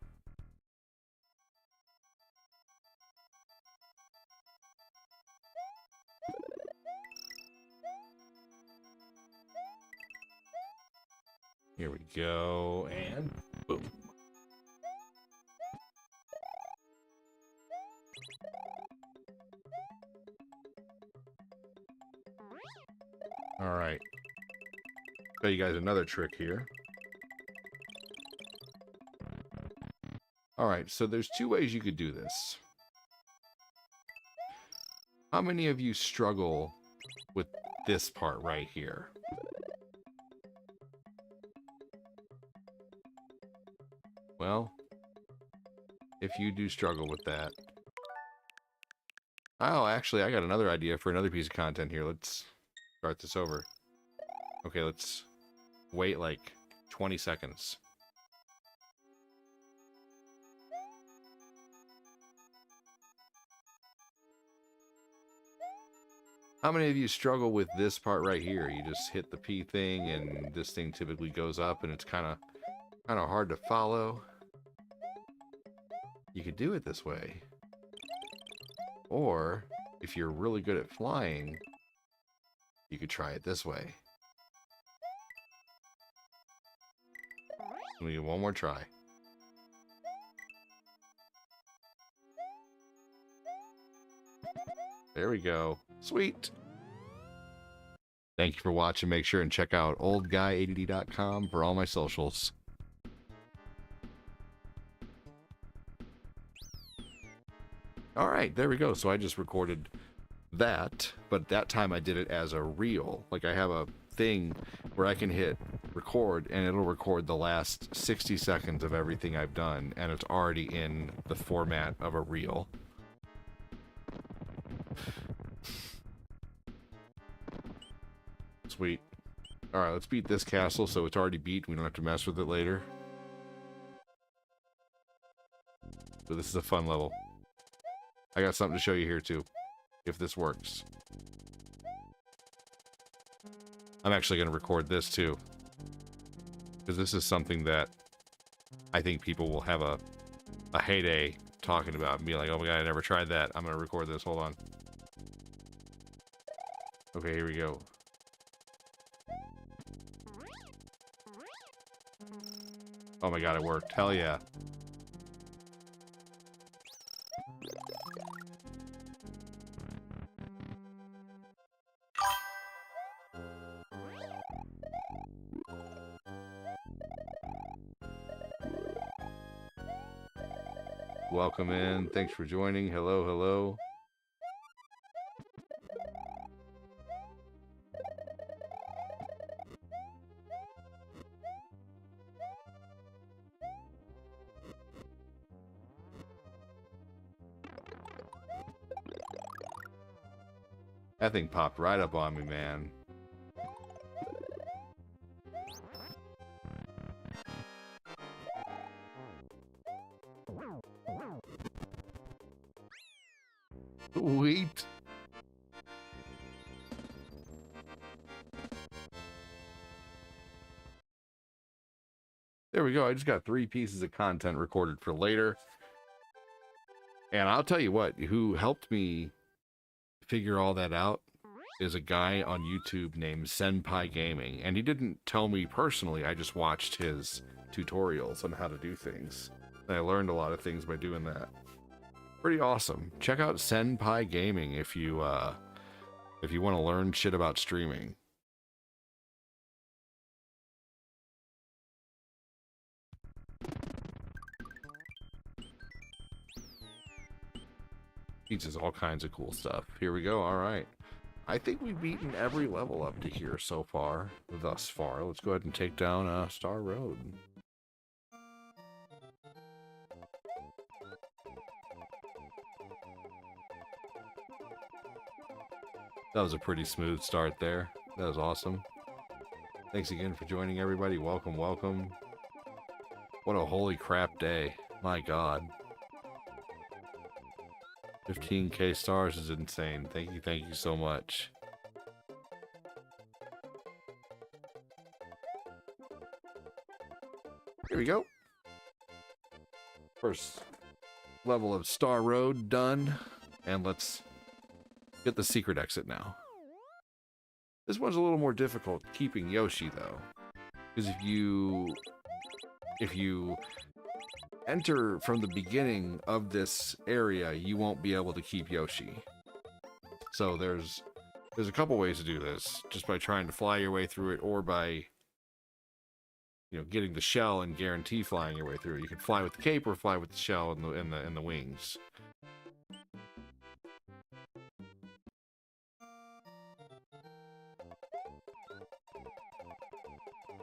Here we go, and boom. All right. Show you guys another trick here. All right, so there's two ways you could do this. How many of you struggle with this part right here? Well, if you do struggle with that. Oh, actually, I got another idea for another piece of content here. Let's start this over. Okay, let's wait like 20 seconds. How many of you struggle with this part right here? You just hit the P thing and this thing typically goes up and it's kind of hard to follow. You could do it this way. Or if you're really good at flying, you could try it this way. Let me get one more try. There we go. Sweet. Thank you for watching. Make sure and check out oldguyadd.com for all my socials. All right, there we go. So I just recorded that, but that time I did it as a reel. Like I have a thing where I can hit record and it'll record the last 60 seconds of everything I've done, and it's already in the format of a reel. Sweet. All right, let's beat this castle so it's already beat. We don't have to mess with it later. So this is a fun level. I got something to show you here too, if this works. I'm actually going to record this too, because this is something that I think people will have a heyday talking about and be like, oh my god, I never tried that. I'm going to record this. Hold on. Okay, here we go. Oh my god, it worked. Hell yeah. Welcome in. Thanks for joining. Hello, hello. That thing popped right up on me, man. Sweet. There we go. I just got 3 pieces of content recorded for later. And I'll tell you what, who helped me figure all that out is a guy on YouTube named Senpai Gaming. And he didn't tell me personally, I just watched his tutorials on how to do things. And I learned a lot of things by doing that. Pretty awesome. Check out Senpai Gaming if you want to learn shit about streaming. Teaches all kinds of cool stuff. Here we go. All right. I think we've beaten every level up to here so far, thus far. Let's go ahead and take down Star Road. That was a pretty smooth start there. That was awesome. Thanks again for joining, everybody. Welcome, welcome. What a holy crap day. My god. 15k stars is insane. Thank you so much. Here we go. First level of Star Road done. And let's get the secret exit now. This one's a little more difficult keeping Yoshi though. Because if you enter from the beginning of this area, you won't be able to keep Yoshi. So there's a couple ways to do this. Just by trying to fly your way through it, or by getting the shell and guarantee flying your way through it. You can fly with the cape or fly with the shell and the wings.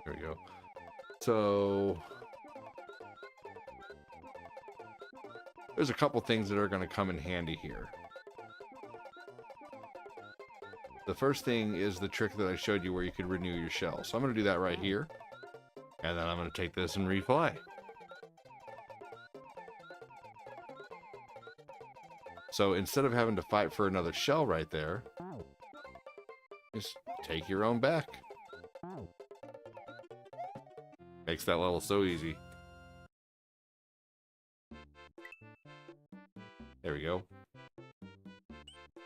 There we go. So there's a couple things that are going to come in handy here. The first thing is the trick that I showed you where you could renew your shell. So I'm going to do that right here. And then I'm going to take this and refly. So instead of having to fight for another shell right there, just take your own back. Makes that level so easy. There we go.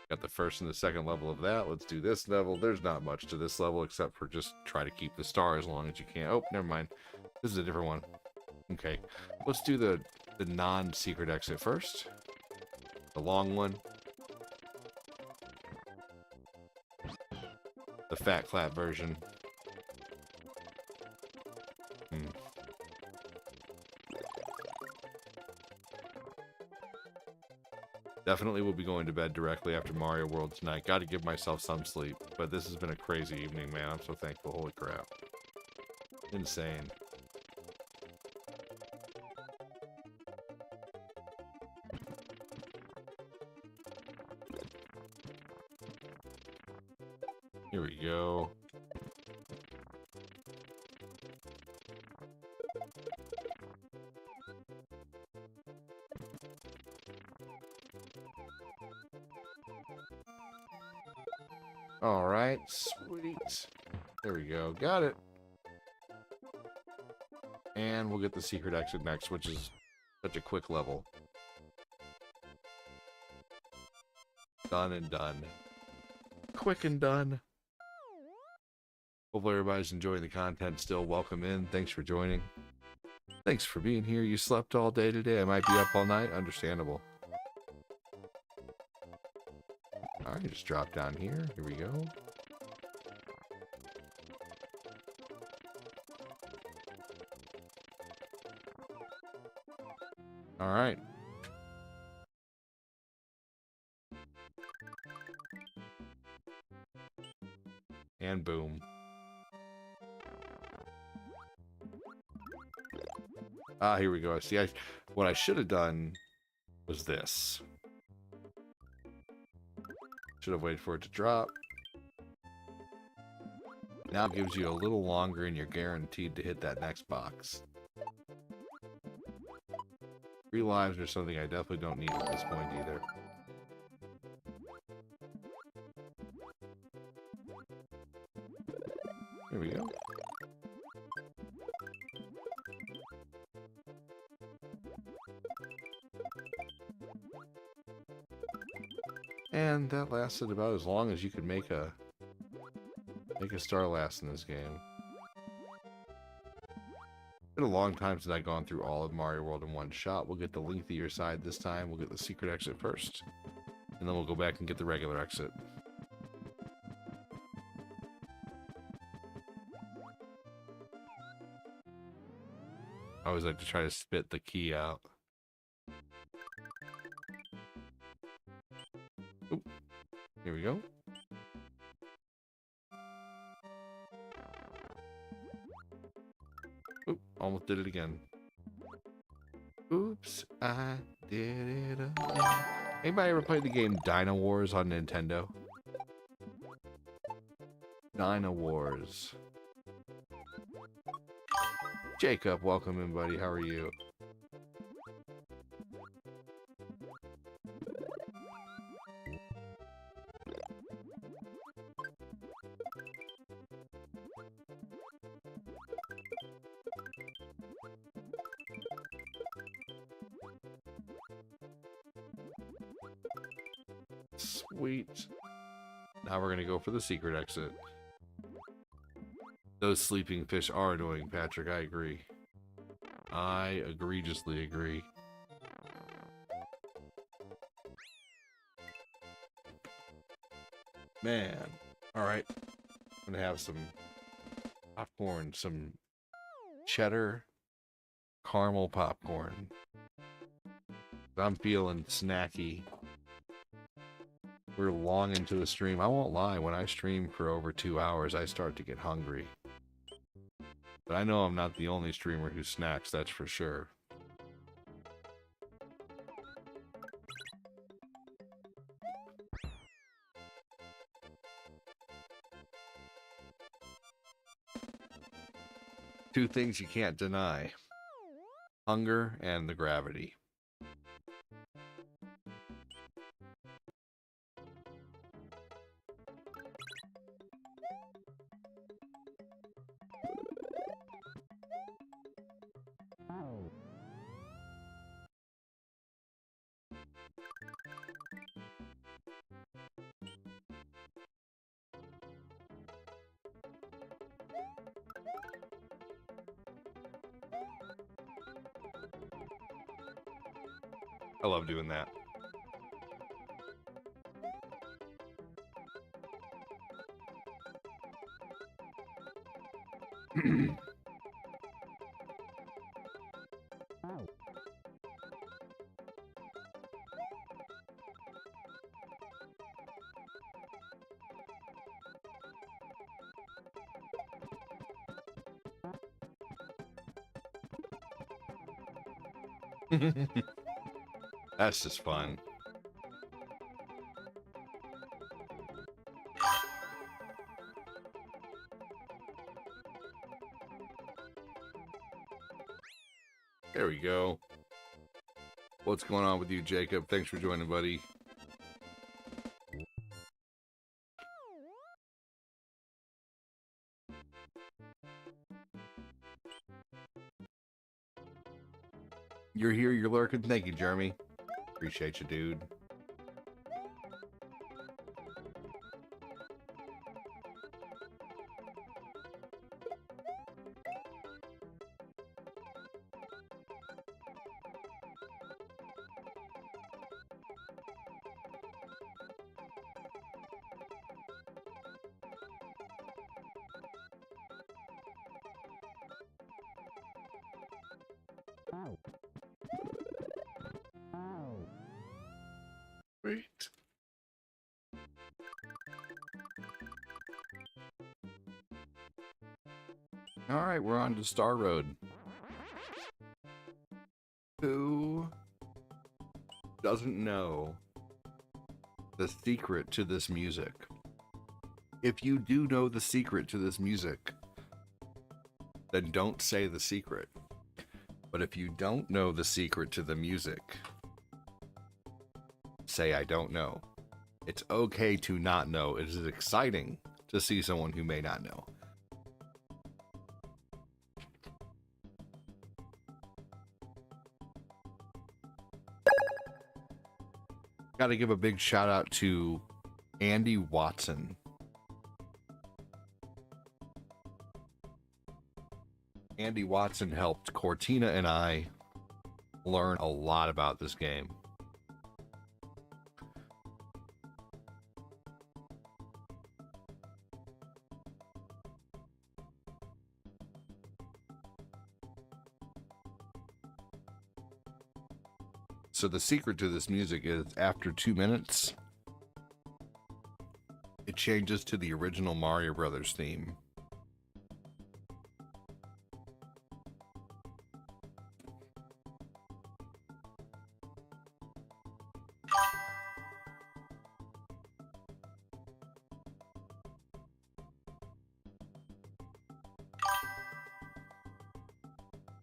Got the first and the second level of that. Let's do this level. There's not much to this level except for just try to keep the star as long as you can. Oh, never mind. This is a different one. Okay. Let's do the non-secret exit first. The long one. The fat clap version. Definitely will be going to bed directly after Mario World tonight. Got to give myself some sleep. But this has been a crazy evening, man. I'm so thankful. Holy crap. Insane. Here we go. All right, sweet. There we go. Got it. And we'll get the secret exit next, which is such a quick level. Done and done. Quick and done. Hopefully everybody's enjoying the content still. Welcome in. Thanks for joining. Thanks for being here. You slept all day today. I might be up all night. Understandable. Alright, just drop down here. Here we go. Alright. And boom. Ah, here we go. See, what I should have done was this. Should have waited for it to drop. Now it gives you a little longer and you're guaranteed to hit that next box. 3 lives are something I definitely don't need at this point either. Here we go. And that lasted about as long as you could make a star last in this game. It's been a long time since I've gone through all of Mario World in one shot. We'll get the lengthier side this time. We'll get the secret exit first. And then we'll go back and get the regular exit. I always like to try to spit the key out. Oop. Here we go. Oop, almost did it again. Oops, I did it again. Anybody ever played the game Dino Wars on Nintendo? Dino Wars. Jacob, welcome in, buddy. How are you? Sweet. Now we're gonna go for the secret exit. Those sleeping fish are annoying, Patrick. I agree. I egregiously agree. Man. Alright. I'm gonna have some popcorn, some cheddar caramel popcorn. I'm feeling snacky. We're long into the stream. I won't lie, when I stream for over 2 hours, I start to get hungry. But I know I'm not the only streamer who snacks, that's for sure. Two things you can't deny. Hunger and the gravity. I love doing that. That's just fun. There we go. What's going on with you, Jacob? Thanks for joining, buddy. You're here, you're lurking. Thank you, Jeremy. Appreciate you, dude. Great. All right, we're on to Star Road. Who doesn't know the secret to this music? If you do know the secret to this music, then don't say the secret. But if you don't know the secret to the music, say I don't know. It's okay to not know. It is exciting to see someone who may not know. Got to give a big shout out to Andy Watson. Andy Watson helped Cortina and I learn a lot about this game. So the secret to this music is after 2 minutes, it changes to the original Mario Brothers theme.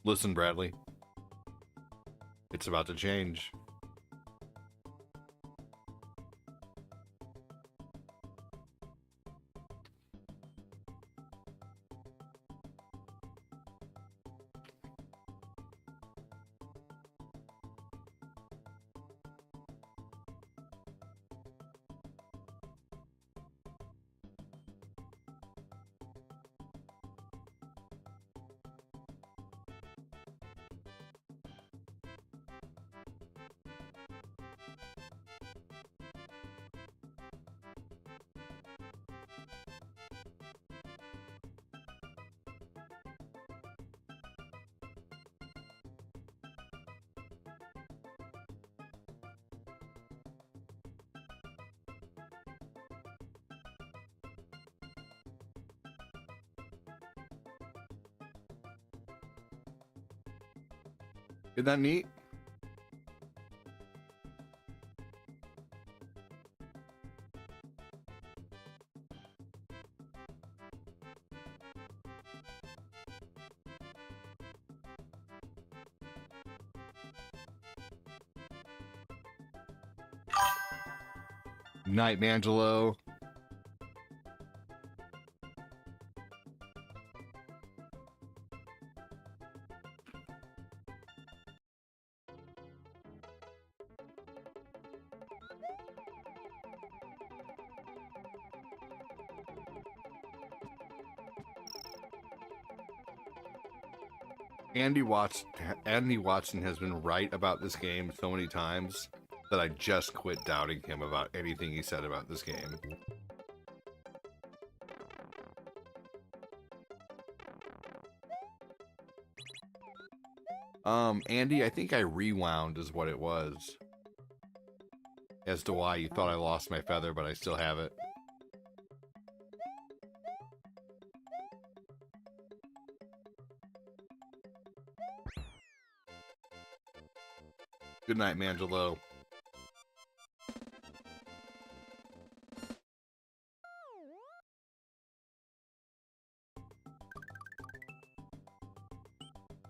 Listen, Bradley. It's about to change. Isn't that neat? Night, Mangelo. Andy Watson has been right about this game so many times that I just quit doubting him about anything he said about this game. Andy, I think I rewound is what it was. As to why you thought I lost my feather, but I still have it. Good night, Mangelo.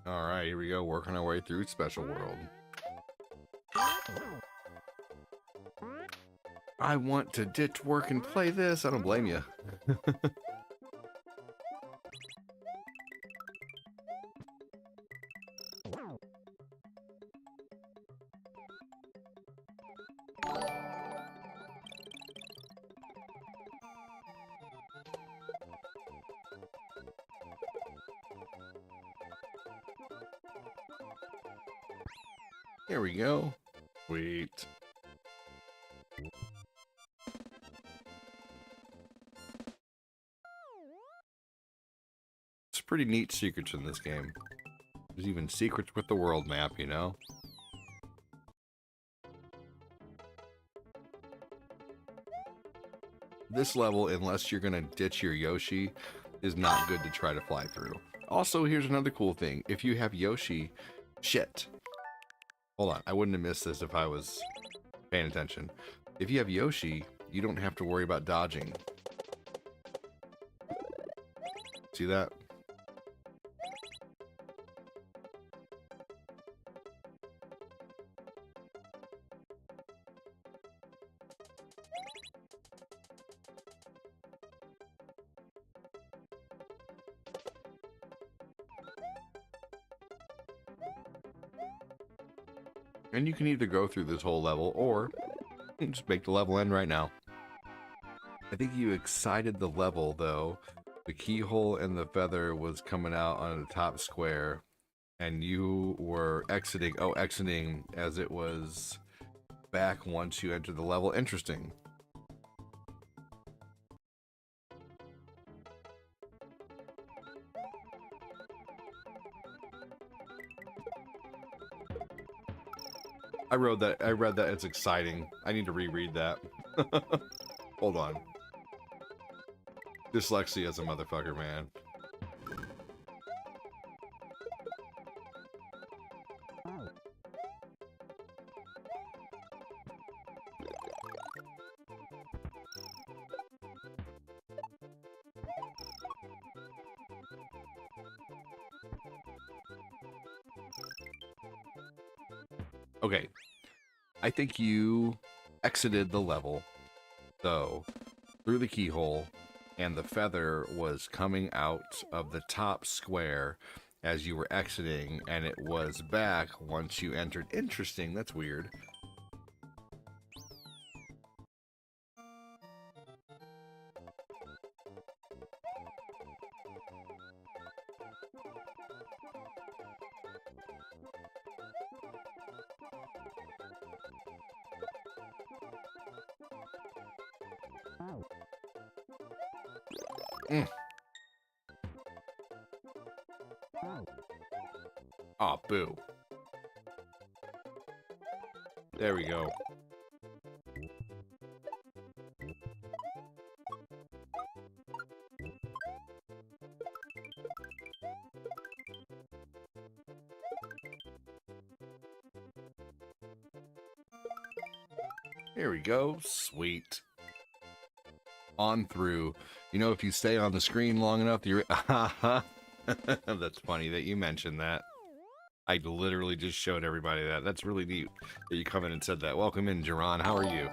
Alright, here we go, working our way through Special World. I want to ditch work and play this. I don't blame you. Here we go. Sweet. It's pretty neat secrets in this game. There's even secrets with the world map, you know? This level, unless you're gonna ditch your Yoshi, is not good to try to fly through. Also, here's another cool thing. If you have Yoshi... Shit. Hold on, I wouldn't have missed this if I was paying attention. If you have Yoshi, you don't have to worry about dodging. See that? And you can either go through this whole level, or just make the level end right now. I think you excited the level, though. The keyhole and the feather was coming out on the top square, and you were exiting as it was back once you entered the level. Interesting. I read that. It's exciting. I need to reread that. Hold on. Dyslexia is a motherfucker, man. Okay, I think you exited the level, though, through the keyhole, and the feather was coming out of the top square as you were exiting, and it was back once you entered. Interesting, that's weird. Aw, boo. There we go. Here we go. Sweet. On through. You know, if you stay on the screen long enough, you're... That's funny that you mentioned that. I literally just showed everybody that. That's really neat that you come in and said that. Welcome in, Jiron. How are you?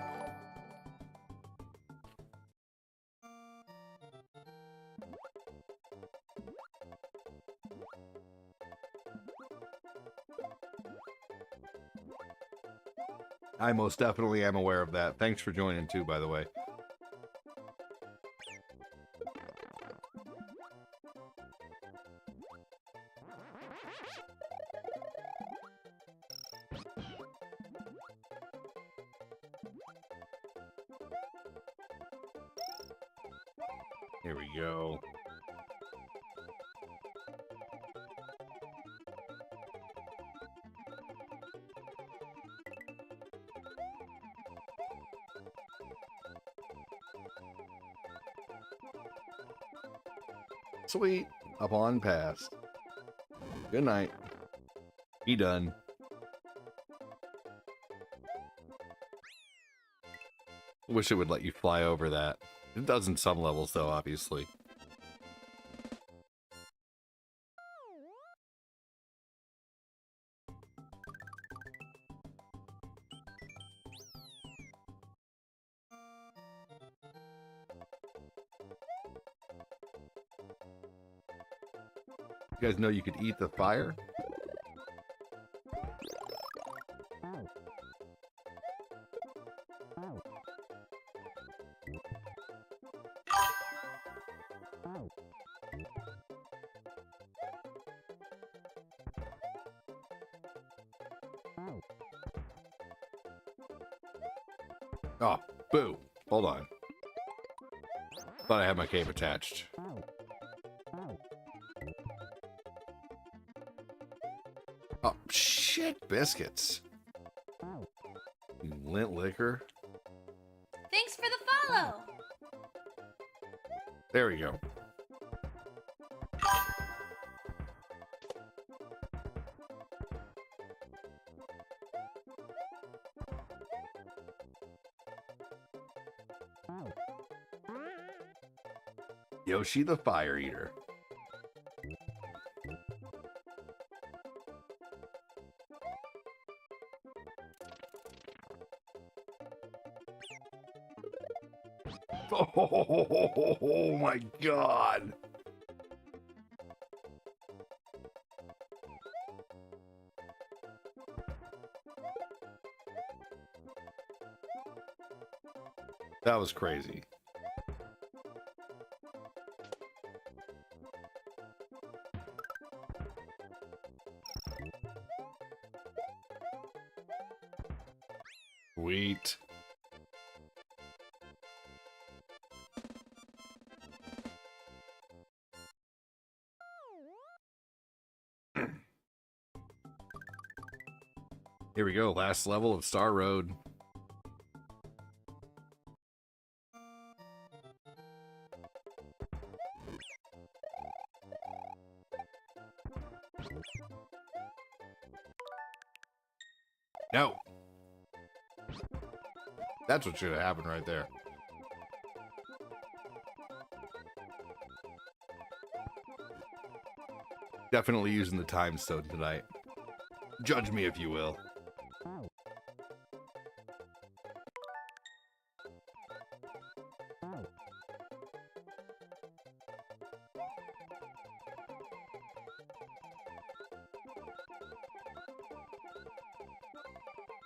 I most definitely am aware of that. Thanks for joining too, by the way. Here we go. Sweet. Up on past. Good night. Be done. Wish it would let you fly over that. It does in some levels, though, obviously. You guys know you could eat the fire? Oh, boo. Hold on. Thought I had my cape attached. Oh, shit, biscuits. You lint liquor. Thanks for the follow. There we go. Yoshi the Fire Eater. Oh my god. That was crazy. Sweet. Here we go, last level of Star Road. No. That's what should have happened right there. Definitely using the time stone tonight. Judge me if you will.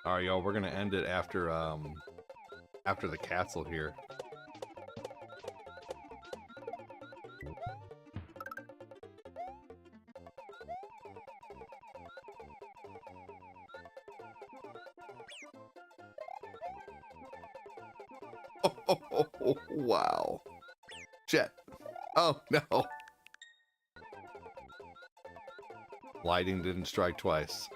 All right, y'all, we're gonna end it after the castle here. Oh, wow. Shit. Oh, no. Lighting didn't strike twice.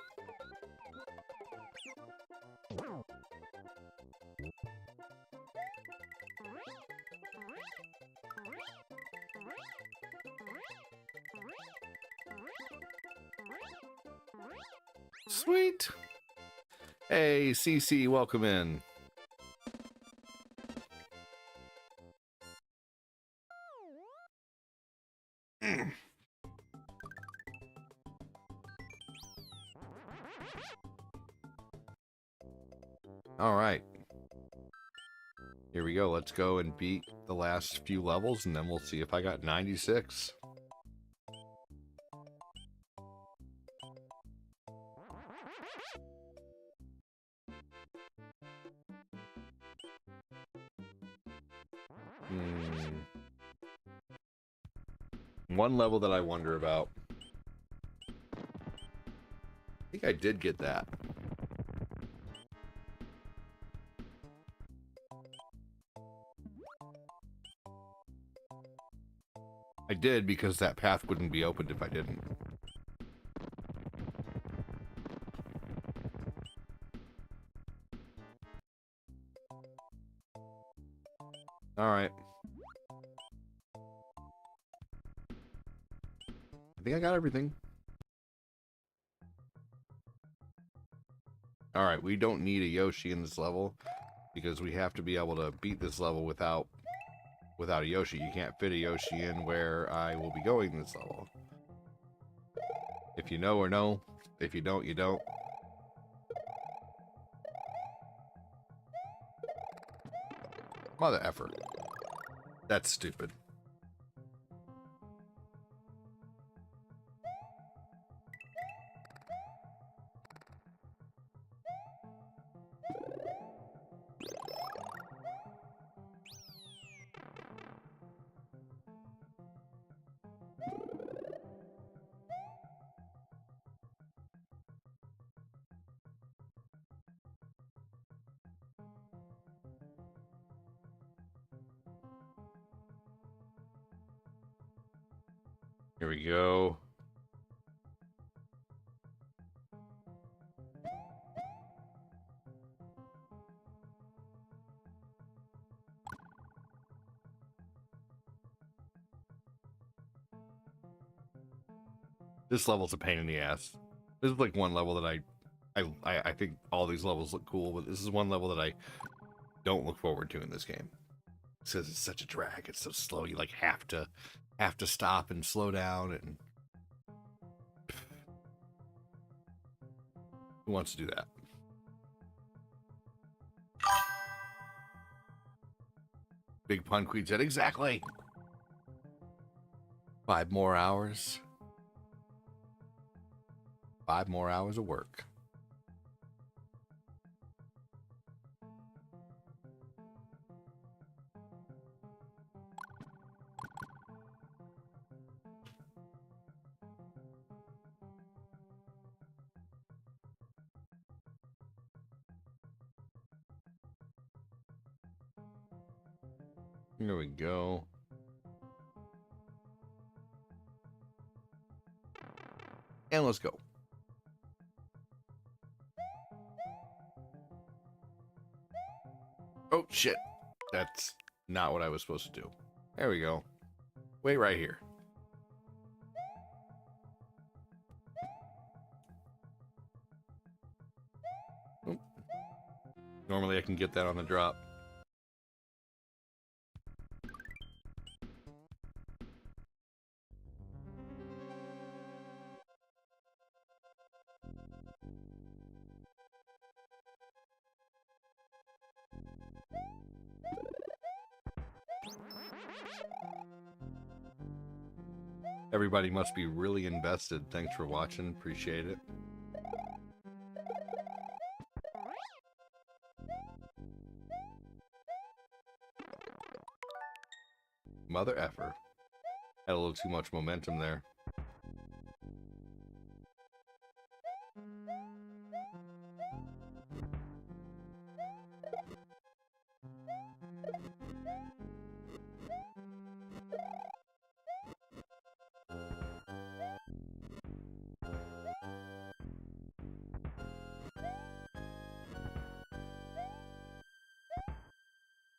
Sweet. Hey, CC, welcome in. All right. Here we go. Let's go and beat the last few levels, and then we'll see if I got 96. One level that I wonder about. I think I did get that. I did, because that path wouldn't be opened if I didn't. All right. I think I got everything. All right, we don't need a Yoshi in this level because we have to be able to beat this level without a Yoshi. You can't fit a Yoshi in where I will be going this level. If you know or know, if you don't, you don't. Mother effer. That's stupid. Here we go. This level's a pain in the ass. This is like one level that I think all these levels look cool, but this is one level that I don't look forward to in this game. It says it's such a drag. It's so slow. You like have to stop and slow down. And who wants to do that? Big Pun Queen said exactly. 5 more hours. 5 more hours of work. Here we go. And let's go. Oh, shit. That's not what I was supposed to do. There we go. Wait right here. Oh. Normally I can get that on the drop. Everybody must be really invested. Thanks for watching. Appreciate it. Mother effer. Had a little too much momentum there.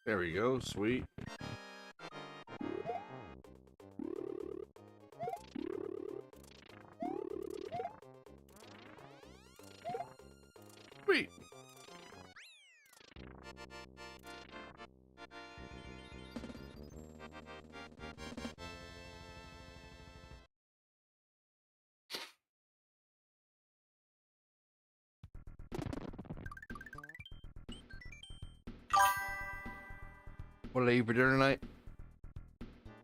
There we go, sweet. Sweet. What did I eat for dinner tonight?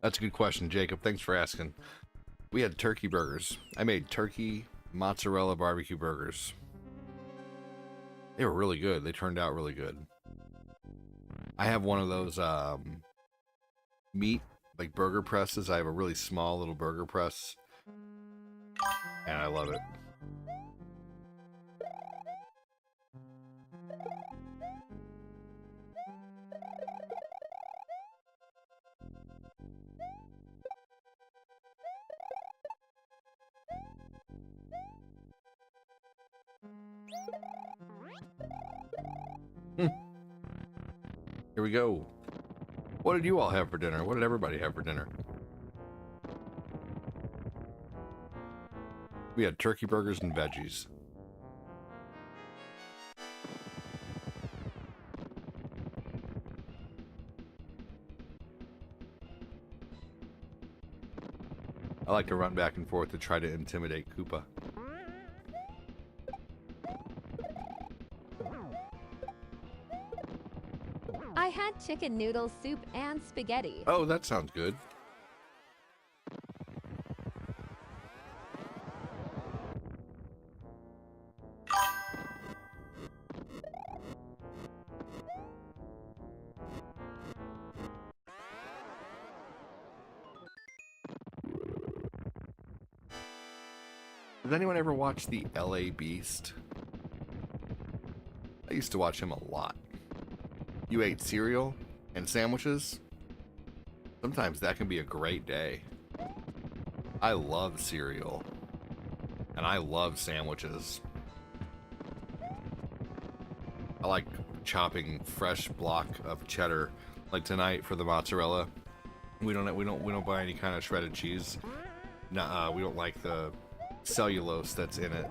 That's a good question, Jacob. Thanks for asking. We had turkey burgers. I made turkey mozzarella barbecue burgers. They were really good. They turned out really good. I have one of those meat, like burger presses. I have a really small little burger press. And I love it. Here we go. What did you all have for dinner? What did everybody have for dinner? We had turkey burgers and veggies. I like to run back and forth to try to intimidate Koopa. I had chicken noodle soup and spaghetti. Oh, that sounds good. Does anyone ever watch the LA Beast? I used to watch him a lot. You ate cereal and sandwiches? Sometimes that can be a great day. I love cereal. And I love sandwiches. I like chopping fresh block of cheddar. Like tonight for the mozzarella. We don't buy any kind of shredded cheese. Nah, we don't like the cellulose that's in it.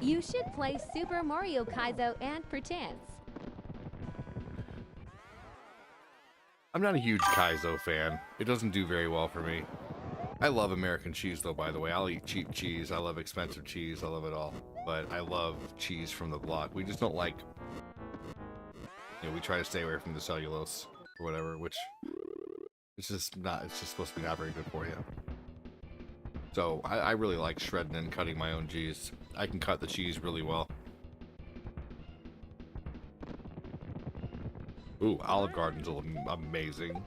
You should play Super Mario Kaizo and Pretence. I'm not a huge Kaizo fan. It doesn't do very well for me. I love American cheese though, by the way. I'll eat cheap cheese. I love expensive cheese. I love it all. But I love cheese from the block. We just don't like, you know, we try to stay away from the cellulose or whatever, which it's just supposed to be not very good for you. So I really like shredding and cutting my own cheese. I can cut the cheese really well. Ooh, Olive Garden's amazing.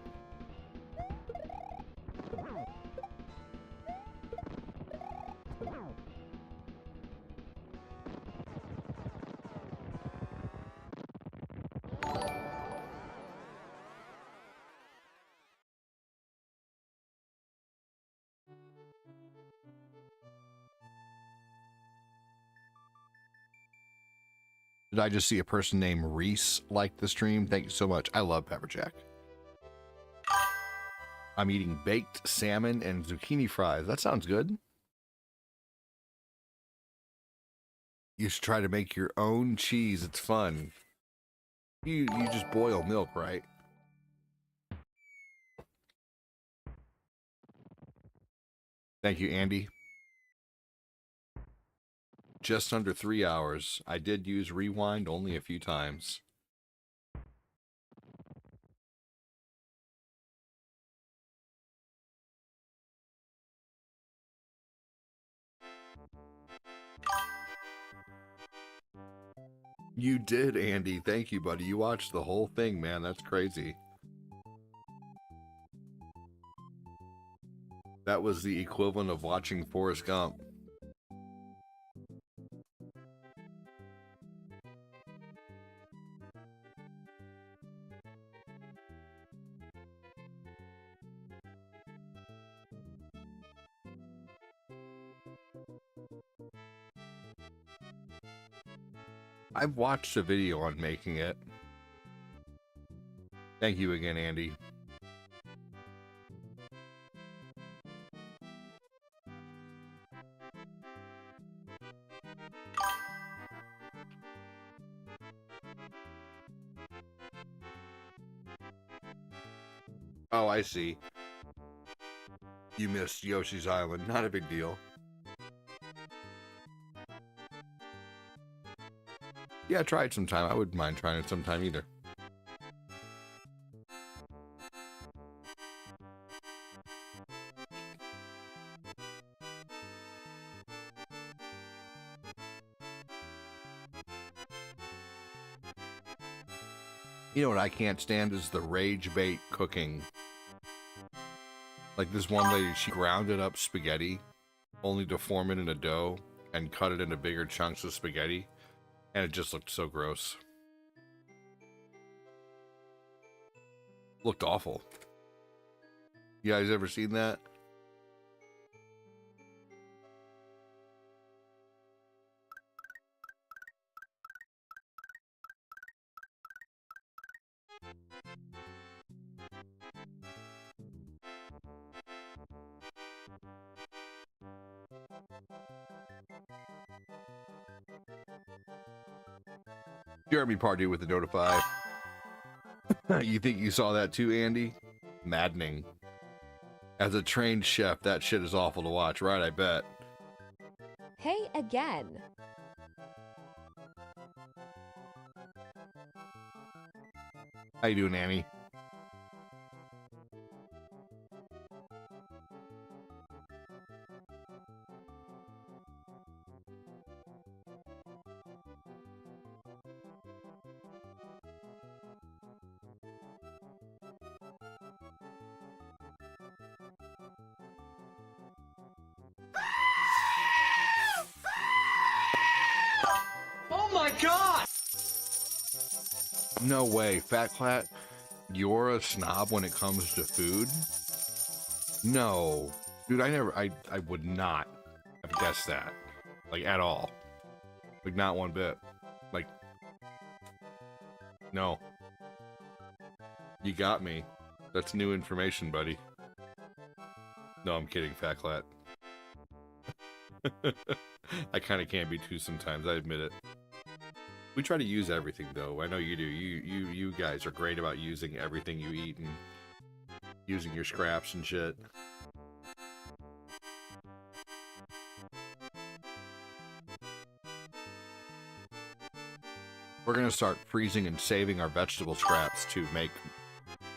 Did I just see a person named Reese like the stream? Thank you so much. I love Pepper Jack. I'm eating baked salmon and zucchini fries. That sounds good. You should try to make your own cheese. It's fun. You just boil milk, right? Thank you, Andy. Just under 3 hours. I did use rewind only a few times. You did, Andy. Thank you, buddy. You watched the whole thing, man. That's crazy. That was the equivalent of watching Forrest Gump. I've watched a video on making it. Thank you again, Andy. Oh, I see. You missed Yoshi's Island. Not a big deal. Yeah, try it sometime. I wouldn't mind trying it sometime either. You know what I can't stand is the rage bait cooking. Like this one lady, she grounded up spaghetti only to form it in a dough and cut it into bigger chunks of spaghetti. And it just looked so gross. Looked awful. You guys ever seen that? Jeremy Pardue with the notify. You think you saw that too, Andy? Maddening. As a trained chef, that shit is awful to watch, right? I bet. Hey again. How you doing, Annie? Oh my god! No way, Fat Clat. You're a snob when it comes to food? No. Dude, I would not have guessed that. Like, at all. Like, not one bit. Like, no. You got me. That's new information, buddy. No, I'm kidding, Fatclat. I kind of can be too sometimes, I admit it. We try to use everything, though. I know you do. You guys are great about using everything you eat and using your scraps and shit. We're gonna start freezing and saving our vegetable scraps to make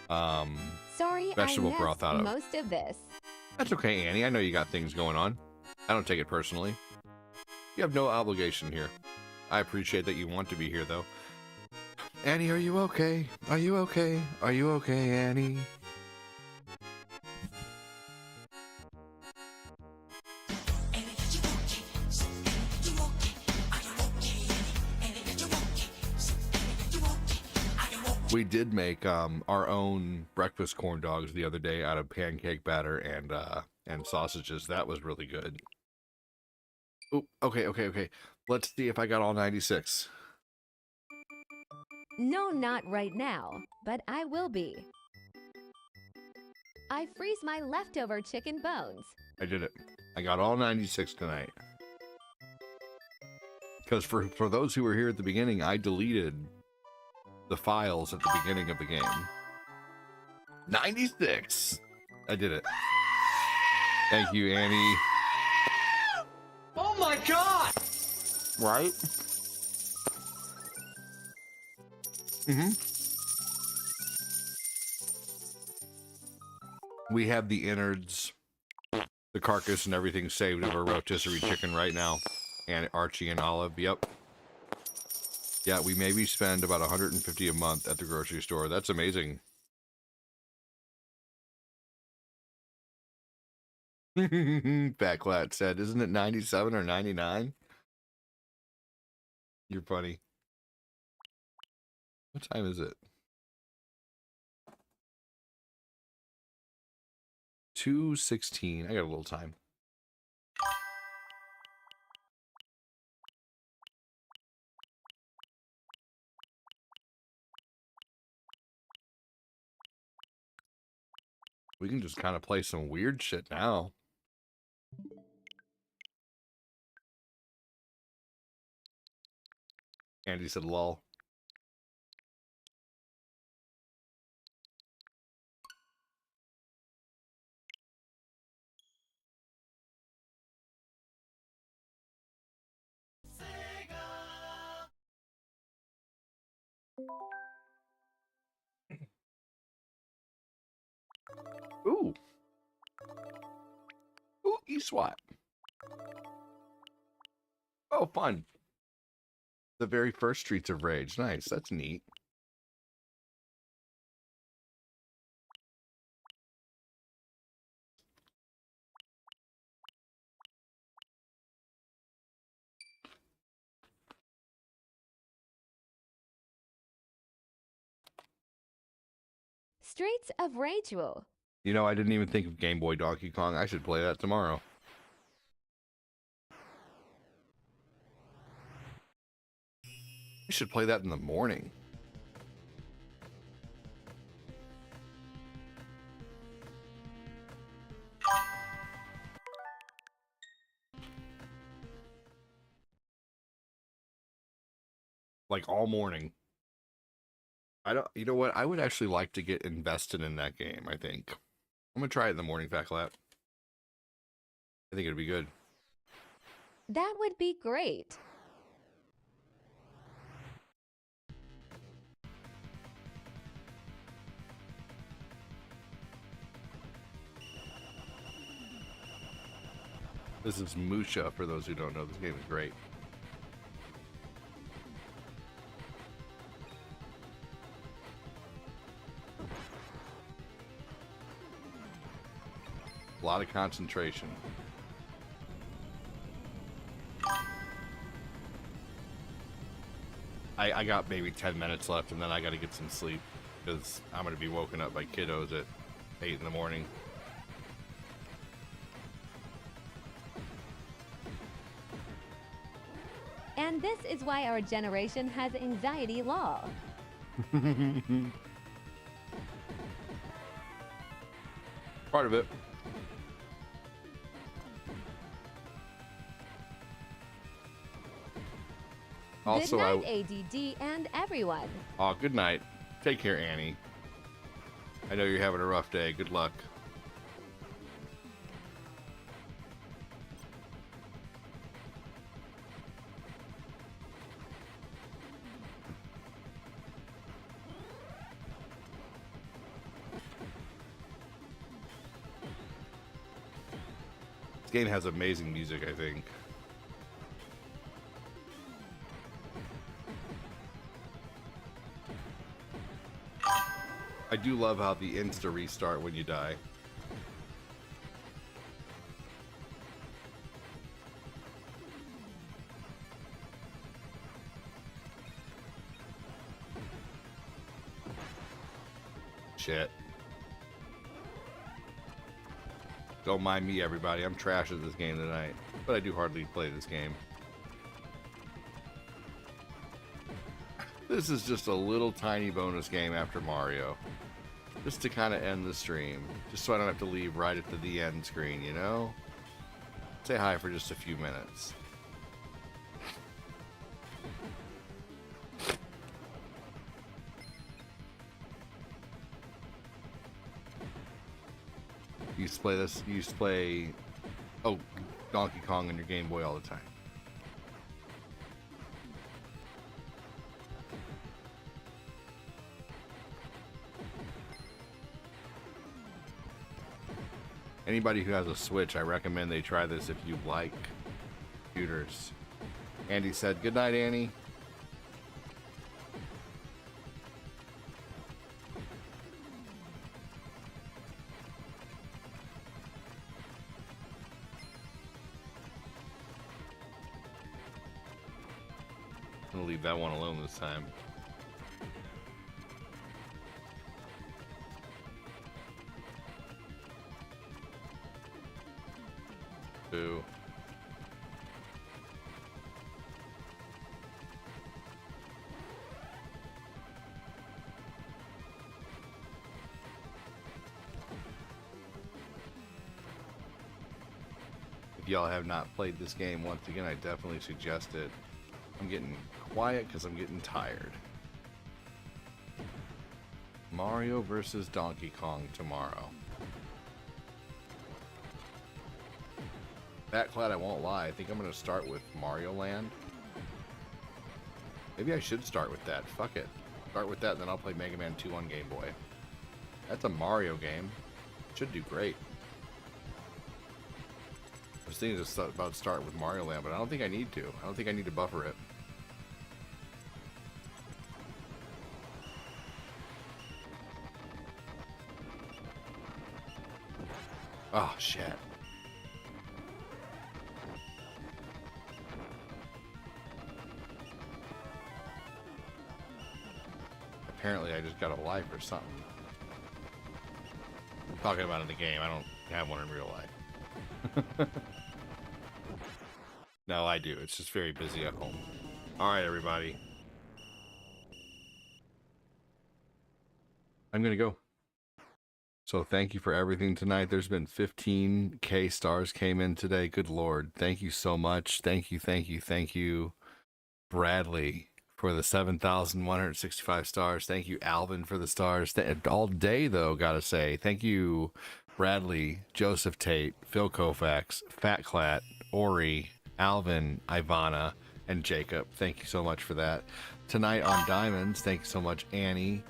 Sorry, vegetable I broth out of. most of this. That's okay, Annie. I know you got things going on. I don't take it personally. You have no obligation here. I appreciate that you want to be here, though. Annie, are you okay? Are you okay? Are you okay, Annie? We did make our own breakfast corn dogs the other day out of pancake batter and sausages. That was really good. Oh, okay. Let's see if I got all 96. No, not right now, but I will be. I freeze my leftover chicken bones. I did it. I got all 96 tonight. Because for those who were here at the beginning, I deleted the files at the beginning of the game. 96! I did it. Thank you, Annie. Oh my god! Right? Mm-hmm. We have the innards, the carcass, and everything saved of a rotisserie chicken right now. And Archie and Olive, yep. Yeah, we maybe spend about $150 a month at the grocery store. That's amazing. Fatclat said, isn't it 97 or 99? You're funny. What time is it? 2:16. I got a little time. We can just kind of play some weird shit now. Andy said lol. Ooh. Ooh, E-SWAT. Oh, fun. The very first Streets of Rage. Nice. That's neat. Streets of Ragewell. You know, I didn't even think of Game Boy Donkey Kong. I should play that tomorrow. I should play that in the morning. Like all morning. You know what? I would actually like to get invested in that game, I think. I'm gonna try it in the morning, Fatclat. I think it'd be good. That would be great. This is Musha, for those who don't know. This game is great. A lot of concentration. I got maybe 10 minutes left, and then I got to get some sleep because I'm going to be woken up by kiddos at 8 in the morning. And this is why our generation has anxiety law. Part of it. Also, good night, ADD and everyone. Oh, good night. Take care, Annie. I know you're having a rough day. Good luck. This game has amazing music, I think. I do love how the insta restart when you die. Shit. Don't mind me, everybody. I'm trash at this game tonight, but I do hardly play this game. This is just a little tiny bonus game after Mario. Just to kind of end the stream. Just so I don't have to leave right at the end screen, you know? Say hi for just a few minutes. You used to play this, you used to play, oh, Donkey Kong on your Game Boy all the time. Anybody who has a Switch, I recommend they try this if you like computers. Andy said, good night, Annie. I'm gonna leave that one alone this time. Boo. If y'all have not played this game, once again, I definitely suggest it. I'm getting quiet because I'm getting tired. Mario versus Donkey Kong tomorrow. Batclad, I won't lie, I think I'm going to start with Mario Land. Maybe I should start with that. Fuck it. Start with that, and then I'll play Mega Man 2 on Game Boy. That's a Mario game. Should do great. I was thinking about start with Mario Land, but I don't think I need to. I don't think I need to buffer it. Oh, shit. Apparently I just got a life or something. I'm talking about in the game. I don't have one in real life. No, I do. It's just very busy at home. Alright, everybody. I'm gonna go. So thank you for everything tonight. There's been 15K stars came in today. Good Lord. Thank you so much. Thank you, Bradley, for the 7,165 stars. Thank you, Alvin, for the stars. All day, though, gotta say. Thank you, Bradley, Joseph Tate, Phil Koufax, Fatclat, Ori, Alvin, Ivana, and Jacob. Thank you so much for that. Tonight on Diamonds, thank you so much, Annie,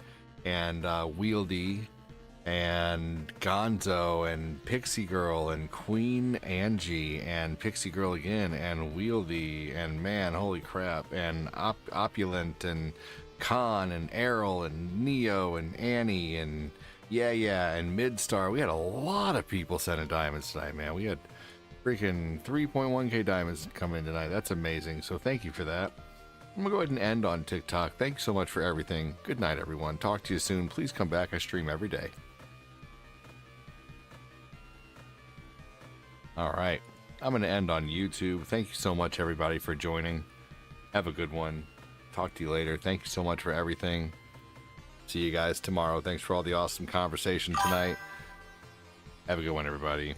and Wieldy, and Gonzo, and Pixie Girl, and Queen Angie, and Pixie Girl again, and Wieldy, and man, holy crap, and Opulent, and Khan, and Errol, and Neo, and Annie, and yeah, and Midstar. We had a lot of people sending diamonds tonight, man. We had freaking 3.1k diamonds come in tonight. That's amazing. So thank you for that. I'm gonna go ahead and end on TikTok. Thanks so much for everything. Good night, everyone. Talk to you soon. Please come back. I stream every day. All right. I'm going to end on YouTube. Thank you so much, everybody, for joining. Have a good one. Talk to you later. Thank you so much for everything. See you guys tomorrow. Thanks for all the awesome conversation tonight. Have a good one, everybody.